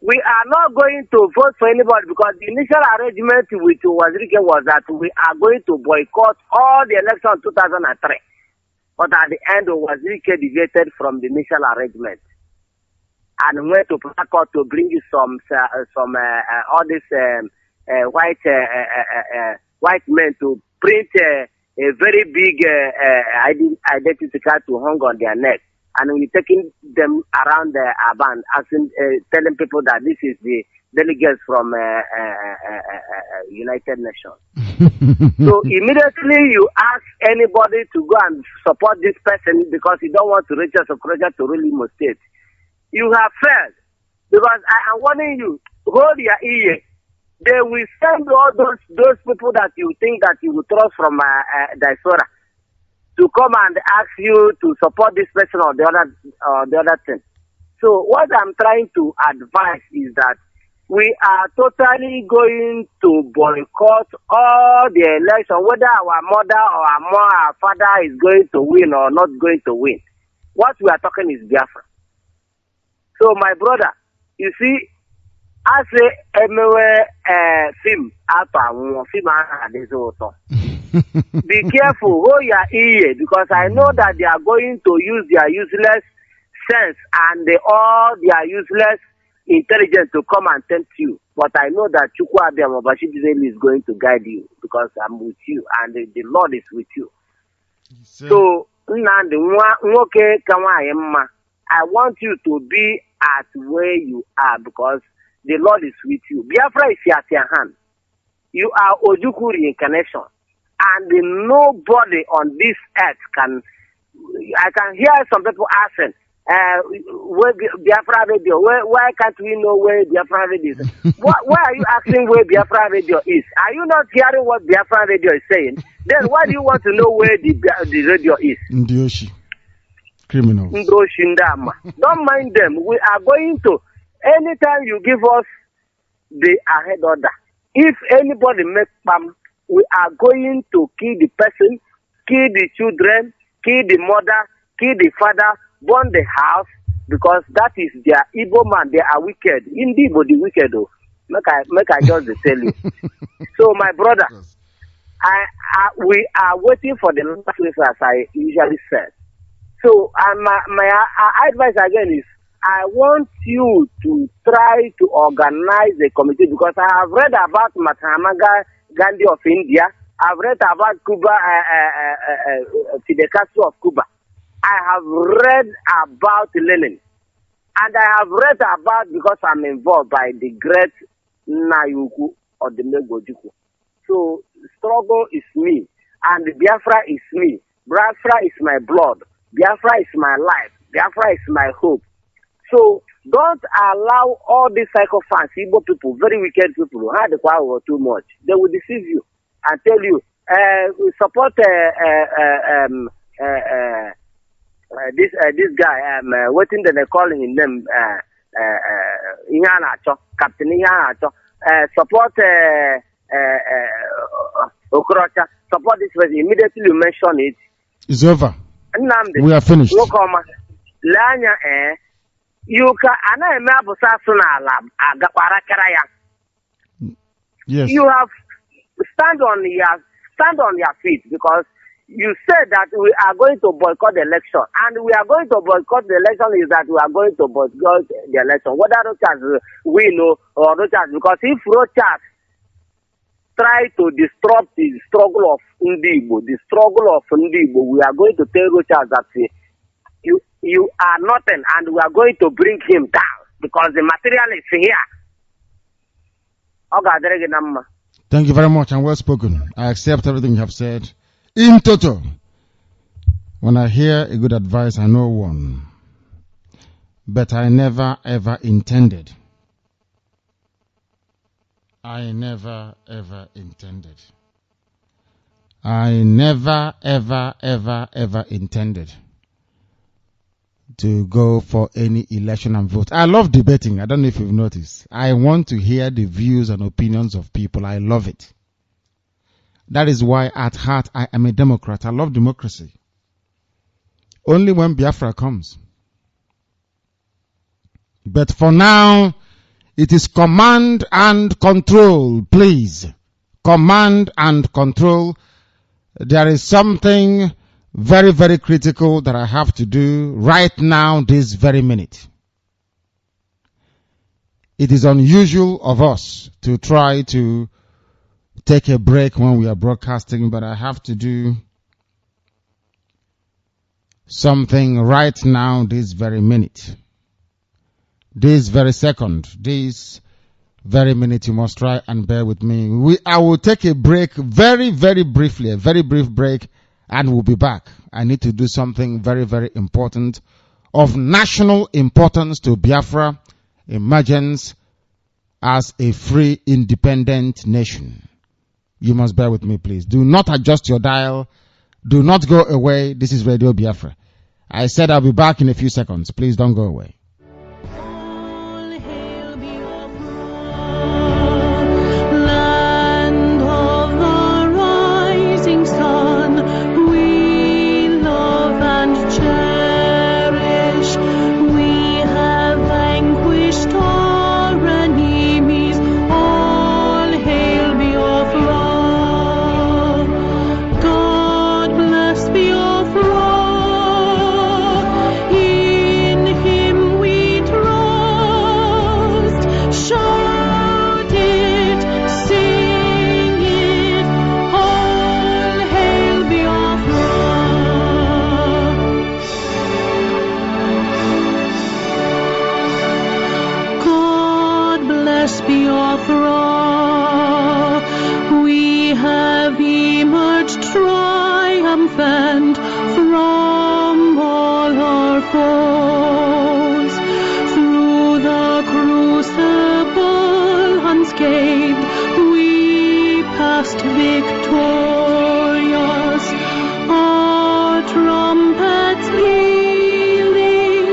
We are not going to vote for anybody because the initial arrangement with Wazirike was that we are going to boycott all the elections 2003. But at the end, Wazirike deviated from the initial arrangement and went to Port to bring you some all these white men to print a very big identity card to hang on their neck. And we're taking them around the Aban, telling people that this is the delegates from United Nations. So immediately you ask anybody to go and support this person because you don't want to reach us or to rule Imo State. You have failed. Because I am warning you, hold your ear. They will send all those people that you think that you will trust from diaspora to come and ask you to support this person or the other thing. So what I'm trying to advise is that we are totally going to boycott all the election, whether our mother or our father is going to win or not going to win. What we are talking is Biafra. So my brother, you see, I say everywhere film after film be careful, hold your ear, because I know that they are going to use their useless sense and all their useless intelligence to come and tempt you. But I know that Chukwu Abiyam Obashidizeli is going to guide you because I'm with you and the Lord is with you. So, Nnamdi Nwoke Kawayemma, I want you to be at where you are because the Lord is with you. Biafra is at your hand. You are Ojukwu reincarnation. And nobody on this earth can. I can hear some people asking, where Biafra Radio? Why can't we know where Biafra Radio is? Why are you asking where Biafra Radio is? Are you not hearing what Biafra Radio is saying? Then why do you want to know where the radio is? Ndioshi. Criminals. Ndoshi Ndama. Don't mind them. We are going to, anytime you give us the ahead order, if anybody makes spam, we are going to kill the person, kill the children, kill the mother, kill the father, burn the house, because that is their Igbo man. They are wicked. Indeed, but the wicked, though. Make I just tell you. So, my brother, we are waiting for the last race, as I usually said. So, my advice again is, I want you to try to organize a committee, because I have read about Mahatma Gandhi of India. I've read about Cuba, Fidel Castro of Cuba. I have read about Lenin. And I have read about, because I'm involved by the great Nayuku or the Megojuku. So, struggle is me. And Biafra is me. Biafra is my blood. Biafra is my life. Biafra is my hope. So, don't allow all these psychophants, Igbo people, very wicked people, who had the power too much. They will deceive you and tell you, we support this guy, waiting that they're calling him name, Captain Ihanacho, support Okorocha, support this person. Immediately you mention it. It's over. Nnamdi, we are finished. You can yes. You have stand on your feet, because you said that we are going to boycott the election, and we are going to boycott the election is that we are going to boycott the election, whether Rochas win or Rochas, because if Rochas try to disrupt the struggle of Igbo, we are going to tell Rochas that you are nothing, and we are going to bring him down, because the material is here. Thank you very much and well spoken. I accept everything you have said. In total, when I hear a good advice, I know one. But I never ever intended I never ever intended. I never ever intended to go for any election and vote. I love debating. I don't know if you've noticed. I want to hear the views and opinions of people. I love it. That is why at heart I am a Democrat. I love democracy. Only when Biafra comes. But for now, it is command and control, please. Command and control. There is something very, very critical that I have to do right now, this very minute. It is unusual of us to try to take a break when we are broadcasting, but I have to do something right now, this very minute. This very second, this very minute, you must try and bear with me. I will take a break very, very briefly, a very brief break, and we'll be back. I need to do something very, very important, of national importance to Biafra emergence as a free, independent nation. You must bear with me, please. Do not adjust your dial. Do not go away. This is Radio Biafra. I said I'll be back in a few seconds. Please don't go away. Triumphant from all our foes, through the crucible unscathed, we passed victorious. Our trumpets pealing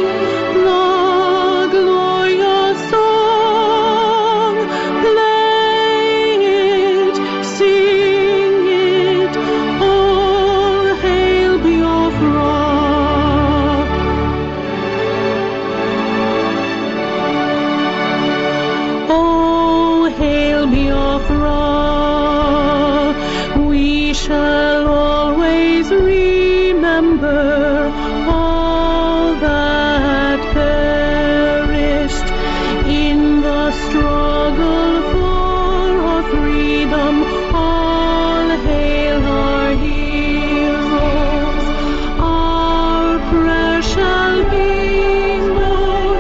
the glorious song, play it, sing it, all hail Biafra. Oh, hail Biafra. We shall always remember all that perished in the struggle for our freedom. All hail our heroes. Our prayer shall be known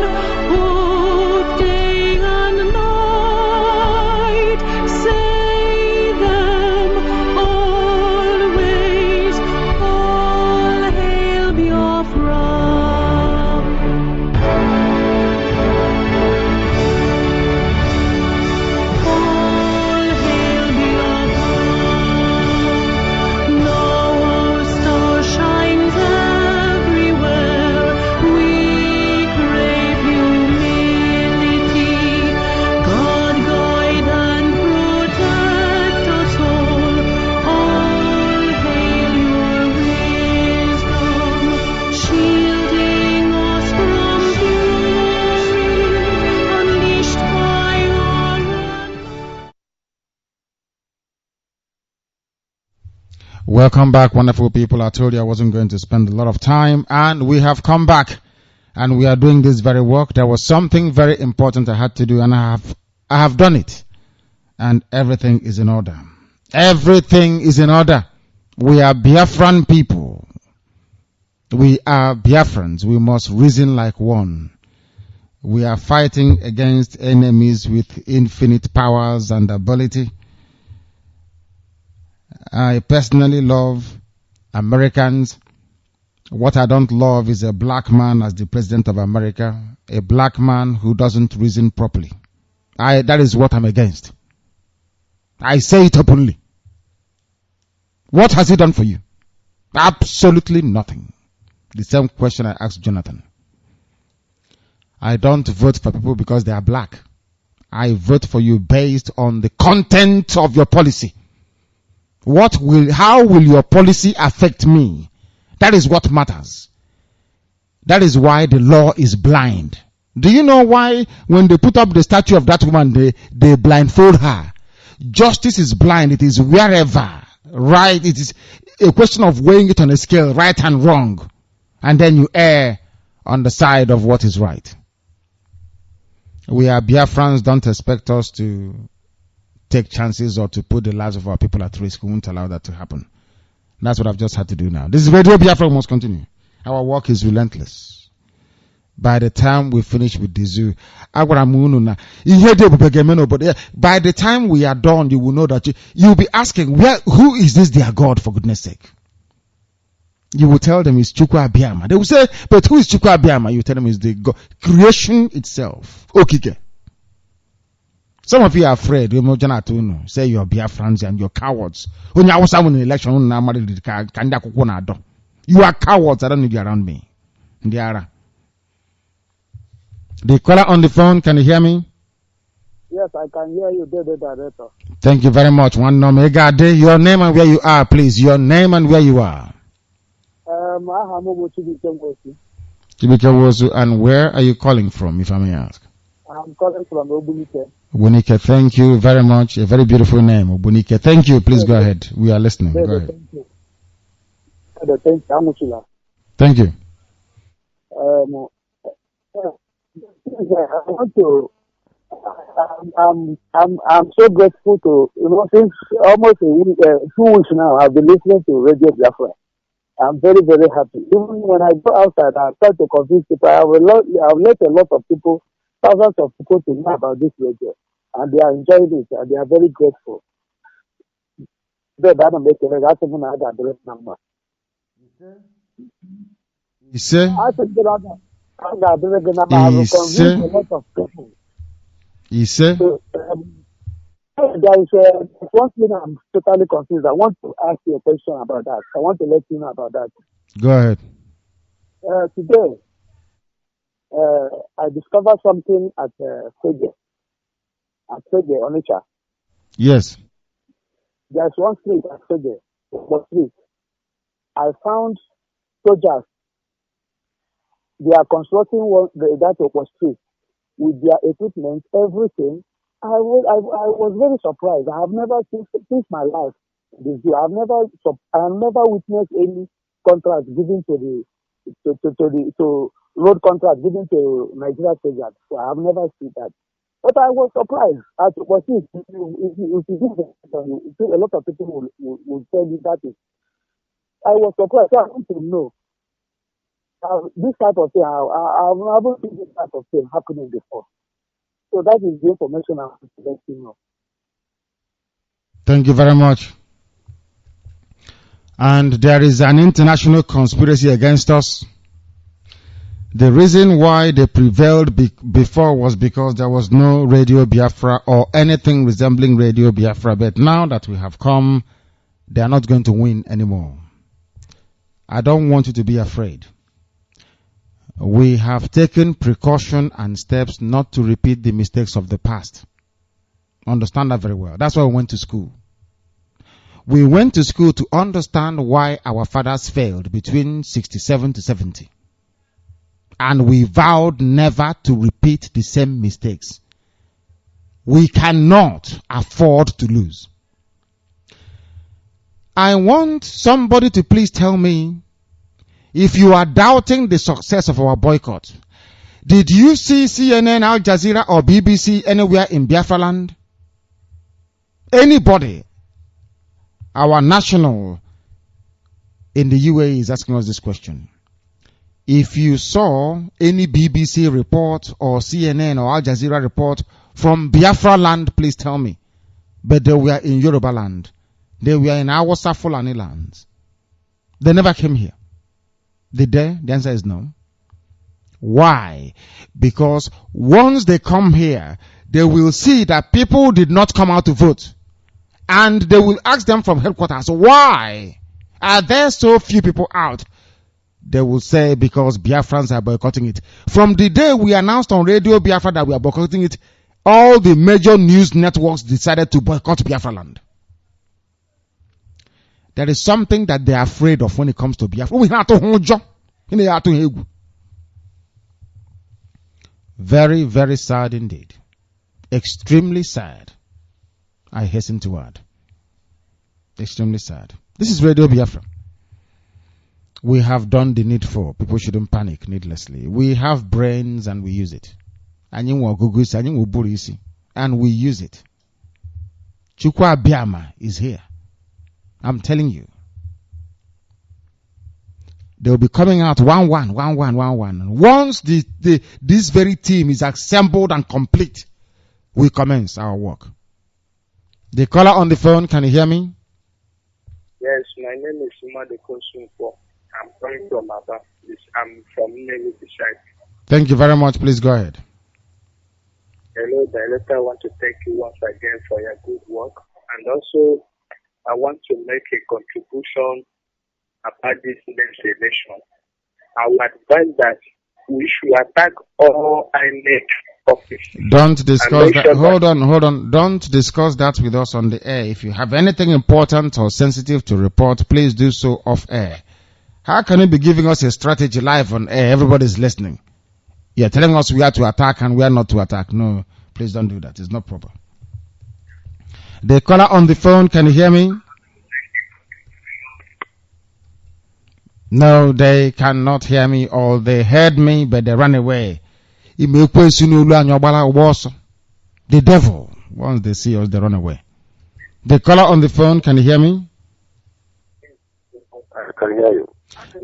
both day and night. Say them always. All hail Biafra. All hail Biafra. Now our star shines everywhere. We crave humility. God guide and protect us all. All hail your wisdom, shielding us from fury, unleashed by our Welcome back, wonderful people. I told you I wasn't going to spend a lot of time, and we have come back, and we are doing this very work. There was something very important I had to do, and I have done it, and everything is in order. Everything is in order. We are Biafran people. We are Biafrans. We must reason like one. We are fighting against enemies with infinite powers and ability. I personally love Americans. What I don't love is a black man as the president of America, a black man who doesn't reason properly. That is what I'm against. I say it openly. What has he done for you? Absolutely nothing. The same question I asked Jonathan. I don't vote for people because they are black. I vote for you based on the content of your policy. How will your policy affect me? That is what matters. That is why the law is blind. Do you know why when they put up the statue of that woman, they blindfold her? Justice is blind. It is wherever, right? It is a question of weighing it on a scale, right and wrong. And then you err on the side of what is right. We are Biafrans. Don't expect us to take chances or to put the lives of our people at risk. We won't allow that to happen. That's what I've just had to do now. This is Radio Biafra. We must continue. Our work is relentless. By the time we finish with the zoo, by the time we are done, you will know that you'll be asking, who is this their God, for goodness sake? You will tell them it's Chukwu Abiyama. They will say, but who is Chukwu Abiyama? You tell them it's the God, creation itself. Okay. Some of you are afraid. Say you're Biafrans and you're cowards. You are cowards. I don't need you around me. The caller on the phone, can you hear me? Yes, I can hear you, Director. Thank you very much. One Omega Day. Your name and where you are, please. Your name and where you are. Chibike, and where are you calling from, if I may ask? I'm calling from Obunike. Obunike, thank you very much. A very beautiful name, Obunike. Thank you. Please go ahead. We are listening. Go ahead. Thank you. I'm so grateful to, since almost 2 weeks now, I've been listening to Radio Biafra. I'm very, very happy. Even when I go outside, I try to convince people. I've let a lot of people, thousands of people, to know about this radio, and they are enjoying it, and they are very grateful. I don't make it. That's even I got the number. You say? I think I got the number. I will convince a lot of people. You say? So, there is one thing I'm totally confused. I want to ask you a question about that. I want to let you know about that. Go ahead. Today, I discovered something at Fege, Onitsha. Yes. There's one street at Fege, street. I found soldiers. They are constructing that street with their equipment, everything. I was very surprised. I have never since my life I have never witnessed any contract given to road contract given to Nigeria soldiers. So I have never seen that. But I was surprised. A lot of people will tell you that is. I was surprised. So I want to know this type of thing. I've never seen this type of thing happening before. So that is the information I want to let you know. Thank you very much. And there is an international conspiracy against us. The reason why they prevailed before was because there was no Radio Biafra or anything resembling Radio Biafra. But now that we have come, they are not going to win anymore. I don't want you to be afraid. We have taken precaution and steps not to repeat the mistakes of the past. Understand that very well. That's why we went to school. We went to school to understand why our fathers failed between 67 to 70. And we vowed never to repeat the same mistakes. We cannot afford to lose. I want somebody to please tell me, if you are doubting the success of our boycott, did you see CNN, Al Jazeera, or BBC anywhere in Biafra land? Anybody, our national in the UAE is asking us this question. If you saw any BBC report or CNN or Al Jazeera report from Biafra land, please tell me. But they were in Yoruba land. They were in Hausa Fulani lands. They never came here. Did they? The answer is no. Why? Because once they come here, they will see that people did not come out to vote. And they will ask them from headquarters, why are there so few people out? They will say, because Biafrans are boycotting it. From the day we announced on Radio Biafra that we are boycotting it, all the major news networks decided to boycott Biafra land. There is something that they are afraid of when it comes to Biafra. Very, very sad indeed. Extremely sad. I hasten to add. Extremely sad. This is Radio Biafra. We have done the needful. People shouldn't panic needlessly. We have brains and we use it. And we use it. Chukwa Biama is here. I'm telling you. They will be coming out 1-1. Once this very team is assembled and complete, we commence our work. The caller on the phone, can you hear me? Yes, my name is Madeko Sunko. I'm calling from Aba. I'm from Nnewi beside. Thank you very much. Please go ahead. Hello, Director. I want to thank you once again for your good work. And also, I want to make a contribution about this next election. I would advise that we should attack all INEC offices. Don't discuss that. Hold on. Don't discuss that with us on the air. If you have anything important or sensitive to report, please do so off air. How can you be giving us a strategy live on air? Everybody's listening. You're telling us we are to attack and we are not to attack. No, please don't do that. It's not proper. The caller on the phone, can you hear me? No, they cannot hear me, or they heard me, but they ran away. The devil, once they see us, they run away. The caller on the phone, can you hear me? I can hear you.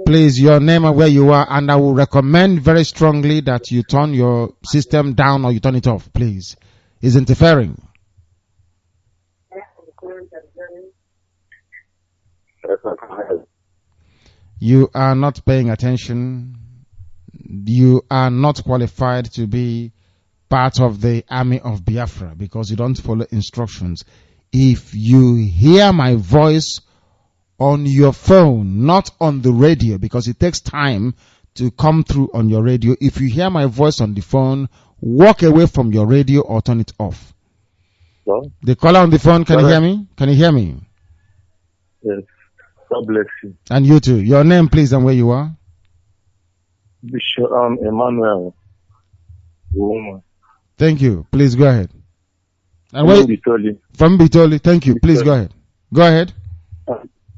Please, your name and where you are, and I will recommend very strongly that you turn your system down or you turn it off, please. It's interfering. You are not paying attention. You are not qualified to be part of the army of Biafra because you don't follow instructions. If you hear my voice on your phone, not on the radio, because it takes time to come through on your radio. If you hear my voice on the phone, walk away from your radio or turn it off. No? The caller on the phone, can you hear me? Can you hear me? Yes. God bless you. And you too. Your name, please, and where you are? Bishop Emmanuel. Woman. Thank you. Please go ahead. And where? From Bitoli. Thank you. Please go ahead. Go ahead.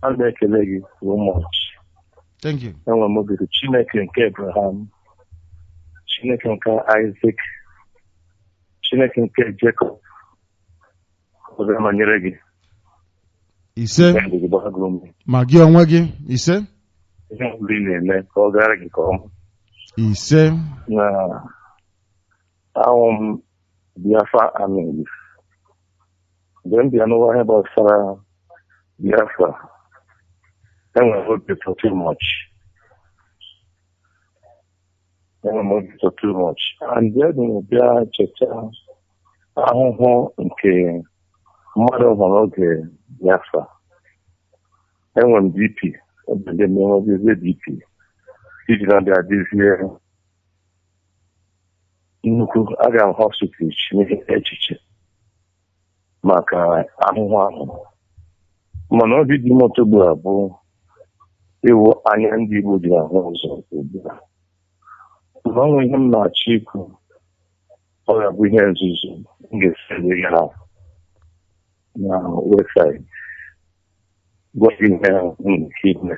Thank you so much. Thank you. I want to be Chineke nke Abraham, Chineke nke Isaac, Chineke nke Jacob. Ise magi onwe gị ise ise na Biafra army. Then the another about Sarah Biafra. Then we hope it for too much. And then we be a church. Okay. Mother of an Biafra. And one DP, the name of the DP. Did not this year. Nnukwu agha hospital chineke echiche maka ahụhụ ahụ. Mana obi dị moto bụ abụ ewu anya ndị Igbo ji ahụ ụzọ ugbu a. Mgbanwe ihe m na-achọ ikwu ọ ga-abụ ihe nzuzo m ga-esere ya na website gwaghị ihe ime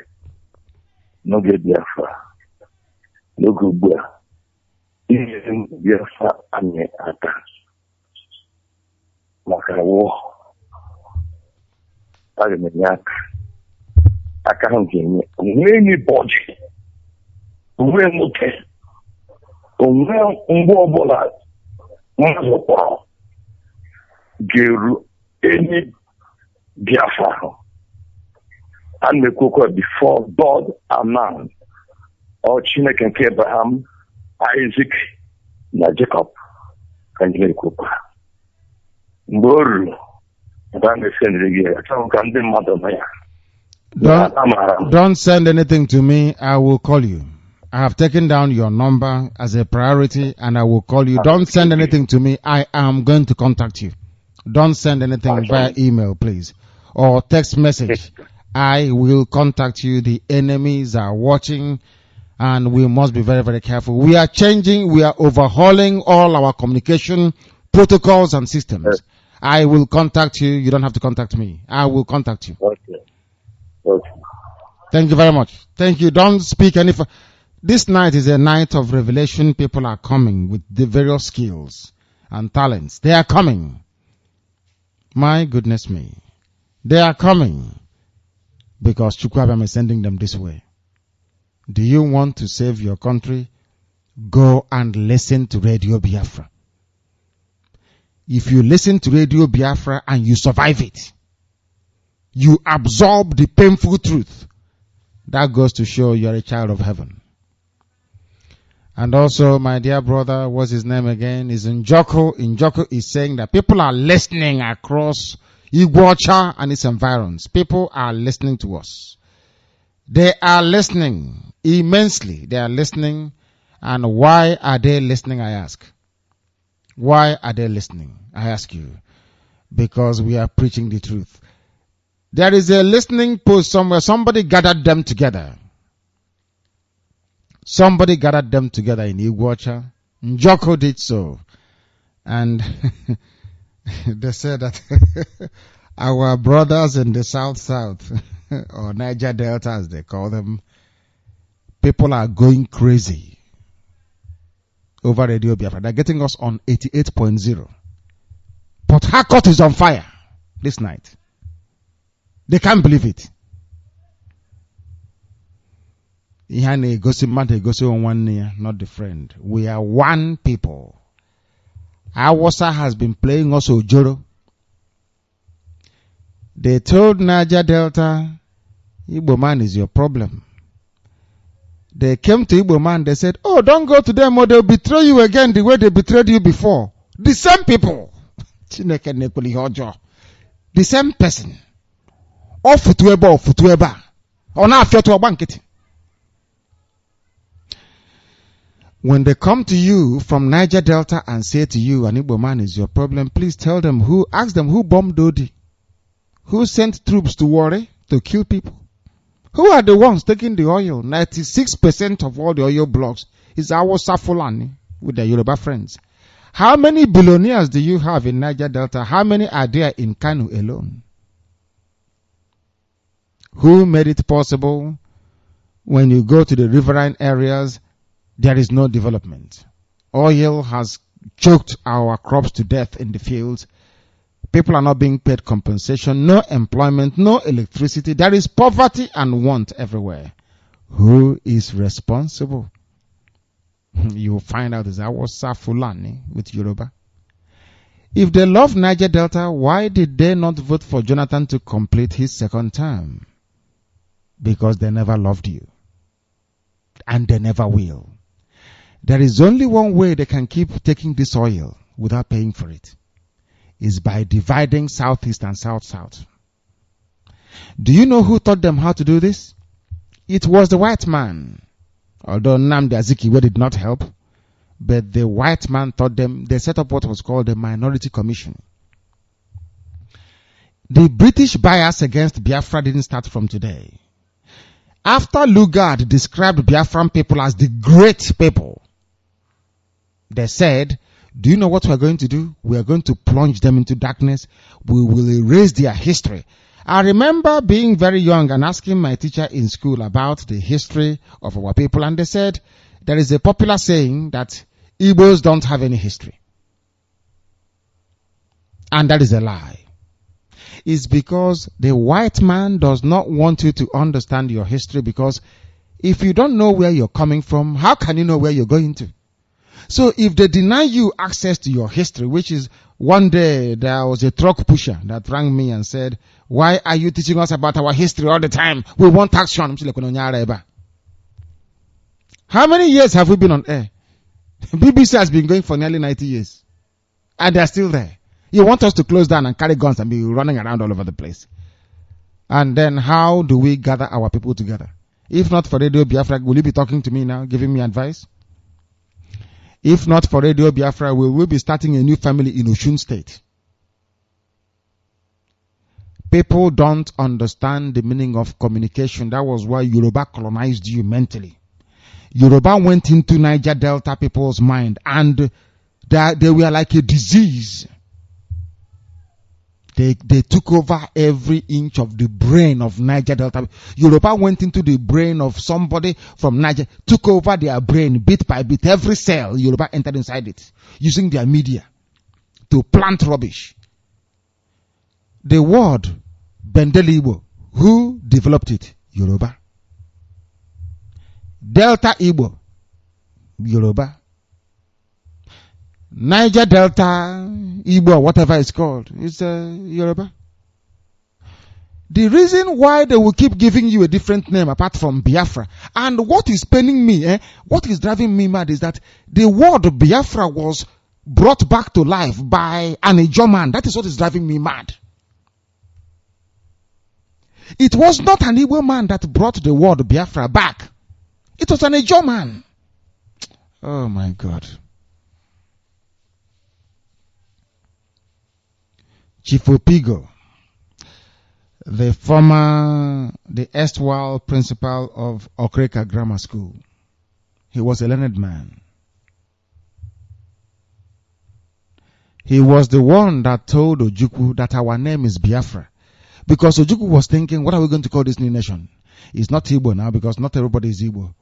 n'oge Biafra n'oge ugbu a. Ihe Biafra anyị aka maka wụ aga m enye aka ahụ ga-enye onwe anybody onwe nwoke onwe mgbe ọbụla mmadụ kpọrọ ga-eru enyi Biafra ahụ a na-ekwukwa before God and man or Chineke nke Abraham, Isaac na Jacob ka ndị na-ekwukwa mgbe o ruru Don't send anything to me. I will call you. I have taken down your number as a priority and I will call you. Don't send anything to me. I am going to contact you. Don't send anything via email, please, or text message. I will contact you. The enemies are watching and we must be very, very careful. We are changing. We are overhauling all our communication protocols and systems. I will contact you. You don't have to contact me. I will contact you. Okay. Thank you very much. Thank you. Don't speak any. This night is a night of revelation. People are coming with the various skills and talents. They are coming. My goodness me. They are coming because Chukwabam is sending them this way. Do you want to save your country? Go and listen to Radio Biafra. If you listen to Radio Biafra and you survive it, you absorb the painful truth, that goes to show you're a child of heaven. And also, my dear brother, what's his name again? Is Njoko. Njoko is saying that people are listening across Igbo and its environs. People are listening to us. They are listening immensely. They are listening. And why are they listening, I ask? Why are they listening? I ask you. Because we are preaching the truth. There is a listening post somewhere. Somebody gathered them together. Somebody gathered them together in Igbo. Njoko did so. And they said that our brothers in the South, or Niger Delta as they call them, people are going crazy over Radio Biafra. They're getting us on 88.0. Port Harcourt is on fire this night. They can't believe it. Not the friend. We are one people. Awasa has been playing us Ojoro. They told Niger Delta, Igbo man is your problem. They came to Igbo man, they said, oh, don't go to them or they'll betray you again the way they betrayed you before. The same people. The same person. When they come to you from Niger Delta and say to you, an Igbo man is your problem, please tell them ask them who bombed Dodi, who sent troops to Warri to kill people, who are the ones taking the oil. 96% of all the oil blocks is our Fulani with their Yoruba friends. How many billionaires do you have in Niger Delta? How many are there in Kanu alone? Who made it possible when you go to the riverine areas, there is no development? Oil has choked our crops to death in the fields. People are not being paid compensation, no employment, no electricity. There is poverty and want everywhere. Who is responsible? You will find out it's our Fulani with Yoruba. If they love Niger Delta, why did they not vote for Jonathan to complete his second term? Because they never loved you. And they never will. There is only one way they can keep taking this oil without paying for it. Is by dividing Southeast and South-South. Do you know who taught them how to do this? It was the white man. Although Nnamdi Azikiwe did not help, but the white man taught them. They set up what was called the Minority Commission. The British bias against Biafra didn't start from today. After Lugard described Biafran people as the great people, they said, do you know what we're going to do? We are going to plunge them into darkness. We will erase their history. I remember being very young and asking my teacher in school about the history of our people, and they said there is a popular saying that Igbos don't have any history. And that is a lie. It's because the white man does not want you to understand your history, because if you don't know where you're coming from, how can you know where you're going to? So if they deny you access to your history, which is one day there was a truck pusher that rang me and said, why are you teaching us about our history all the time? We want action. How many years have we been on air? BBC has been going for nearly 90 years. And they're still there. You want us to close down and carry guns and be running around all over the place. And then how do we gather our people together? If not for Radio Biafra, will you be talking to me now, giving me advice? If not for Radio Biafra, we will be starting a new family in Osun State. People don't understand the meaning of communication. That was why Yoruba colonized you mentally. Yoruba went into Niger Delta people's mind and they were like a disease. They took over every inch of the brain of Niger Delta. Yoruba went into the brain of somebody from Niger, took over their brain bit by bit. Every cell, Yoruba entered inside it, using their media to plant rubbish. The word Bendel-Igbo, who developed it? Yoruba. Delta Igbo, Yoruba. Niger Delta Igbo, whatever it's called, it's Yoruba. The reason why they will keep giving you a different name apart from Biafra, and what is paining me, what is driving me mad is that the word Biafra was brought back to life by an Igbo man. That is what is driving me mad. It was not an Igbo man that brought the word Biafra back. It was an Igbo man. Oh my God. Chief Opigo, the erstwhile principal of Okreka Grammar School. He was a learned man. He was the one that told Ojukwu that our name is Biafra. Because Ojukwu was thinking, what are we going to call this new nation? It's not Igbo now because not everybody is Igbo.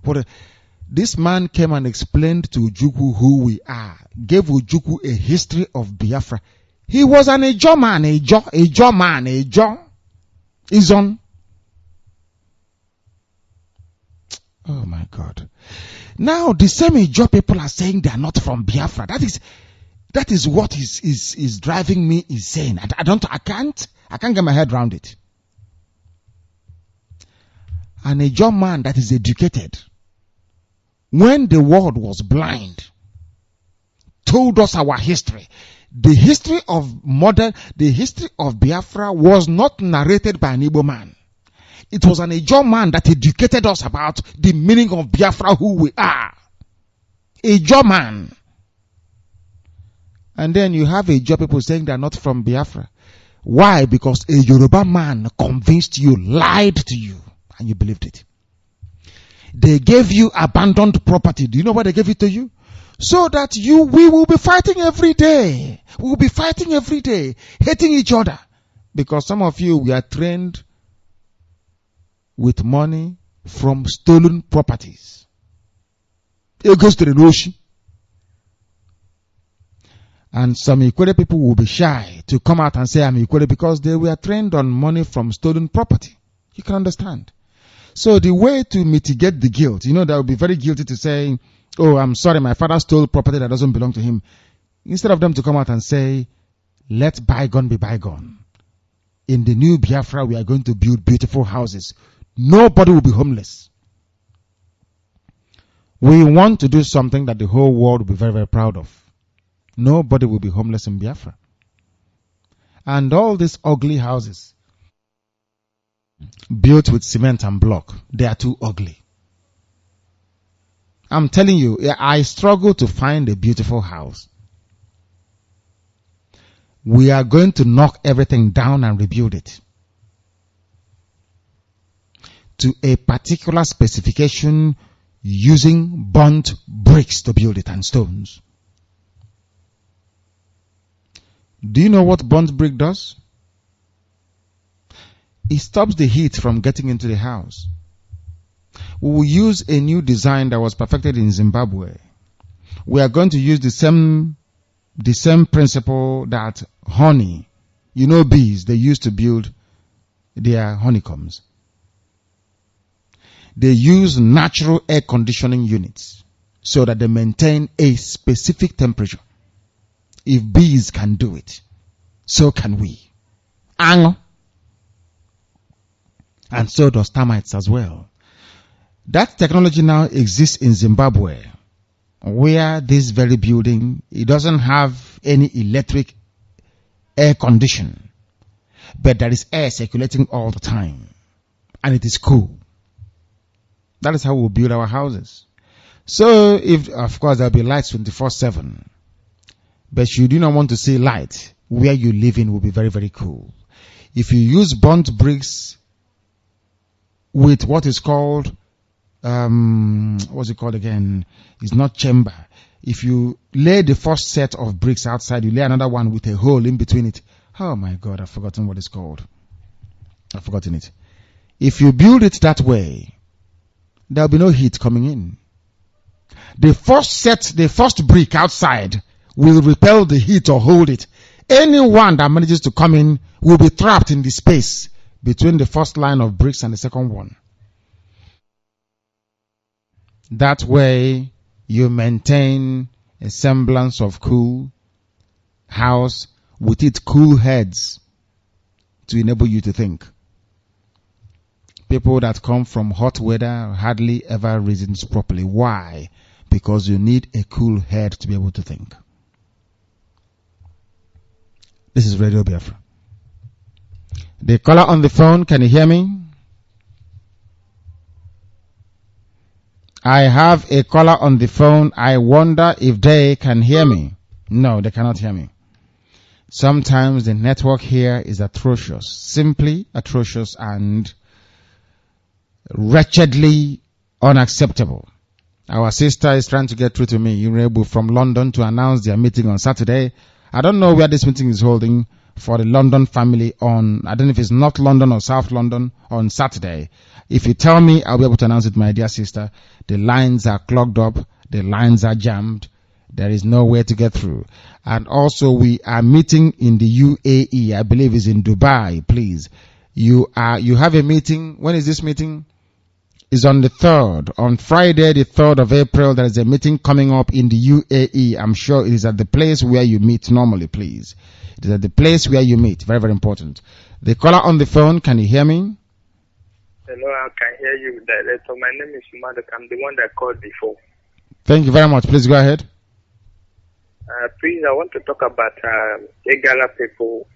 This man came and explained to Ojukwu who we are, gave Ojukwu a history of Biafra. He was an Ejo man, Ejo. Izon. Oh my God. Now the same Ejo people are saying they are not from Biafra. That is what is driving me insane. I can't get my head around it. An Ejo man that is educated, when the world was blind, told us our history. The history of Biafra was not narrated by an Igbo man. It was an Ejo man that educated us about the meaning of Biafra, who we are. Ejo man. And then you have Ejo people saying they are not from Biafra. Why? Because a Yoruba man convinced you, lied to you, and you believed it. They gave you abandoned property. Do you know why they gave it to you? So that we will be fighting every day. We will be fighting every day, hating each other. Because some of you, we are trained with money from stolen properties. It goes to the notion. And some Ikwere people will be shy to come out and say I'm Ikwere because they were trained on money from stolen property. You can understand. So the way to mitigate the guilt, that would be very guilty to say, oh, I'm sorry, my father stole property that doesn't belong to him. Instead of them to come out and say, let bygone be bygone. In the new Biafra, we are going to build beautiful houses. Nobody will be homeless. We want to do something that the whole world will be very, very proud of. Nobody will be homeless in Biafra. And all these ugly houses built with cement and block, they are too ugly. I'm telling you, I struggle to find a beautiful house. We are going to knock everything down and rebuild it to a particular specification using burnt bricks to build it and stones. Do you know what burnt brick does? It stops the heat from getting into the house. We will use a new design that was perfected in Zimbabwe. We are going to use the same principle that honey, bees, they used to build their honeycombs. They use natural air conditioning units so that they maintain a specific temperature. If bees can do it, so can we. And so does termites as well. That technology now exists in Zimbabwe, where this very building, it doesn't have any electric air condition, but there is air circulating all the time, and it is cool. That is how we build our houses. So, if of course there'll be lights 24/7, but you do not want to see light, where you live in will be very, very cool. If you use burnt bricks with what is called what's it called again? It's not chamber. If you lay the first set of bricks outside, you lay another one with a hole in between it. Oh my God, I've forgotten what it's called. I've forgotten it. If you build it that way, there'll be no heat coming in. The first brick outside will repel the heat or hold it. Anyone that manages to come in will be trapped in the space between the first line of bricks and the second one. That way, you maintain a semblance of cool house with its cool heads to enable you to think. People that come from hot weather hardly ever reason properly. Why? Because you need a cool head to be able to think. This is Radio Biafra. The caller on the phone, can you hear me? I have a caller on the phone. I wonder if they can hear me. No, they cannot hear me. Sometimes the network here is atrocious, simply atrocious and wretchedly unacceptable. Our sister is trying to get through to me, Irebu, from London to announce their meeting on Saturday. I don't know where this meeting is holding for the London family on, I don't know if it's North London or South London, on Saturday. If you tell me, I'll be able to announce it, my dear sister. The lines are clogged up. The lines are jammed. There is no way to get through. And also, we are meeting in the UAE. I believe it's in Dubai, please. You have a meeting. When is this meeting? It's on the 3rd. On Friday, the 3rd of April, there is a meeting coming up in the UAE. I'm sure it is at the place where you meet normally, please. It is at the place where you meet. Very, very important. The caller on the phone, can you hear me? Hello, I can hear you, Director. My name is Madok. I'm the one that called before. Thank you very much. Please go ahead. Please, I want to talk about Igala people.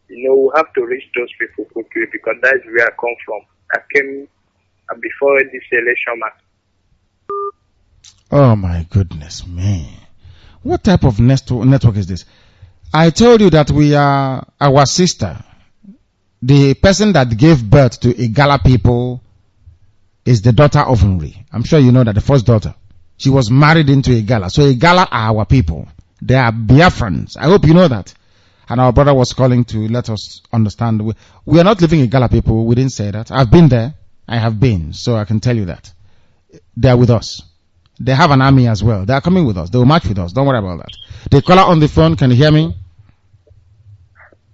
You know, we have to reach those people quickly because that's where I come from. I came before this election. Oh my goodness, man. What type of network is this? I told you that we are our sister. The person that gave birth to Igala people is the daughter of Nri. I'm sure you know that, the first daughter. She was married into Igala. So Igala are our people. They are Biafrans. I hope you know that. And our brother was calling to let us understand. We are not living Igala people. We didn't say that. I've been there. I have been. So I can tell you that. They are with us. They have an army as well. They are coming with us. They will march with us. Don't worry about that. The caller on the phone, can you hear me?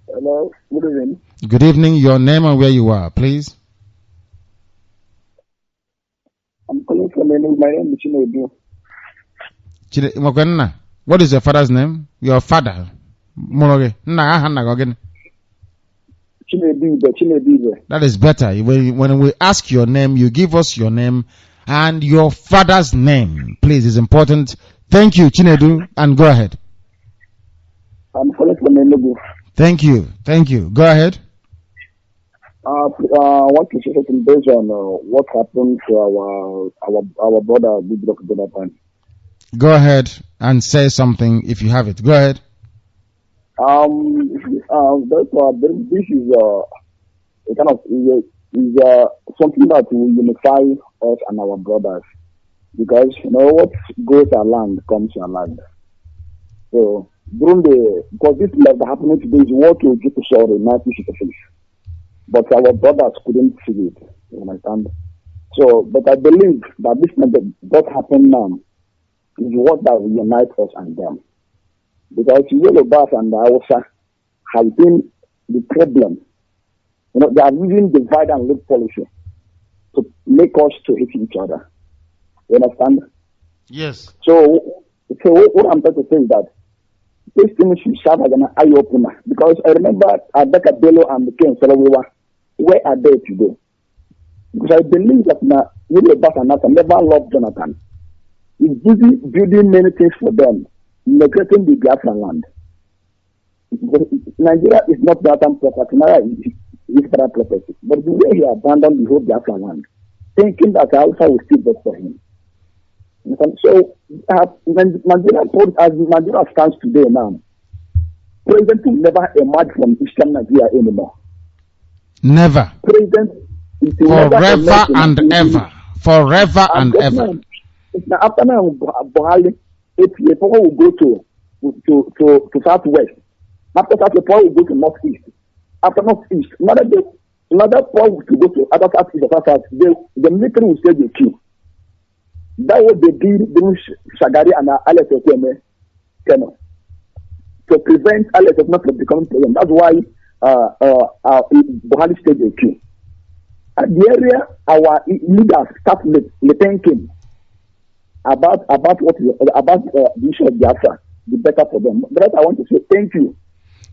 Hello, good evening. Good evening. Your name and where you are, please. I'm calling from my name is Chinedu. What is your father's name? Your father. Chinedu. That is better. When we ask your name, you give us your name and your father's name. Please, it's important. Thank you, Chinedu, and go ahead. I'm calling from Enugu. Thank you. Thank you. Go ahead. I want to say something based on what happened to our brother, Goodluck Jonathan. Go ahead and say something if you have it. Go ahead. This is a kind of something that will unify us and our brothers, because you know what goes around comes around. So because this left happening today is what will get us all in 1966. But our brothers couldn't see it, you understand? So, but I believe that this what happened now is what that will unite us and them. Because Yorubas and the Hausa have been the problem. You know, they are using divide and rule policy to make us to hate each other. You understand? Yes. So what I'm trying to say is that this thing should serve as an eye-opener. Because I remember Adaka Bello and the King Solowewa, where are they today? Because I believe that Yorubas and Nathan never loved Jonathan. He's busy building many things for them, neglecting the Biafran land. Nigeria is not Biafran property. Nigeria is Biafran property. But the way he abandoned the whole Biafran land, thinking that Hausa will still vote for him. So, Nigeria stands today now, President will never emerge from Eastern Nigeria anymore. Never. President forever and ever. Forever and ever. Now, after now, Buhari, if people will go to southwest, after that, the power will go to northeast. After northeast, another power will go to other southeast or south. The military will stay the queue. That was the deal between Shagari and Alex Okweme, to prevent Alex not from becoming president. That's why Buhari stayed the queue. At the area, our leaders start thinking about the issue of Biafra, the better for them. But I want to say thank you.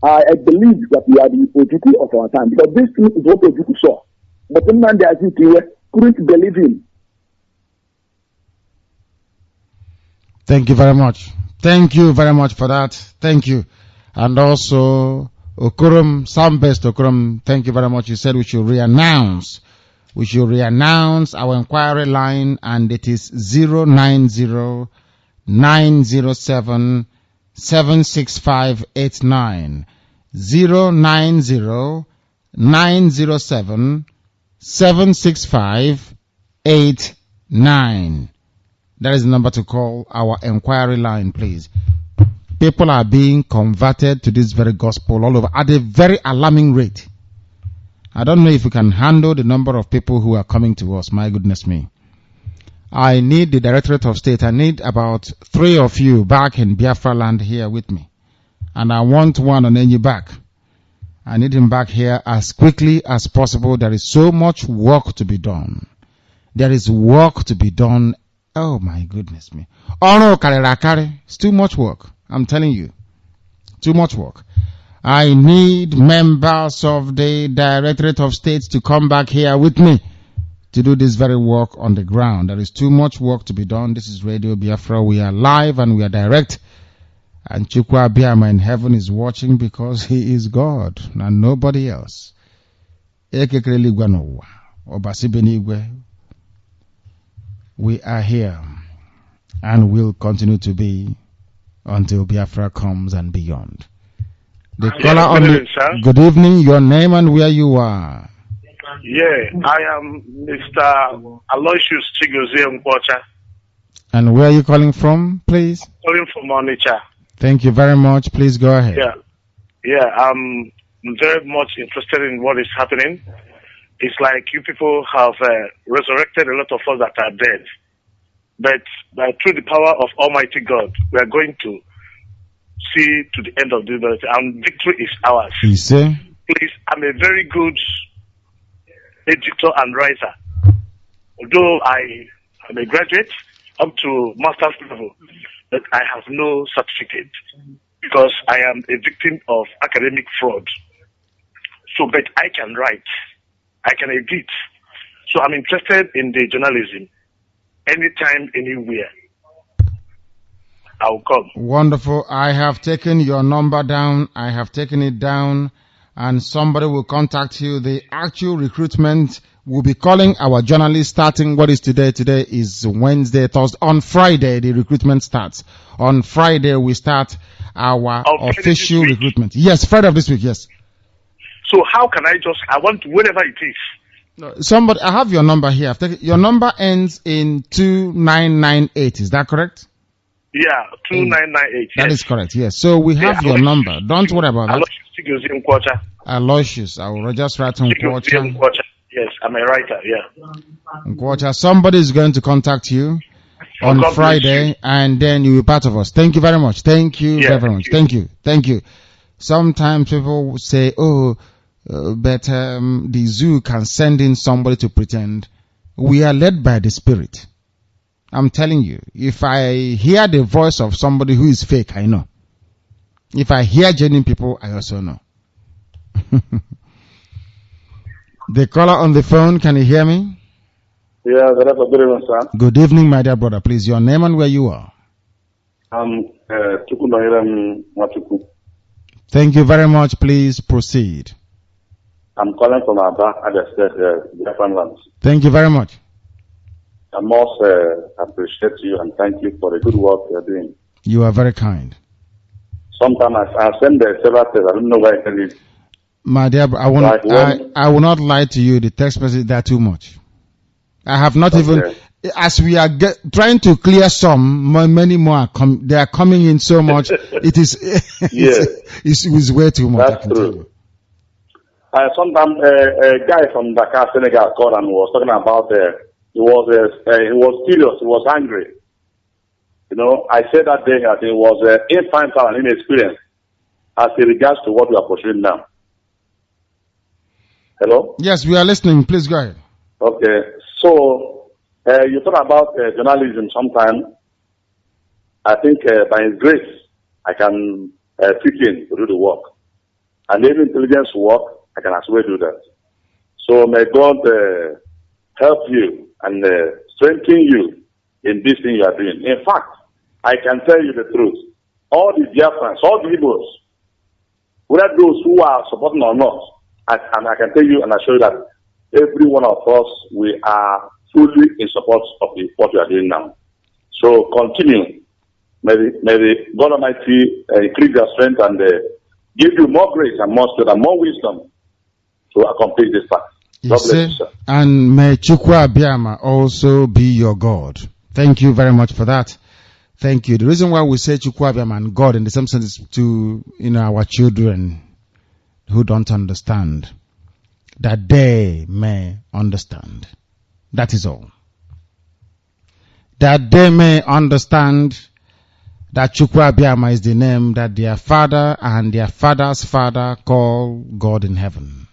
I believe that we are the Ojuku of our time, because this thing is what Ojuku saw. But in Nigeria, couldn't believe him. Thank you very much. Thank you very much for that. Thank you. And also, Okurum, Soundbest Okurum, thank you very much. You said we should re-announce. We should re-announce our inquiry line, and it is 090 907 76589. 090 907 76589. That is the number to call, our inquiry line, please. People are being converted to this very gospel all over at a very alarming rate. I don't know if we can handle the number of people who are coming to us. My goodness me. I need the Directorate of State. I need about 3 of you back in Biafra land here with me. And I want one on any back. I need him back here as quickly as possible. There is so much work to be done. There is work to be done. Oh my goodness me. Oh no, it's too much work. I'm telling you. Too much work. I need members of the Directorate of State to come back here with me to do this very work on the ground. There is too much work to be done. This is Radio Biafra. We are live and we are direct. And Chukwu Abiyama in heaven is watching because he is God and nobody else. We are here and will continue to be until Biafra comes and beyond. The caller on the good evening, your name and where you are. Yeah, I am Mr. Aloysius Chigozie Nkwocha. And where are you calling from, please? Calling from Onitsha. Thank you very much. Please go ahead. Yeah, I'm very much interested in what is happening. It's like you people have resurrected a lot of us that are dead. But through the power of Almighty God, we are going to see to the end of the day, and victory is ours. You say? Please, I'm a very good editor and writer. Although I am a graduate up to master's level, but I have no certificate because I am a victim of academic fraud. So, but I can write. I can edit. So I'm interested in the journalism. Anytime, anywhere, I'll come. Wonderful. I have taken your number down. I have taken it down, and somebody will contact you. The actual recruitment will be calling our journalists starting. What is today? Today is Wednesday, Thursday. On Friday, the recruitment starts. On Friday, we start our official recruitment. Yes, Friday of this week, yes. So how can I want whatever it is. Somebody, I have your number here. Your number ends in 2998. Is that correct? Yeah, 2998. That is correct. Yes. So we have your number. Don't worry about that. Aloysius. I will just write on Nkwocha. Yes, I'm a writer. Yeah. Nkwocha. Somebody is going to contact you on Friday, and then you will be part of us. Thank you very much. Thank you very much. Thank you. Thank you. Sometimes people say, "Oh." But the zoo can send in somebody to pretend. We are led by the Spirit. I'm telling you, if I hear the voice of somebody who is fake, I know. If I hear genuine people, I also know. The caller on the phone, can you hear me? Yeah, good evening, sir. Good evening, my dear brother. Please, your name and where you are. I'm Tuku Matuku. Thank you very much. Please proceed. I'm calling from Aba, as I said, Biafran. Thank you very much. I must appreciate you and thank you for the good work you're doing. You are very kind. Sometimes I send the several texts. I don't know where it is. My dear, I will not lie to you. The text message are too much. I have not even, as we are trying to clear some, many more they are coming in so much. It is, it's way too much. That's true. Sometimes a guy from Dakar, Senegal, called and was talking about he was serious. He was angry. You know, I said that day that it was infantile and inexperienced as it regards to what we are pursuing now. Hello? Yes, we are listening. Please go ahead. Okay. So, you talk about journalism sometime. I think by His grace, I can fit in to do the work. And even intelligence work, I can as well do that. So may God help you and strengthen you in this thing you are doing. In fact, I can tell you the truth. All the Biafrans, all the Igbos, whether those who are supporting or not, and I can tell you and assure you that every one of us, we are fully in support of what we are doing now. So continue. May the God Almighty increase your strength and give you more grace and more strength and more wisdom to accomplish this task. God bless you, sir. And may Chukwu Abiyama also be your God. Thank you very much for that. Thank you. The reason why we say Chukwu Abiyama and God in the same sense is to, our children who don't understand, that they may understand. That is all. That they may understand that Chukwu Abiyama is the name that their father and their father's father call God in heaven.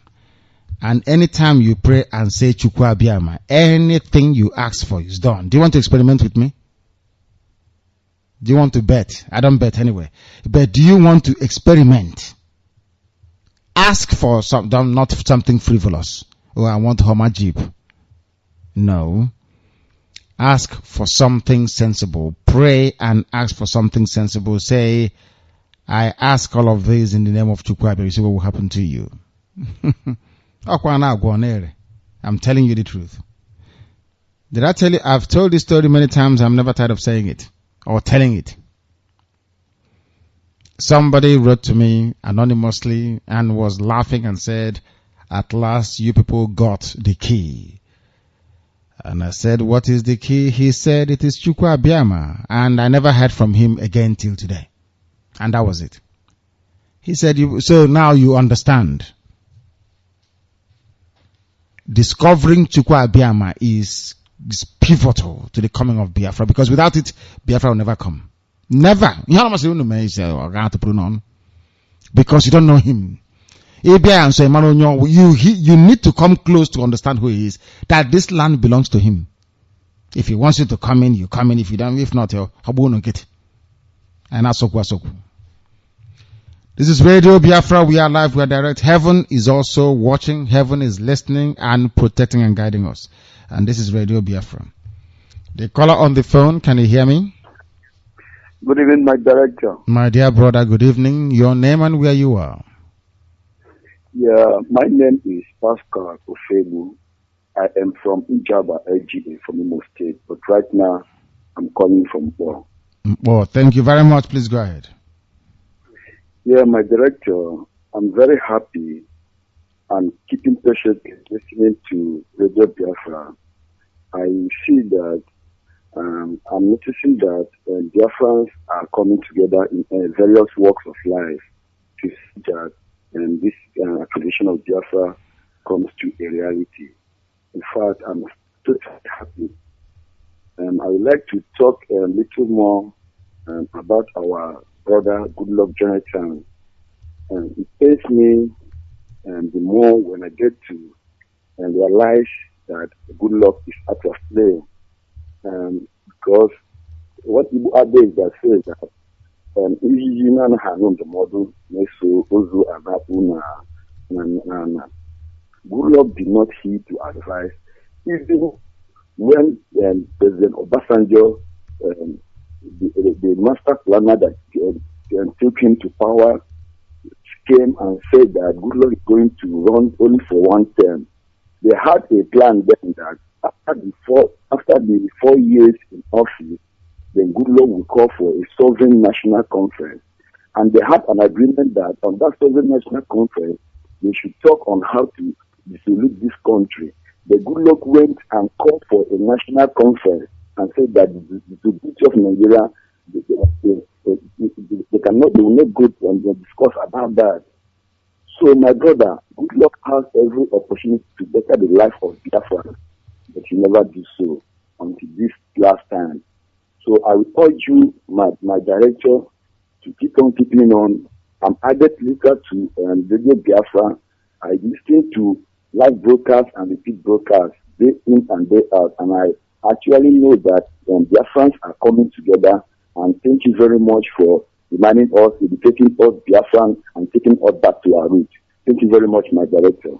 And anytime you pray and say Chukwu Abiyama, anything you ask for is done. Do you want to experiment with me? Do you want to bet? I don't bet anyway. But do you want to experiment? Ask for not something frivolous. Oh, I want Homer Jeep. No. Ask for something sensible. Pray and ask for something sensible. Say, I ask all of this in the name of Chukwu Abiyama. You see what will happen to you. I'm telling you the truth. Did I tell you? I've told this story many times. I'm never tired of saying it or telling it. Somebody wrote to me anonymously and was laughing and said, at last you people got the key. And I said, what is the key? He said, it is Chukwu Abiyama. And I never heard from him again till today. And that was it. He said, so now you understand. Discovering Chukwu Abiyama is pivotal to the coming of Biafra, because without it, Biafra will never come. Never. Because you don't know him. You need to come close to understand who he is, that this land belongs to him. If he wants you to come in, you come in. If you don't, if not, how will get it? And that's This is Radio Biafra. We are live, we are direct. Heaven is also watching, heaven is listening and protecting and guiding us. And this is Radio Biafra. The caller on the phone, can you hear me? Good evening, my director. My dear brother, good evening. Your name and where you are? Yeah, my name is Pascal Ofebu. I am from Ijaba, LGA, from Imo State. But right now, I'm calling from Bo. Oh, thank you very much. Please go ahead. Yeah, my director, I'm very happy and keeping patiently listening to Radio Biafra. I see that I'm noticing that Biafrans are coming together in various walks of life to see that this acquisition of Biafra comes to a reality. In fact, I'm totally happy. I would like to talk a little more about our brother Goodluck Jonathan. It pains me the more when I get to realize that Goodluck is out of play. Because what Igbo adage that says that Goodluck did not heed to advice, even when President Obasanjo, the master planner that took him to power, came and said that Goodluck is going to run only for one term. They had a plan then that after the 4 years in office, then Goodluck will call for a sovereign national conference. And they had an agreement that on that sovereign national conference, they should talk on how to dissolve this country. The Goodluck went and called for a national conference and said that the beauty of Nigeria, they will not go to and discuss about that. So my brother, Goodluck has every opportunity to better the life of Biafra, but he never did so until this last time. So I will urge you, my director, to keep on keeping on. I'm added listener to Radio Biafra. I listen to live broadcasts and repeat broadcasts day in and day out, and I actually know that Biafrans are coming together. And thank you very much for reminding us, educating us Biafran, and taking us back to our roots. Thank you very much, my director.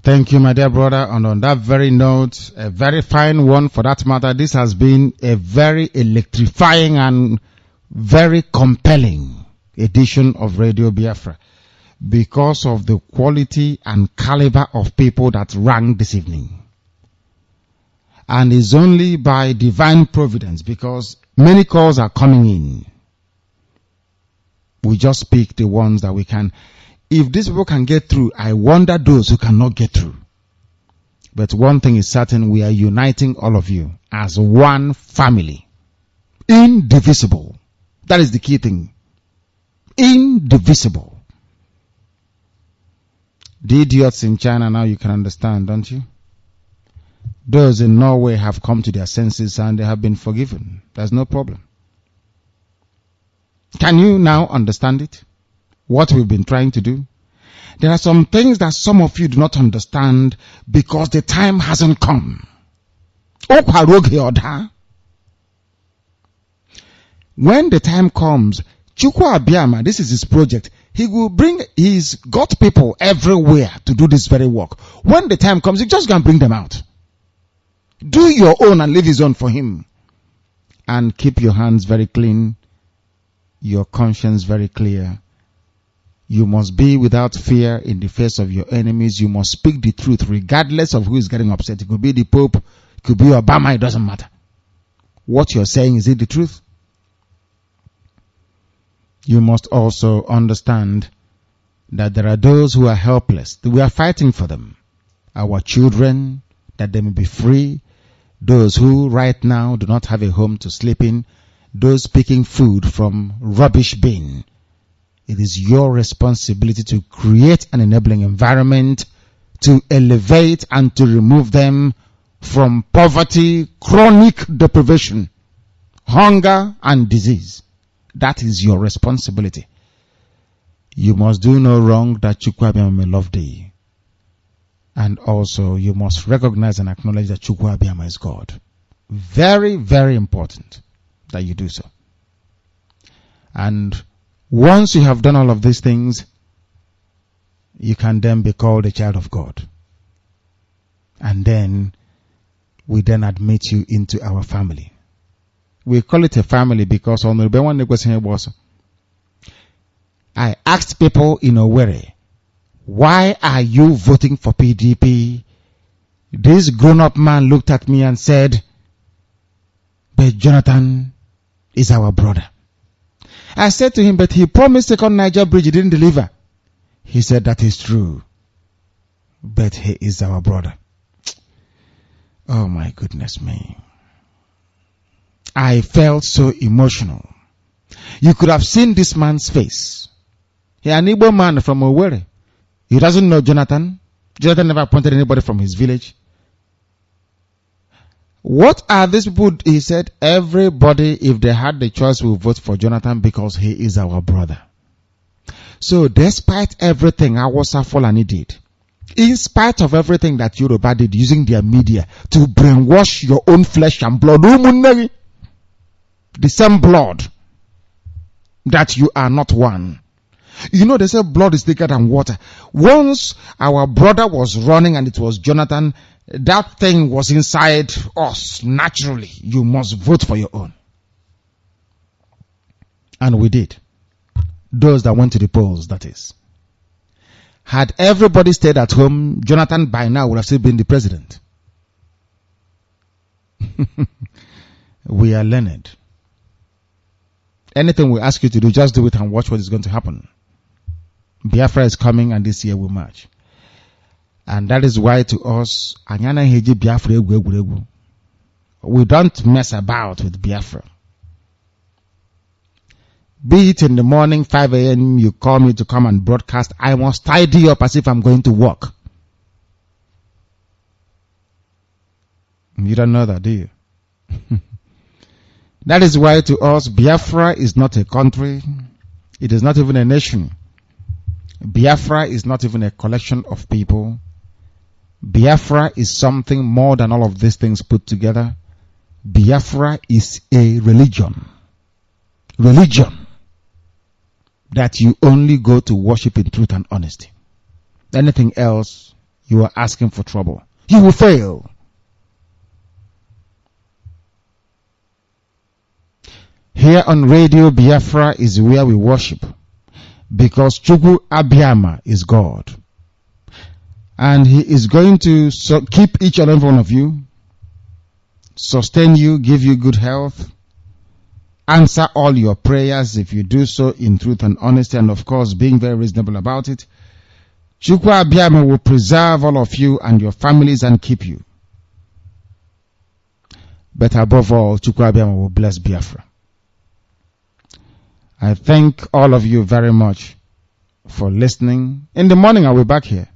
Thank you, my dear brother. And on that very note, a very fine one for that matter, this has been a very electrifying and very compelling edition of Radio Biafra because of the quality and caliber of people that rang this evening. And it's only by divine providence, because many calls are coming in. We just pick the ones that we can. If these people can get through, I wonder those who cannot get through. But one thing is certain, we are uniting all of you as one family. Indivisible. That is the key thing. Indivisible. The idiots in China now you can understand, don't you? Those in Norway have come to their senses and they have been forgiven. There's no problem. Can you now understand it? What we've been trying to do? There are some things that some of you do not understand because the time hasn't come. When the time comes, Chukwu Abiyama, this is his project. He will bring, he's got people everywhere to do this very work. When the time comes, he just gonna bring them out. Do your own and leave his own for him. And keep your hands very clean, your conscience very clear. You must be without fear in the face of your enemies. You must speak the truth regardless of who is getting upset. It could be the Pope, it could be Obama, it doesn't matter. What you're saying, is it the truth? You must also understand that there are those who are helpless. We are fighting for them. Our children, that they may be free. Those who right now do not have a home to sleep in. Those picking food from rubbish bin. It is your responsibility to create an enabling environment, to elevate and to remove them from poverty, chronic deprivation, hunger and disease. That is your responsibility. You must do no wrong that Chukwu Abiyama may love thee. And also you must recognize and acknowledge that Chukwu Abiyama is God. Very, very important that you do so. And once you have done all of these things, you can then be called a child of God. And then we then admit you into our family. We call it a family because I asked people in Owerri, why are you voting for PDP? This grown-up man looked at me and said, but Jonathan is our brother. I said to him, but he promised second Niger bridge, he didn't deliver. He said, that is true, but he is our brother. Oh my goodness me. I felt so emotional. You could have seen this man's face. He an Igbo man from Owerri. He doesn't know Jonathan. Jonathan never appointed anybody from his village. What are these people? He said, everybody, if they had the choice, will vote for Jonathan because he is our brother. So despite everything Awasa Fulani did, in spite of everything that Yoruba did using their media to brainwash your own flesh and blood, the same blood, that you are not one. You know, they say blood is thicker than water. Once our brother was running and it was Jonathan, that thing was inside us naturally. You must vote for your own. And we did. Those that went to the polls, that is. Had everybody stayed at home, Jonathan by now would have still been the president. We are learned. Anything we ask you to do, just do it and watch what is going to happen. Biafra is coming and this year will march. And that is why to us, we don't mess about with Biafra. Be it in the morning, 5 a.m., you call me to come and broadcast, I must tidy up as if I'm going to work. You don't know that, do you? That is why to us, Biafra is not a country. It is not even a nation. Biafra is not even a collection of people. Biafra is something more than all of these things put together. Biafra is a religion. Religion that you only go to worship in truth and honesty. Anything else, you are asking for trouble. You will fail. Here on Radio Biafra is where we worship, because Chukwu Abiyama is God. And he is going to keep each and every one of you, sustain you, give you good health, answer all your prayers if you do so in truth and honesty, and of course being very reasonable about it. Chukwu Abiyama will preserve all of you and your families and keep you. But above all, Chukwu Abiyama will bless Biafra. I thank all of you very much for listening. In the morning, I'll be back here.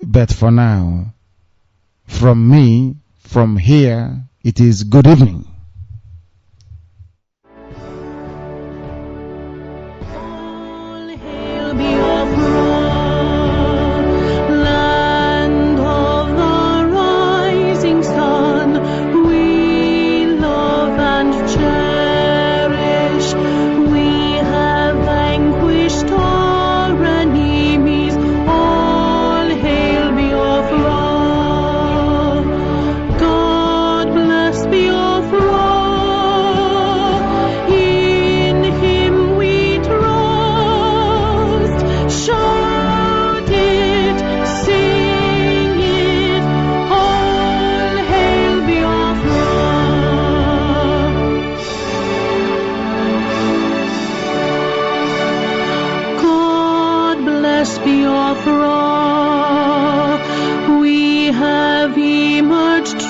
But for now, from me, from here, it is good evening.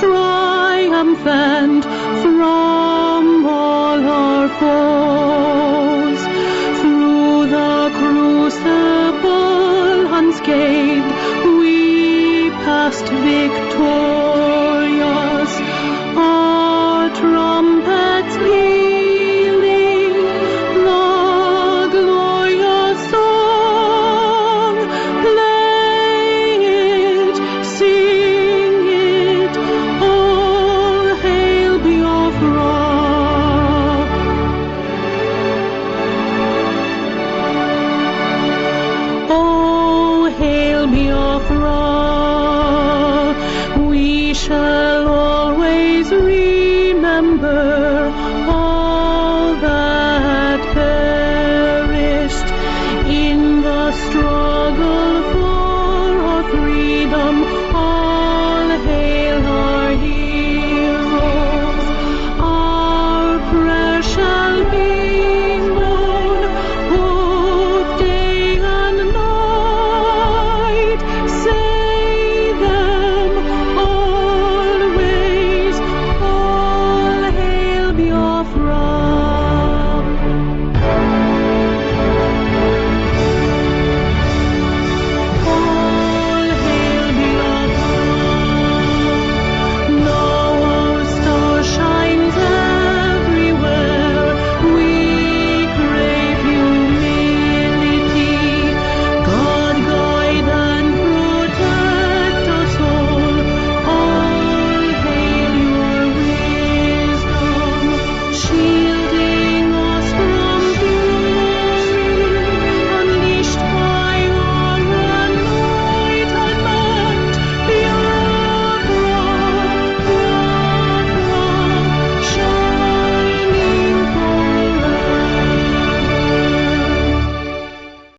Triumphant from all our foes, through the crucible unscathed we passed victorious, our trumpets pealing the glorious song. Play it, sing it, all hail Biafra. Oh, hail Biafra, we shall always read.